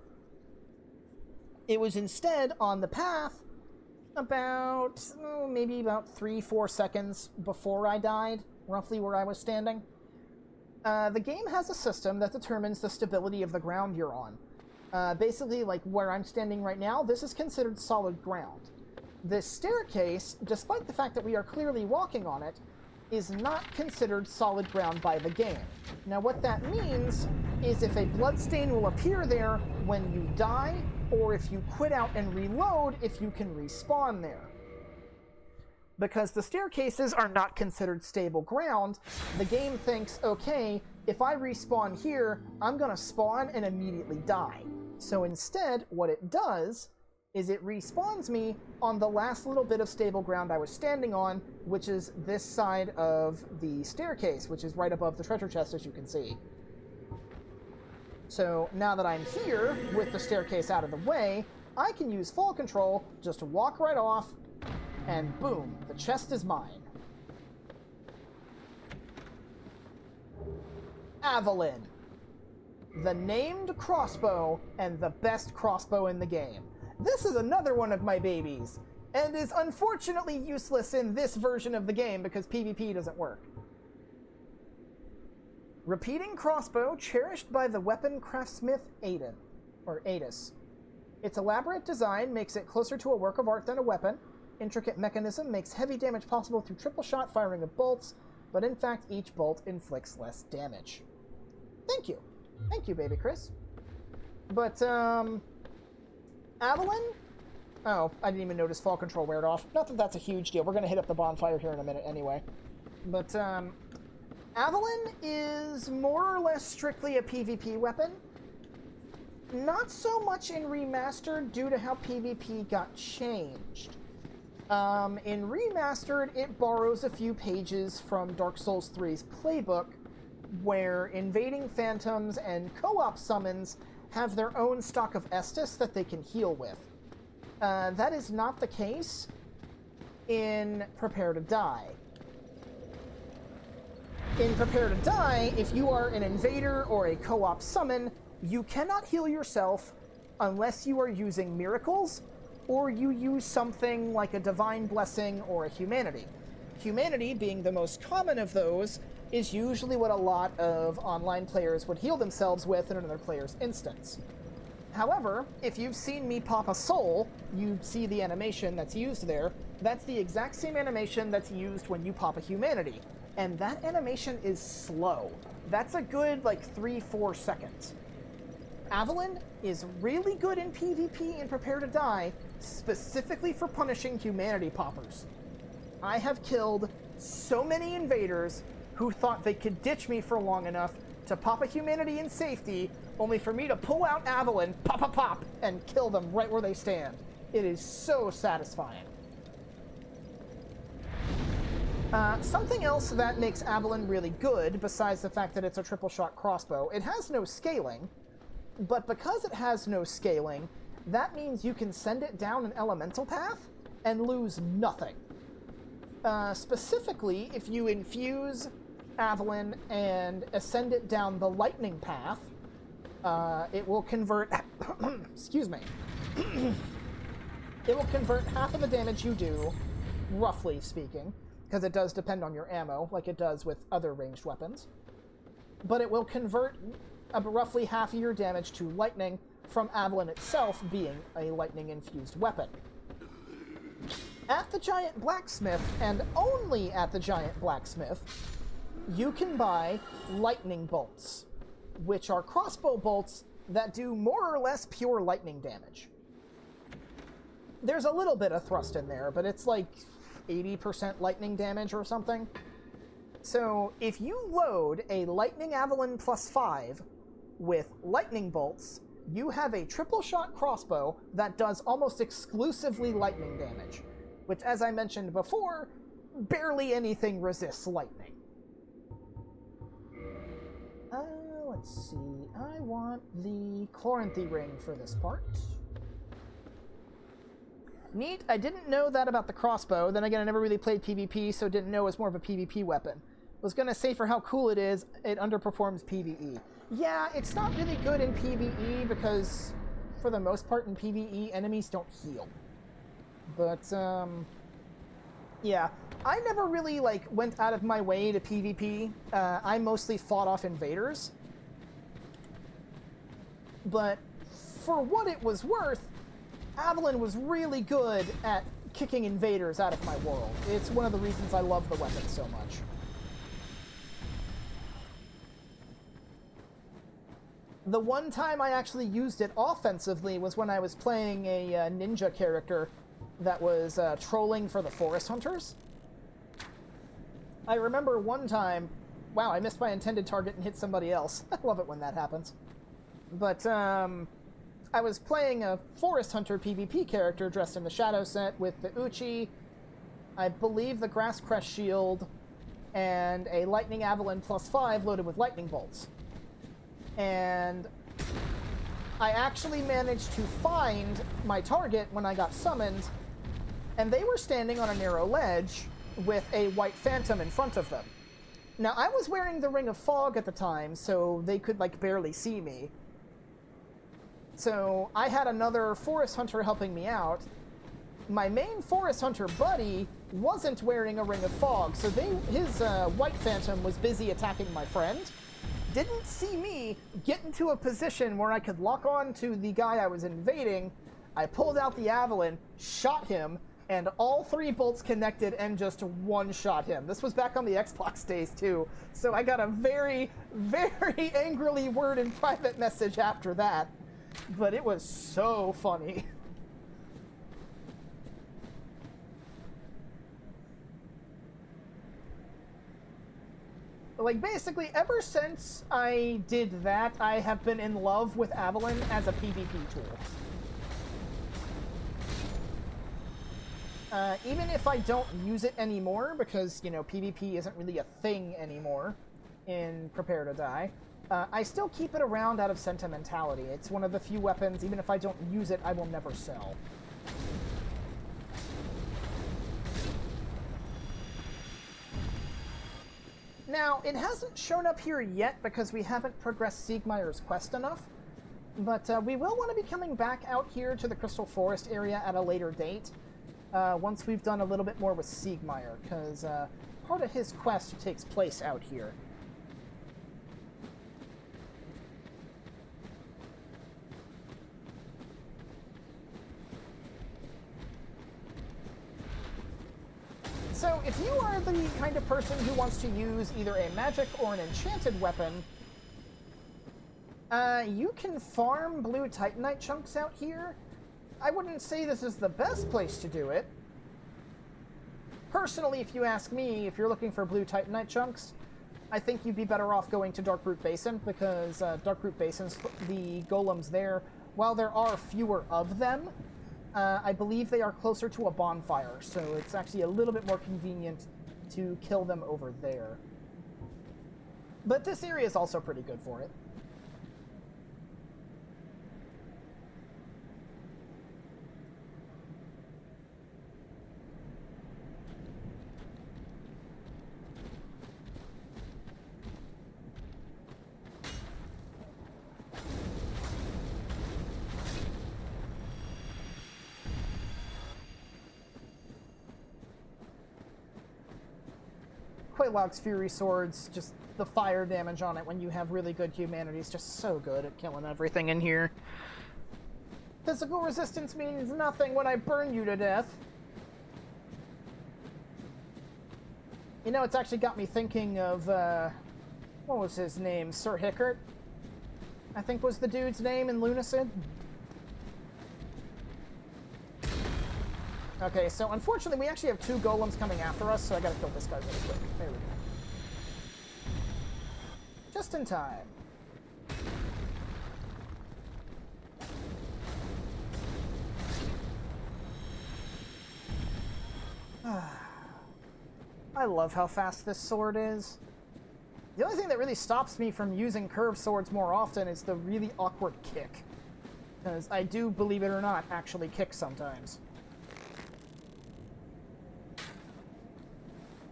It was instead on the path about, maybe about 3-4 seconds before I died, roughly where I was standing. The game has a system that determines the stability of the ground you're on. Basically, like where I'm standing right now, this is considered solid ground. This staircase, despite the fact that we are clearly walking on it, is not considered solid ground by the game. Now what that means is if a bloodstain will appear there when you die, or if you quit out and reload, if you can respawn there. Because the staircases are not considered stable ground, the game thinks, okay, if I respawn here, I'm gonna spawn and immediately die. So instead, what it does is it respawns me on the last little bit of stable ground I was standing on, which is this side of the staircase, which is right above the treasure chest, as you can see. So now that I'm here, with the staircase out of the way, I can use fall control, just walk right off, and boom, the chest is mine. Avalyn. The named crossbow and the best crossbow in the game. This is another one of my babies, and is unfortunately useless in this version of the game because PvP doesn't work. Repeating crossbow cherished by the weapon craftsmith Aiden, or Adis. Its elaborate design makes it closer to a work of art than a weapon. Intricate mechanism makes heavy damage possible through triple shot firing of bolts, but in fact each bolt inflicts less damage. Thank you. Thank you, baby Chris. But, Avalyn? Oh, I didn't even notice fall control weared off. Not that that's a huge deal. We're going to hit up the bonfire here in a minute anyway. But, Avalyn is more or less strictly a PvP weapon. Not so much in Remastered due to how PvP got changed. In Remastered, it borrows a few pages from Dark Souls 3's playbook, where invading phantoms and co-op summons have their own stock of Estus that they can heal with. That is not the case in Prepare to Die. In Prepare to Die, if you are an invader or a co-op summon, you cannot heal yourself unless you are using miracles, or you use something like a Divine Blessing or a Humanity. Humanity, being the most common of those, is usually what a lot of online players would heal themselves with in another player's instance. However, if you've seen me pop a soul, you see the animation that's used there. That's the exact same animation that's used when you pop a Humanity. And that animation is slow. That's a good, 3-4 seconds. Avalyn is really good in PvP and Prepare to Die, specifically for punishing Humanity poppers. I have killed so many invaders who thought they could ditch me for long enough to pop a Humanity in safety, only for me to pull out Avalyn, pop, pop, pop, and kill them right where they stand. It is so satisfying. Something else that makes Avalyn really good, besides the fact that it's a triple shot crossbow, it has no scaling, but because it has no scaling, that means you can send it down an elemental path and lose nothing. Specifically, if you infuse Avalyn and ascend it down the lightning path, it will convert... excuse me. It will convert half of the damage you do, roughly speaking, because it does depend on your ammo, like it does with other ranged weapons. But it will convert roughly half of your damage to lightning from Avalon itself being a lightning-infused weapon. At the Giant Blacksmith, and only at the Giant Blacksmith, you can buy lightning bolts, which are crossbow bolts that do more or less pure lightning damage. There's a little bit of thrust in there, but it's like 80% lightning damage or something. So if you load a Lightning Avalon +5 with lightning bolts, you have a triple shot crossbow that does almost exclusively lightning damage, which, as I mentioned before, barely anything resists lightning. Let's see. I want the Chloranthy ring for this part. Neat. I didn't know that about the crossbow. Then again, I never really played PvP, so didn't know it was more of a PvP weapon. Was going to say for how cool it is, it underperforms PvE. Yeah, it's not really good in PvE because, for the most part in PvE, enemies don't heal. But, yeah. I never really, went out of my way to PvP. I mostly fought off invaders. But, for what it was worth, Avalon was really good at kicking invaders out of my world. It's one of the reasons I love the weapon so much. The one time I actually used it offensively was when I was playing a ninja character that was trolling for the Forest Hunters. I remember one time... Wow, I missed my intended target and hit somebody else. I love it when that happens. But, I was playing a Forest Hunter PvP character dressed in the Shadow set with the Uchi, I believe the Grass Crest Shield, and a Lightning Avalon +5 loaded with lightning bolts. And I actually managed to find my target when I got summoned, and they were standing on a narrow ledge with a white phantom in front of them. Now, I was wearing the Ring of Fog at the time, so they could, barely see me. So I had another Forest Hunter helping me out. My main Forest Hunter buddy wasn't wearing a Ring of Fog, so his White Phantom was busy attacking my friend. Didn't see me get into a position where I could lock on to the guy I was invading. I pulled out the Avalon, shot him, and all 3 bolts connected and just one-shot him. This was back on the Xbox days, too, so I got a very, very angrily worded private message after that. But it was so funny. Basically, ever since I did that, I have been in love with Avalon as a PvP tool. Even if I don't use it anymore, because, PvP isn't really a thing anymore in Prepare to Die, I still keep it around out of sentimentality. It's one of the few weapons, even if I don't use it, I will never sell. Now, it hasn't shown up here yet because we haven't progressed Siegmeyer's quest enough, but we will want to be coming back out here to the Crystal Forest area at a later date, once we've done a little bit more with Siegmeyer, because part of his quest takes place out here. So, if you are the kind of person who wants to use either a magic or an enchanted weapon, you can farm blue titanite chunks out here. I wouldn't say this is the best place to do it. Personally, if you ask me, if you're looking for blue titanite chunks, I think you'd be better off going to Darkroot Basin, because Darkroot Basin's, the golems there, while there are fewer of them, I believe they are closer to a bonfire, so it's actually a little bit more convenient to kill them over there. But this area is also pretty good for it. Quelaag's Fury Swords, just the fire damage on it when you have really good humanity is just so good at killing everything in here. Physical resistance means nothing when I burn you to death. You know, it's actually got me thinking of, what was his name? Sir Hickert, I think was the dude's name in Lunacid. Okay, so unfortunately we actually have 2 golems coming after us, so I gotta kill this guy really quick. There we go. Just in time. I love how fast this sword is. The only thing that really stops me from using curved swords more often is the really awkward kick. Because I do, believe it or not, actually kick sometimes.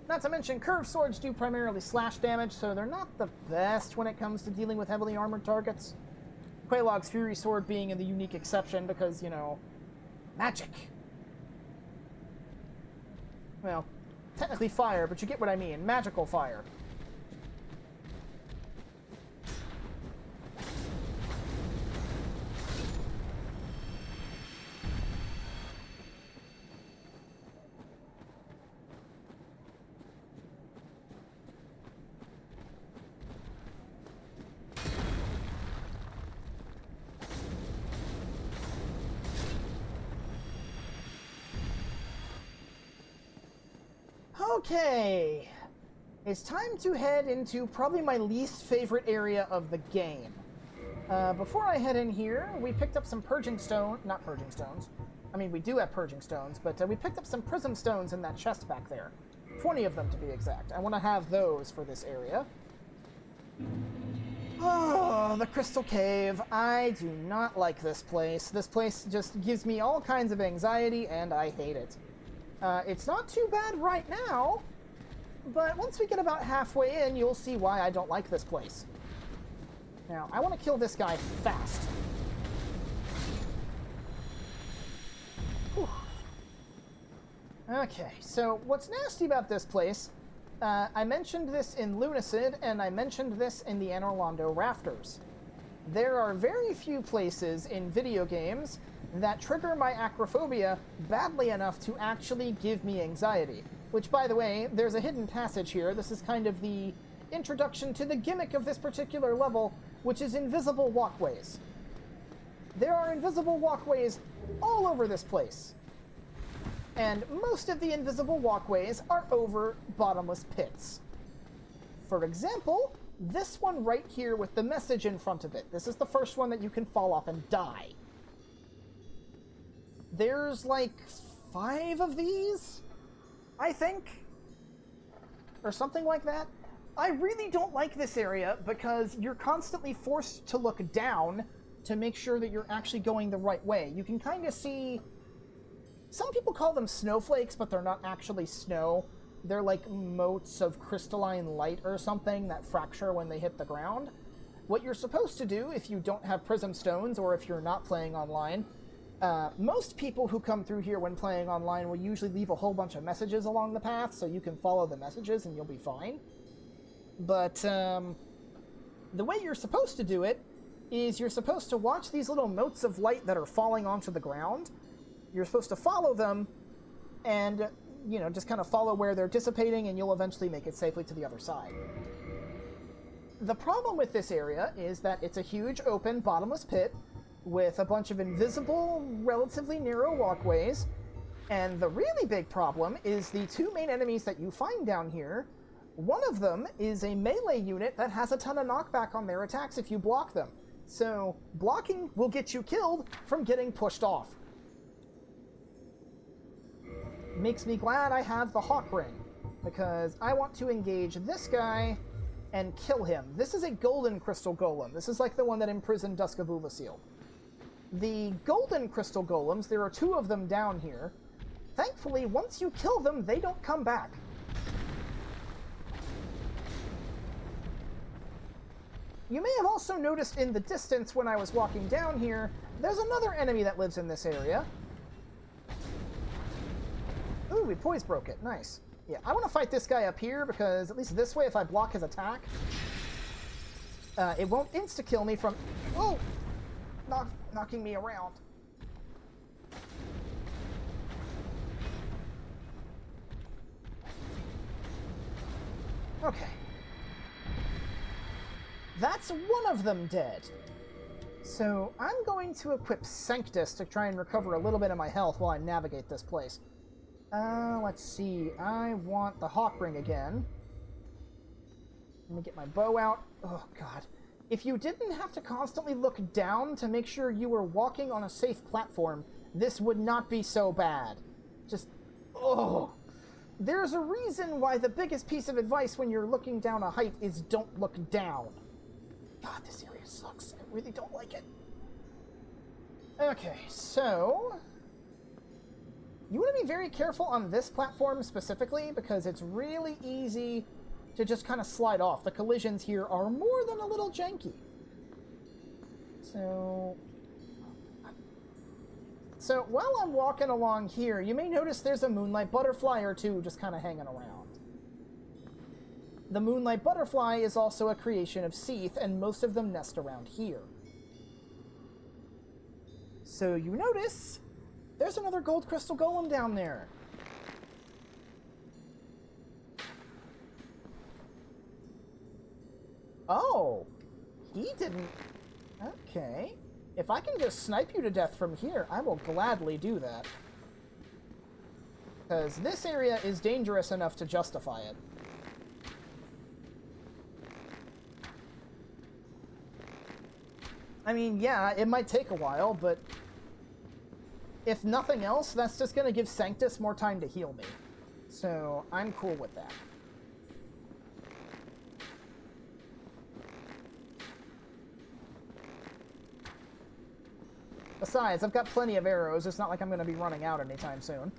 Not to mention, curved swords do primarily slash damage, so they're not the best when it comes to dealing with heavily armored targets. Quelaag's Fury Sword being the unique exception because, you know, magic. Well, technically fire, but you get what I mean. Magical fire. Okay, it's time to head into probably my least favorite area of the game. Before I head in here, we picked up some not purging stones. I mean, we do have purging stones, but we picked up some prism stones in that chest back there. 20 of them to be exact. I want to have those for this area. Oh, the Crystal Cave. I do not like this place. This place just gives me all kinds of anxiety, and I hate it. It's not too bad right now, but once we get about halfway in, you'll see why I don't like this place. Now, I want to kill this guy fast. Whew. Okay, so what's nasty about this place, I mentioned this in Lunacid, and I mentioned this in the Anor Londo Rafters. There are very few places in video games that trigger my acrophobia badly enough to actually give me anxiety. Which, by the way, there's a hidden passage here. This is kind of the introduction to the gimmick of this particular level, which is invisible walkways. There are invisible walkways all over this place. And most of the invisible walkways are over bottomless pits. For example, this one right here with the message in front of it. This is the first one that you can fall off and die. There's like 5 of these, I think, or something like that. I really don't like this area because you're constantly forced to look down to make sure that you're actually going the right way. You can kind of see, some people call them snowflakes, but they're not actually snow. They're like motes of crystalline light or something that fracture when they hit the ground. What you're supposed to do if you don't have prism stones or if you're not playing online, most people who come through here when playing online will usually leave a whole bunch of messages along the path, so you can follow the messages and you'll be fine. But the way you're supposed to do it is you're supposed to watch these little motes of light that are falling onto the ground. You're supposed to follow them and, you know, just kind of follow where they're dissipating, and you'll eventually make it safely to the other side. The problem with this area is that it's a huge open bottomless pit with a bunch of invisible, relatively narrow walkways, and the really big problem is the 2 main enemies that you find down here. One of them is a melee unit that has a ton of knockback on their attacks if you block them. So, blocking will get you killed from getting pushed off. Makes me glad I have the Hawk Ring, because I want to engage this guy and kill him. This is a golden crystal golem. This is like the one that imprisoned Dusk of Ulasil. The golden crystal golems, there are 2 of them down here. Thankfully, once you kill them, they don't come back. You may have also noticed in the distance when I was walking down here, there's another enemy that lives in this area. Ooh, we poise broke it. Nice. Yeah, I want to fight this guy up here because at least this way, if I block his attack, it won't insta-kill me from... Whoa! Knocking me around. Okay. That's one of them dead. So I'm going to equip Sanctus to try and recover a little bit of my health while I navigate this place. Let's see. I want the Hawk Ring again. Let me get my bow out. Oh, God. If you didn't have to constantly look down to make sure you were walking on a safe platform, this would not be so bad. Just... Oh... There's a reason why the biggest piece of advice when you're looking down a height is don't look down. God, this area sucks. I really don't like it. Okay, so... You want to be very careful on this platform specifically, because it's really easy to just kind of slide off. The collisions here are more than a little janky. So while I'm walking along here, you may notice there's a moonlight butterfly or two just kind of hanging around. The moonlight butterfly is also a creation of Seath, and most of them nest around here. So you notice there's another gold crystal golem down there. Oh, he didn't... Okay. If I can just snipe you to death from here, I will gladly do that. Because this area is dangerous enough to justify it. I mean, yeah, it might take a while, but... if nothing else, that's just going to give Sanctus more time to heal me. So, I'm cool with that. Besides, I've got plenty of arrows. It's not like I'm going to be running out anytime soon.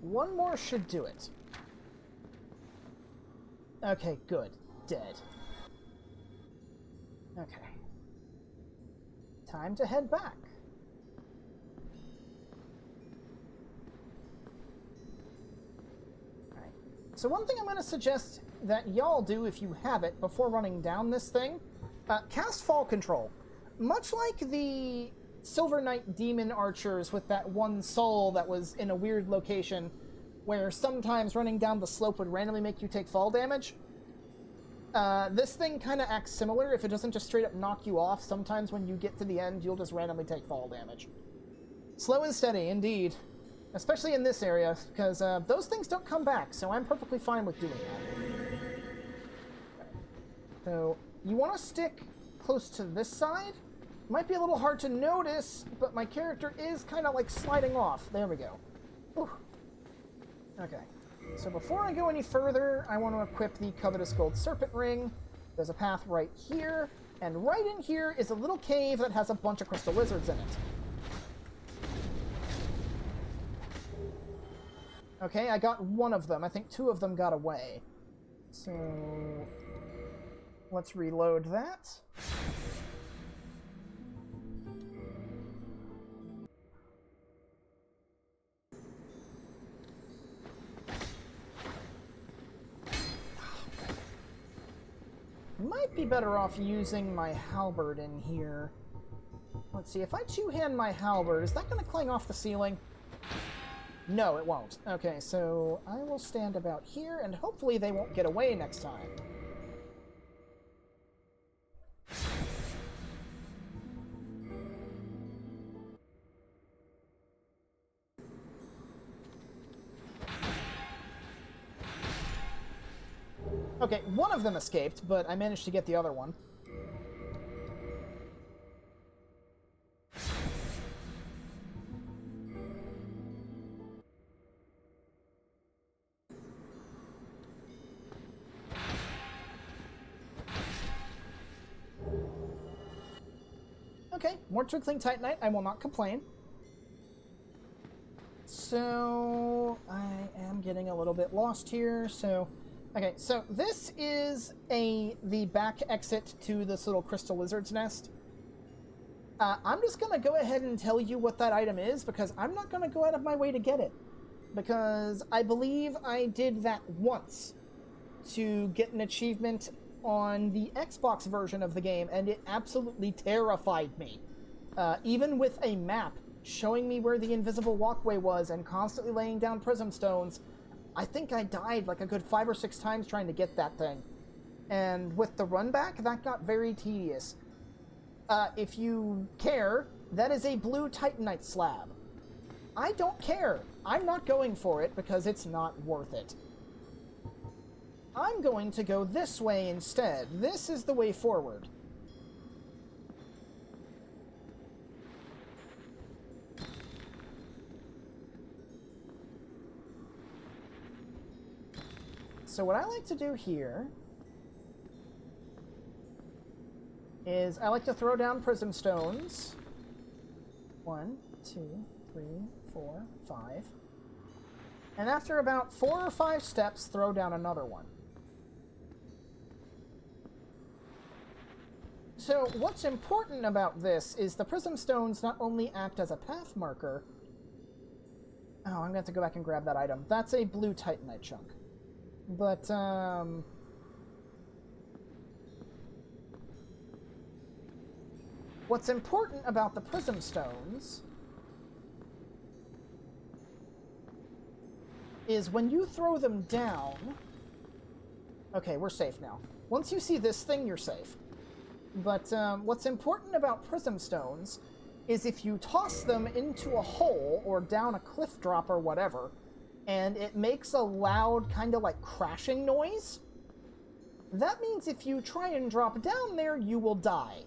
One more should do it. Okay, good. Dead. Okay. Time to head back. Alright. So one thing I'm going to suggest that y'all do if you have it before running down this thing, cast Fall Control. Much like the Silver Knight Demon Archers with that one soul that was in a weird location where sometimes running down the slope would randomly make you take fall damage. This thing kind of acts similar. If it doesn't just straight up knock you off, sometimes when you get to the end, you'll just randomly take fall damage. Slow and steady, indeed. Especially in this area, because those things don't come back, so I'm perfectly fine with doing that. So, you want to stick close to this side. Might be a little hard to notice, but my character is kind of like sliding off. There we go. Whew. Okay. So before I go any further, I want to equip the Covetous Gold Serpent Ring. There's a path right here, and right in here is a little cave that has a bunch of crystal lizards in it. Okay, I got one of them. I think two of them got away. So let's reload that. Might be better off using my halberd in here. Let's see, if I two-hand my halberd, is that going to clang off the ceiling? No, it won't. Okay, so I will stand about here, and hopefully they won't get away next time. Okay, one of them escaped, but I managed to get the other one. Okay, more Twinkling Titanite. I will not complain. So, I am getting a little bit lost here. So, okay, so this is the back exit to this little crystal lizard's nest. I'm just going to go ahead and tell you what that item is, because I'm not going to go out of my way to get it. Because I believe I did that once to get an achievement on the Xbox version of the game, and it absolutely terrified me. Even with a map showing me where the invisible walkway was and constantly laying down prism stones, I think I died like a good 5 or 6 times trying to get that thing. And with the run back, that got very tedious. If you care, that is a blue Titanite slab. I don't care. I'm not going for it because it's not worth it. I'm going to go this way instead. This is the way forward. So what I like to do here is I like to throw down prism stones. 1, 2, 3, 4, 5. And after about 4 or 5 steps, throw down another one. So what's important about this is the prism stones not only act as a path marker. Oh, I'm going to have to go back and grab that item. That's a blue Titanite chunk. But, what's important about the prism stones is when you throw them down... Okay, we're safe now. Once you see this thing, you're safe. But what's important about prism stones is if you toss them into a hole or down a cliff drop or whatever, and it makes a loud kind of like crashing noise, that means if you try and drop down there, you will die.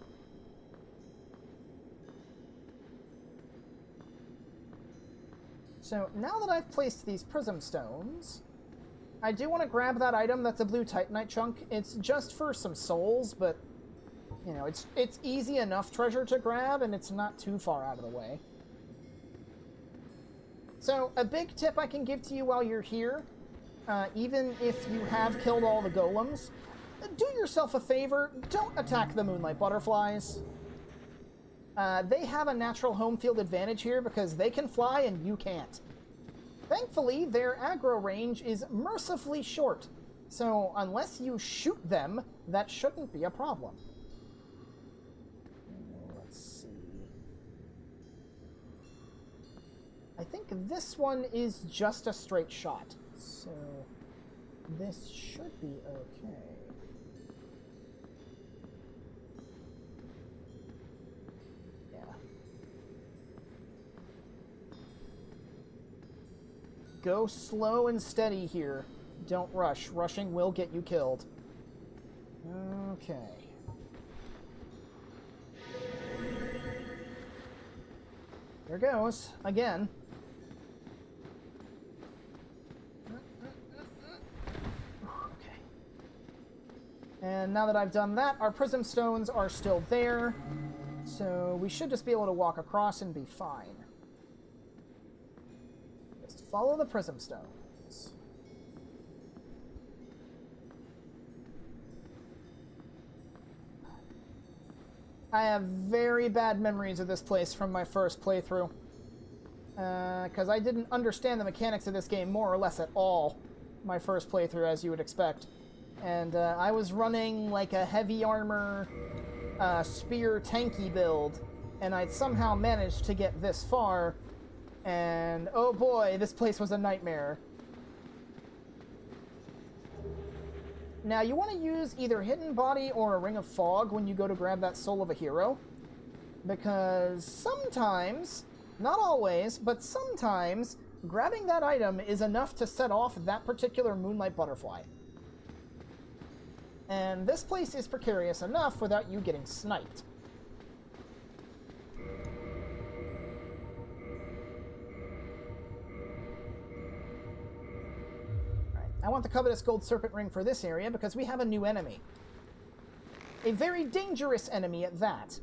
So now that I've placed these prism stones, I do want to grab that item that's a blue Titanite chunk. It's just for some souls, but you know, it's easy enough treasure to grab, and it's not too far out of the way. So, a big tip I can give to you while you're here, even if you have killed all the golems, do yourself a favor, don't attack the moonlight butterflies. They have a natural home field advantage here because they can fly and you can't. Thankfully, their aggro range is mercifully short, so unless you shoot them, that shouldn't be a problem. I think this one is just a straight shot, so this should be okay. Yeah. Go slow and steady here. Don't rush. Rushing will get you killed. Okay. There goes. Again. And now that I've done that, our prism stones are still there. So we should just be able to walk across and be fine. Just follow the prism stones. I have very bad memories of this place from my first playthrough. Because I didn't understand the mechanics of this game more or less at all. My first playthrough, as you would expect. And I was running like a heavy armor spear tanky build, and I'd somehow managed to get this far, and oh boy, this place was a nightmare. Now you want to use either Hidden Body or a Ring of Fog when you go to grab that Soul of a Hero, because sometimes, not always, but sometimes, grabbing that item is enough to set off that particular Moonlight Butterfly. And this place is precarious enough without you getting sniped. Alright, I want the Covetous Gold Serpent Ring for this area because we have a new enemy. A very dangerous enemy at that.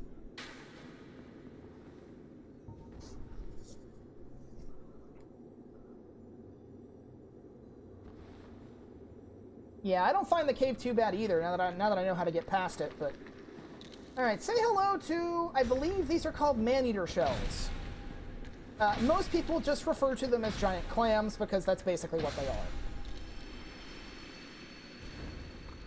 Yeah, I don't find the cave too bad either, now that I know how to get past it, but... Alright, say hello to, I believe these are called man-eater shells. Most people just refer to them as giant clams, because that's basically what they are.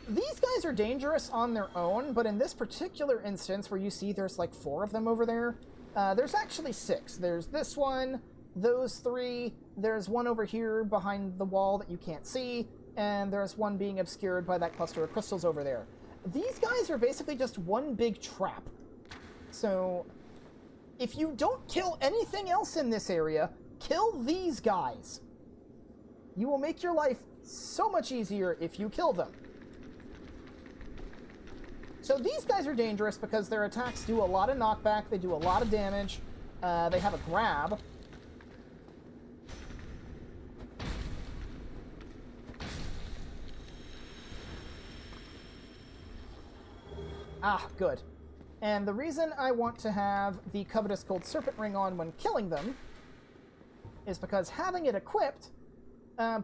These guys are dangerous on their own, but in this particular instance, where you see there's like 4 of them over there, there's actually 6. There's this one, those 3, there's one over here behind the wall that you can't see, and there's one being obscured by that cluster of crystals over there. These guys are basically just one big trap. So, if you don't kill anything else in this area, kill these guys. You will make your life so much easier if you kill them. So these guys are dangerous because their attacks do a lot of knockback, they do a lot of damage, they have a grab. Ah, good. And the reason I want to have the Covetous Gold Serpent Ring on when killing them is because having it equipped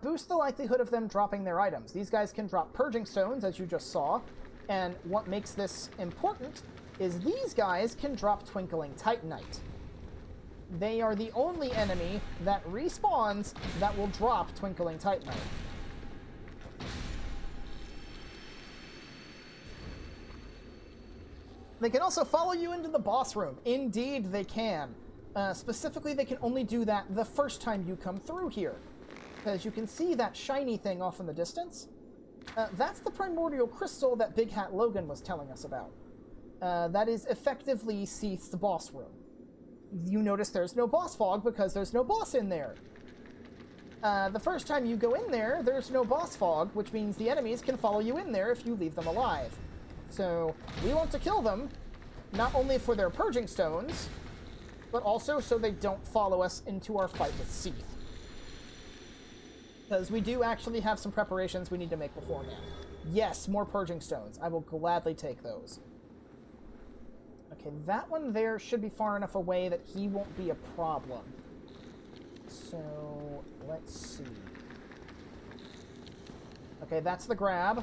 boosts the likelihood of them dropping their items. These guys can drop Purging Stones, as you just saw, and what makes this important is these guys can drop Twinkling Titanite. They are the only enemy that respawns that will drop Twinkling Titanite. They can also follow you into the boss room. Indeed, they can. Specifically, they can only do that the first time you come through here. Because you can see that shiny thing off in the distance. That's the primordial crystal that Big Hat Logan was telling us about. That is effectively Seath's boss room. You notice there's no boss fog because there's no boss in there. The first time you go in there, there's no boss fog, which means the enemies can follow you in there if you leave them alive. So, we want to kill them, not only for their Purging Stones, but also so they don't follow us into our fight with Seath. Because we do actually have some preparations we need to make beforehand. Yes, more Purging Stones. I will gladly take those. Okay, that one there should be far enough away that he won't be a problem. So, let's see. Okay, that's the grab.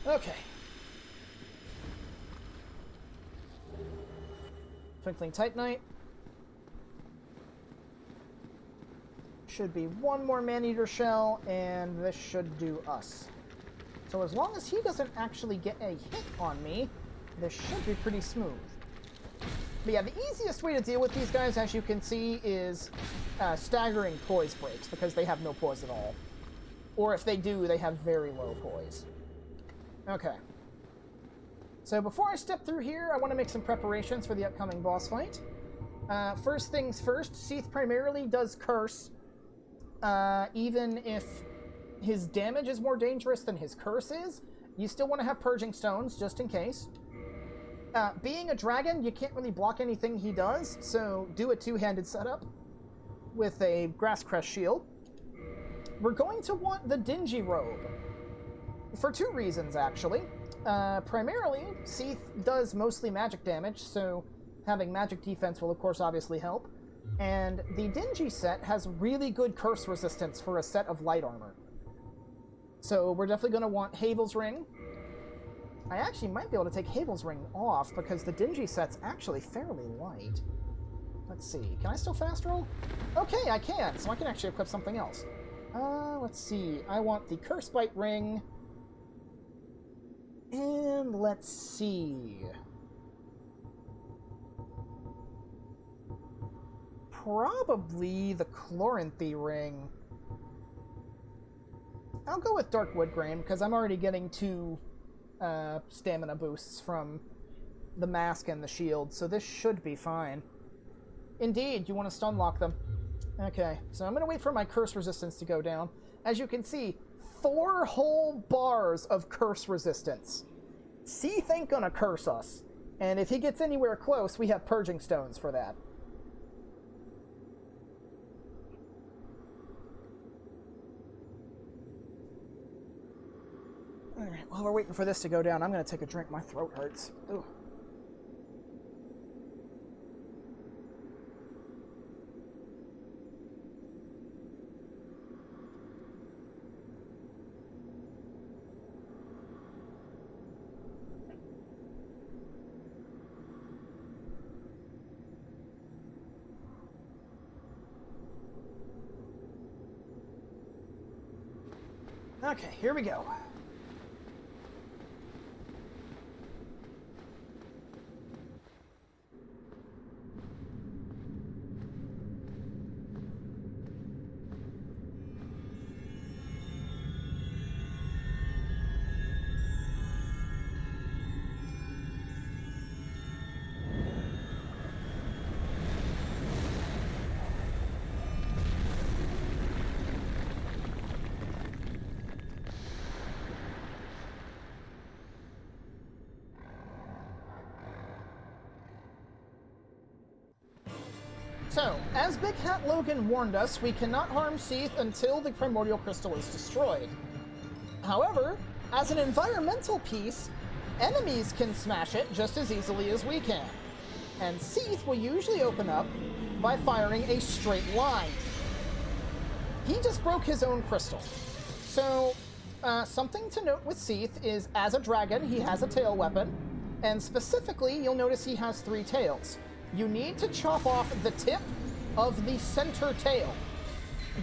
Okay. Twinkling Titanite. Should be one more man-eater shell, and this should do us. So as long as he doesn't actually get a hit on me, this should be pretty smooth. But yeah, the easiest way to deal with these guys, as you can see, is staggering poise breaks, because they have no poise at all. Or if they do, they have very low poise. Okay. So before I step through here, I want to make some preparations for the upcoming boss fight. First things first, Seath primarily does curse, even if his damage is more dangerous than his curse is. You still want to have Purging Stones, just in case. Being a dragon, you can't really block anything he does, so do a two-handed setup with a Grass Crest shield. We're going to want the Dingy Robe. For 2 reasons, actually. Primarily, Seath does mostly magic damage, so having magic defense will, of course, obviously help. And the Dingy set has really good curse resistance for a set of light armor. So we're definitely going to want Havel's Ring. I actually might be able to take Havel's Ring off, because the Dingy set's actually fairly light. Let's see. Can I still fast roll? Okay, I can, so I can actually equip something else. Let's see. I want the Curse Bite Ring. And let's see. Probably the Chloranthy Ring. I'll go with Dark Wood Grain, because I'm already getting 2 stamina boosts from the mask and the shield, so this should be fine. Indeed, you want to stun lock them. Okay, so I'm going to wait for my curse resistance to go down. As you can see, 4 whole bars of curse resistance. Seath ain't gonna curse us. And if he gets anywhere close, we have purging stones for that. Alright, while we're waiting for this to go down, I'm gonna take a drink. My throat hurts. Ooh. Okay, here we go. So, as Big Hat Logan warned us, we cannot harm Seath until the primordial crystal is destroyed. However, as an environmental piece, enemies can smash it just as easily as we can. And Seath will usually open up by firing a straight line. He just broke his own crystal. So, something to note with Seath is, as a dragon, he has a tail weapon, and specifically, you'll notice he has 3 tails. You need to chop off the tip of the center tail.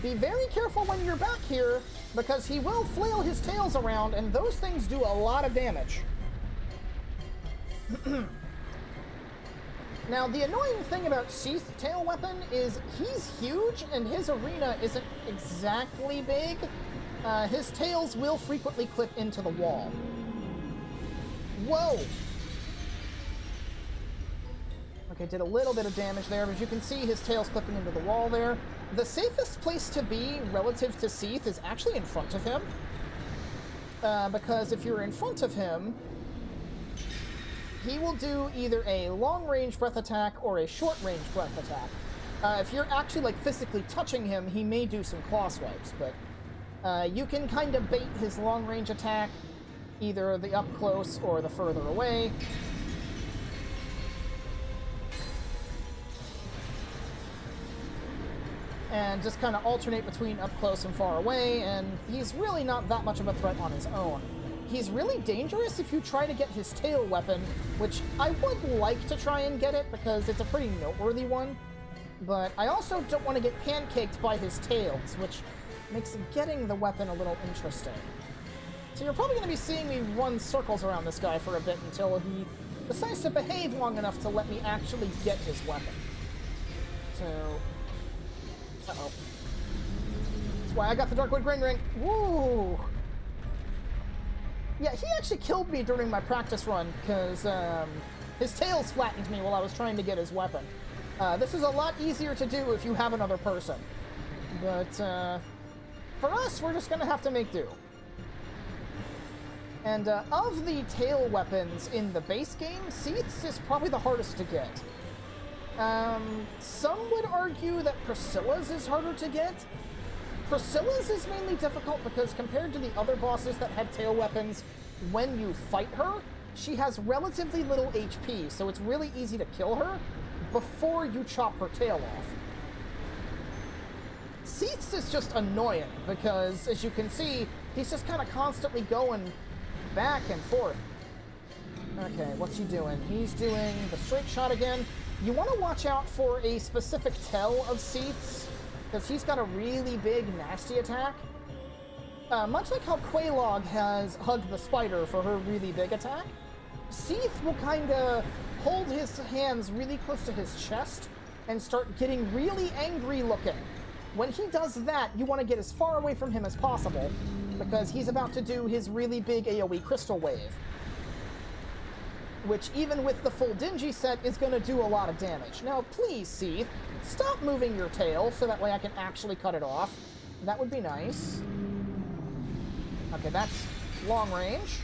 Be very careful when you're back here, because he will flail his tails around, and those things do a lot of damage. Now, the annoying thing about Seath's tail weapon is he's huge, and his arena isn't exactly big. His tails will frequently clip into the wall. Whoa! Okay, did a little bit of damage there, but as you can see, his tail's clipping into the wall there. The safest place to be relative to Seath is actually in front of him. Because if you're in front of him, he will do either a long-range breath attack or a short-range breath attack. If you're actually, like, physically touching him, he may do some claw swipes, but you can kind of bait his long-range attack, either the up-close or the further away. And just kind of alternate between up close and far away, and he's really not that much of a threat on his own. He's really dangerous if you try to get his tail weapon, which I would like to try and get it because it's a pretty noteworthy one, but I also don't want to get pancaked by his tails, which makes getting the weapon a little interesting. So you're probably going to be seeing me run circles around this guy for a bit until he decides to behave long enough to let me actually get his weapon. So... uh-oh. That's why I got the Darkwood Grain Ring. Woo! Yeah, he actually killed me during my practice run, because his tails flattened me while I was trying to get his weapon. This is a lot easier to do if you have another person. But, for us, we're just gonna have to make do. And, of the tail weapons in the base game, Seath's is probably the hardest to get. Some would argue that Priscilla's is harder to get. Priscilla's is mainly difficult because compared to the other bosses that have tail weapons, when you fight her, she has relatively little HP, so it's really easy to kill her before you chop her tail off. Seath's is just annoying because, as you can see, he's just kind of constantly going back and forth. Okay, what's he doing? He's doing the straight shot again. You want to watch out for a specific tail of Seath's, because he's got a really big, nasty attack. Much like how Quelaag has Hug the Spider for her really big attack, Seath will kind of hold his hands really close to his chest and start getting really angry looking. When he does that, you want to get as far away from him as possible, because he's about to do his really big AoE Crystal Wave. which even with the full Dingy set is going to do a lot of damage. Now, please, Seath, stop moving your tail so that way I can actually cut it off. That would be nice. Okay, that's long range.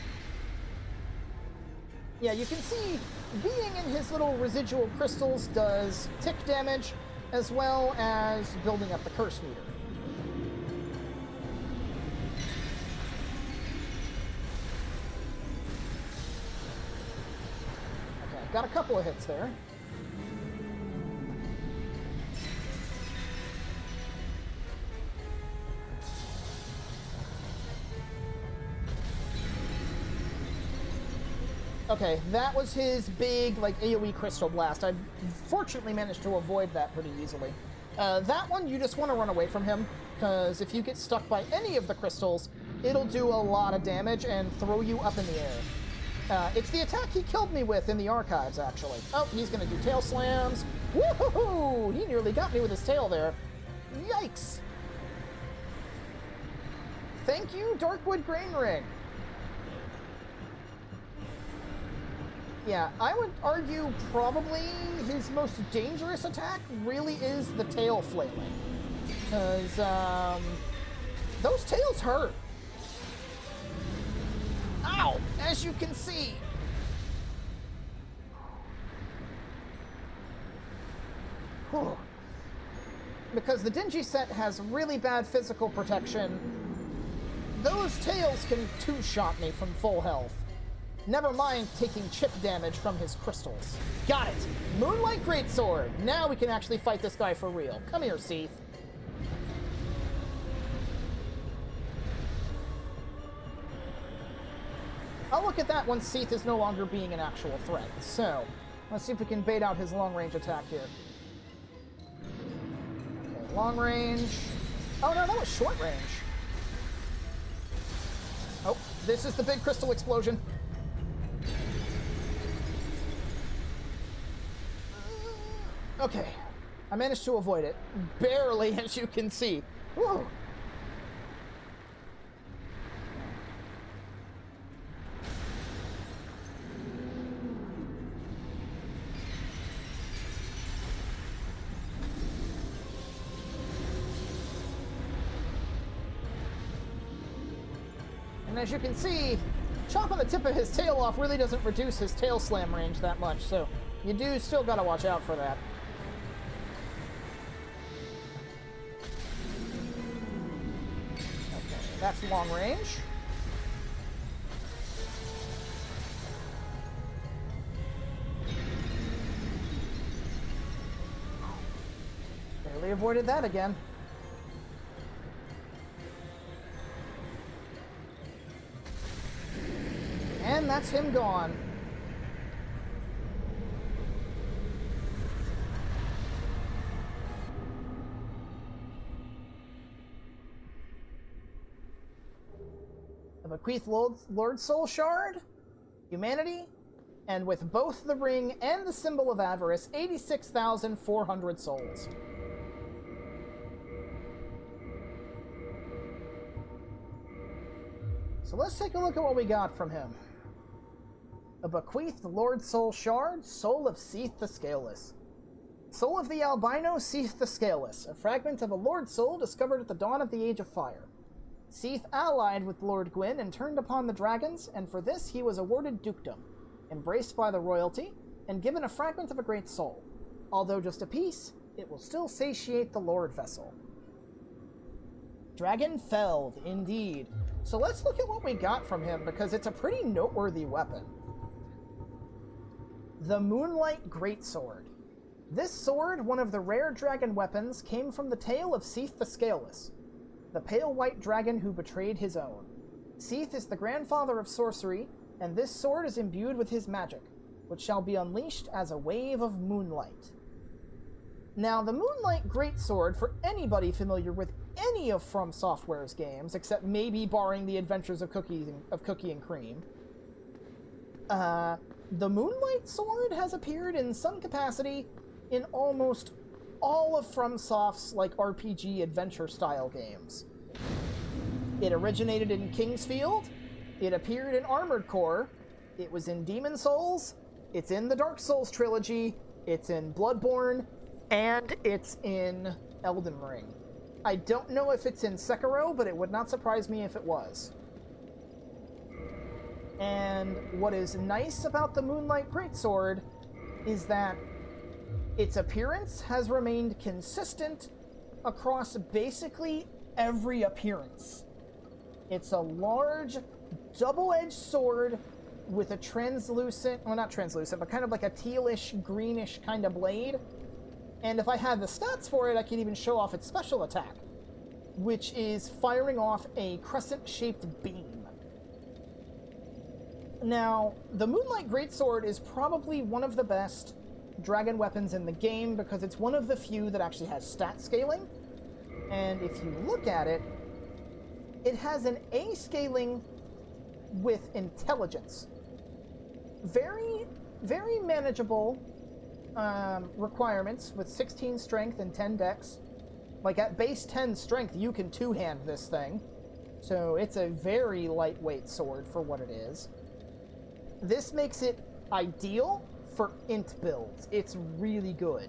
Yeah, you can see being in his little residual crystals does tick damage as well as building up the curse meter. Okay, got a couple of hits there. Okay, that was his big, like, AoE Crystal Blast. I fortunately managed to avoid that pretty easily. That one, you just want to run away from him, because if you get stuck by any of the crystals, it'll do a lot of damage and throw you up in the air. It's the attack he killed me with in the archives, actually. Oh, he's going to do tail slams. Woohoo! He nearly got me with his tail there. Yikes! Thank you, Darkwood Grain Ring. Yeah, I would argue probably his most dangerous attack really is the tail flailing. Because, those tails hurt. Ow! As you can see. Whew. Because the Dingy set has really bad physical protection, those tails can two-shot me from full health. Never mind taking chip damage from his crystals. Got it! Moonlight Greatsword! Now we can actually fight this guy for real. Come here, Seath. I'll look at that once Seath is no longer being an actual threat. So, let's see if we can bait out his long-range attack here. Okay, long range. Oh no, that was short range. Oh, this is the big crystal explosion. Okay, I managed to avoid it. Barely, as you can see. Whoa. And as you can see, chopping the tip of his tail off really doesn't reduce his tail slam range that much, so you do still gotta watch out for that. That's long range. Barely avoided that again. And that's him gone. Bequeath Lord Soul Shard, Humanity, and with both the ring and the symbol of avarice, 86,400 souls. So let's take a look at what we got from him. A Bequeathed Lord Soul Shard, Soul of Seath the Scaleless. Soul of the Albino Seath the Scaleless, a fragment of a Lord Soul discovered at the dawn of the Age of Fire. Seath allied with Lord Gwyn and turned upon the dragons, and for this he was awarded dukedom, embraced by the royalty, and given a fragment of a great soul. Although just a piece, it will still satiate the Lord Vessel. Dragon Felled, indeed. So let's look at what we got from him, because it's a pretty noteworthy weapon. The Moonlight Greatsword. This sword, one of the rare dragon weapons, came from the tale of Seath the Scaleless, the pale white dragon who betrayed his own. Seath is the grandfather of sorcery, and this sword is imbued with his magic, which shall be unleashed as a wave of moonlight. Now, the Moonlight Greatsword, for anybody familiar with any of From Software's games, except maybe barring the Adventures of Cookie and Cream, the Moonlight Sword has appeared in some capacity in almost all of FromSoft's like RPG adventure style games. It originated in Kingsfield, it appeared in Armored Core, it was in Demon Souls, It's in the Dark Souls trilogy, it's in Bloodborne, and it's in Elden Ring. I don't know if it's in Sekiro, but it would not surprise me if it was. And what is nice about the Moonlight Greatsword is that its appearance has remained consistent across basically every appearance. It's a large, double-edged sword with a translucent, well, not translucent, but kind of like a tealish, greenish kind of blade. And if I had the stats for it, I could even show off its special attack, which is firing off a crescent-shaped beam. Now, the Moonlight Greatsword is probably one of the best dragon weapons in the game because it's one of the few that actually has stat scaling. And if you look at it, it has an A scaling with intelligence. Very, very manageable requirements with 16 strength and 10 dex. Like at base 10 strength, you can two-hand this thing. So it's a very lightweight sword for what it is. This makes it ideal for int builds. It's really good.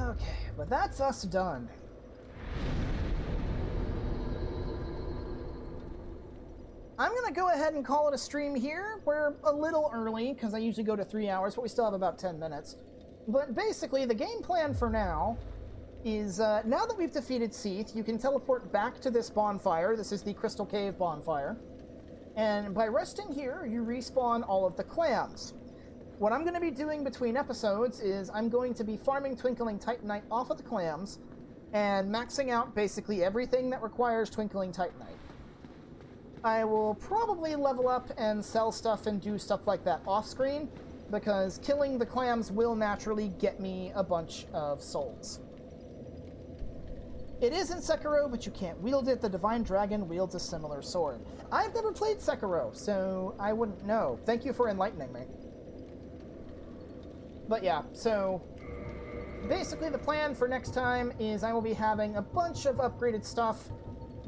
Okay, but that's us done. I'm going to go ahead and call it a stream here. We're a little early, because I usually go to 3 hours, but we still have about 10 minutes. But basically, the game plan for now is, now that we've defeated Seath, you can teleport back to this bonfire. This is the Crystal Cave bonfire. And by resting here, you respawn all of the clams. What I'm going to be doing between episodes is I'm going to be farming Twinkling Titanite off of the clams and maxing out basically everything that requires Twinkling Titanite. I will probably level up and sell stuff and do stuff like that off-screen, because killing the clams will naturally get me a bunch of souls. It is in Sekiro, but you can't wield it. The Divine Dragon wields a similar sword. I've never played Sekiro, so I wouldn't know. Thank you for enlightening me. But yeah, so basically the plan for next time is I will be having a bunch of upgraded stuff.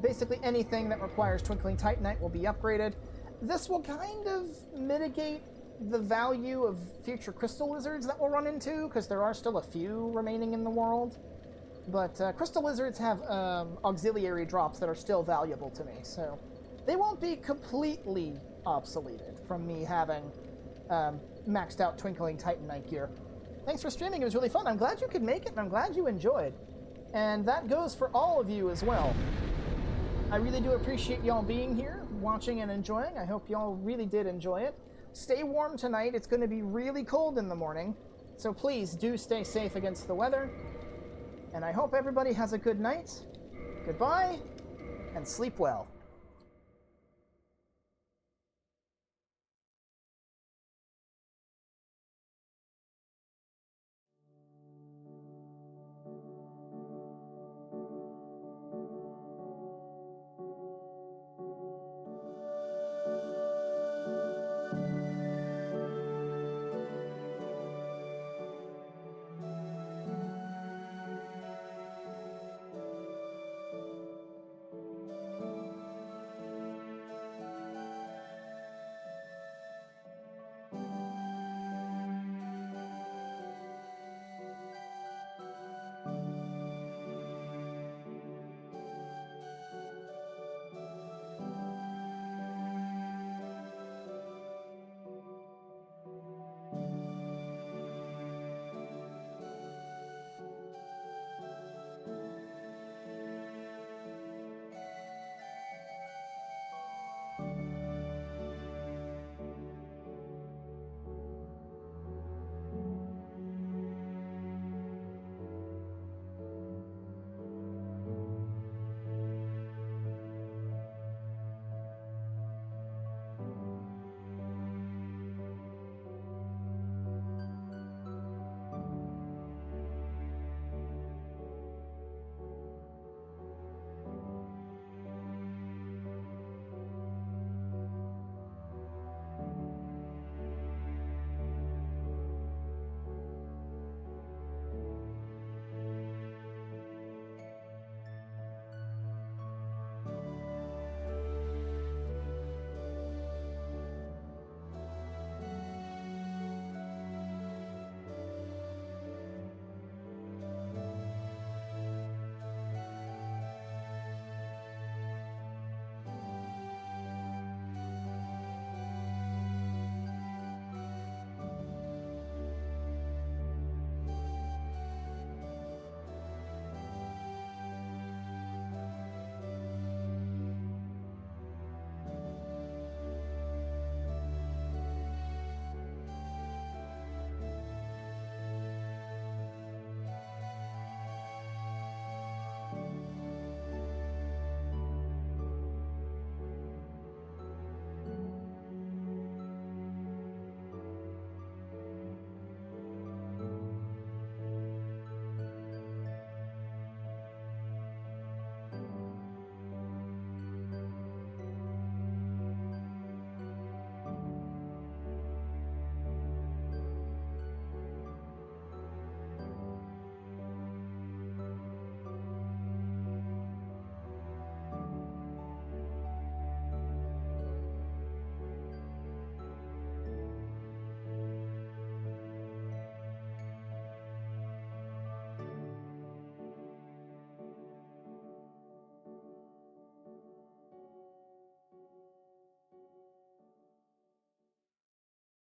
Basically anything that requires Twinkling Titanite will be upgraded. This will kind of mitigate the value of future crystal lizards that we'll run into, because there are still a few remaining in the world. But crystal lizards have auxiliary drops that are still valuable to me, so they won't be completely obsoleted from me having maxed out Twinkling Titanite gear. Thanks for streaming, it was really fun. I'm glad you could make it, and I'm glad you enjoyed. And that goes for all of you as well. I really do appreciate y'all being here, watching and enjoying. I hope y'all really did enjoy it. Stay warm tonight. It's going to be really cold in the morning, so please do stay safe against the weather. And I hope everybody has a good night. Goodbye, and sleep well.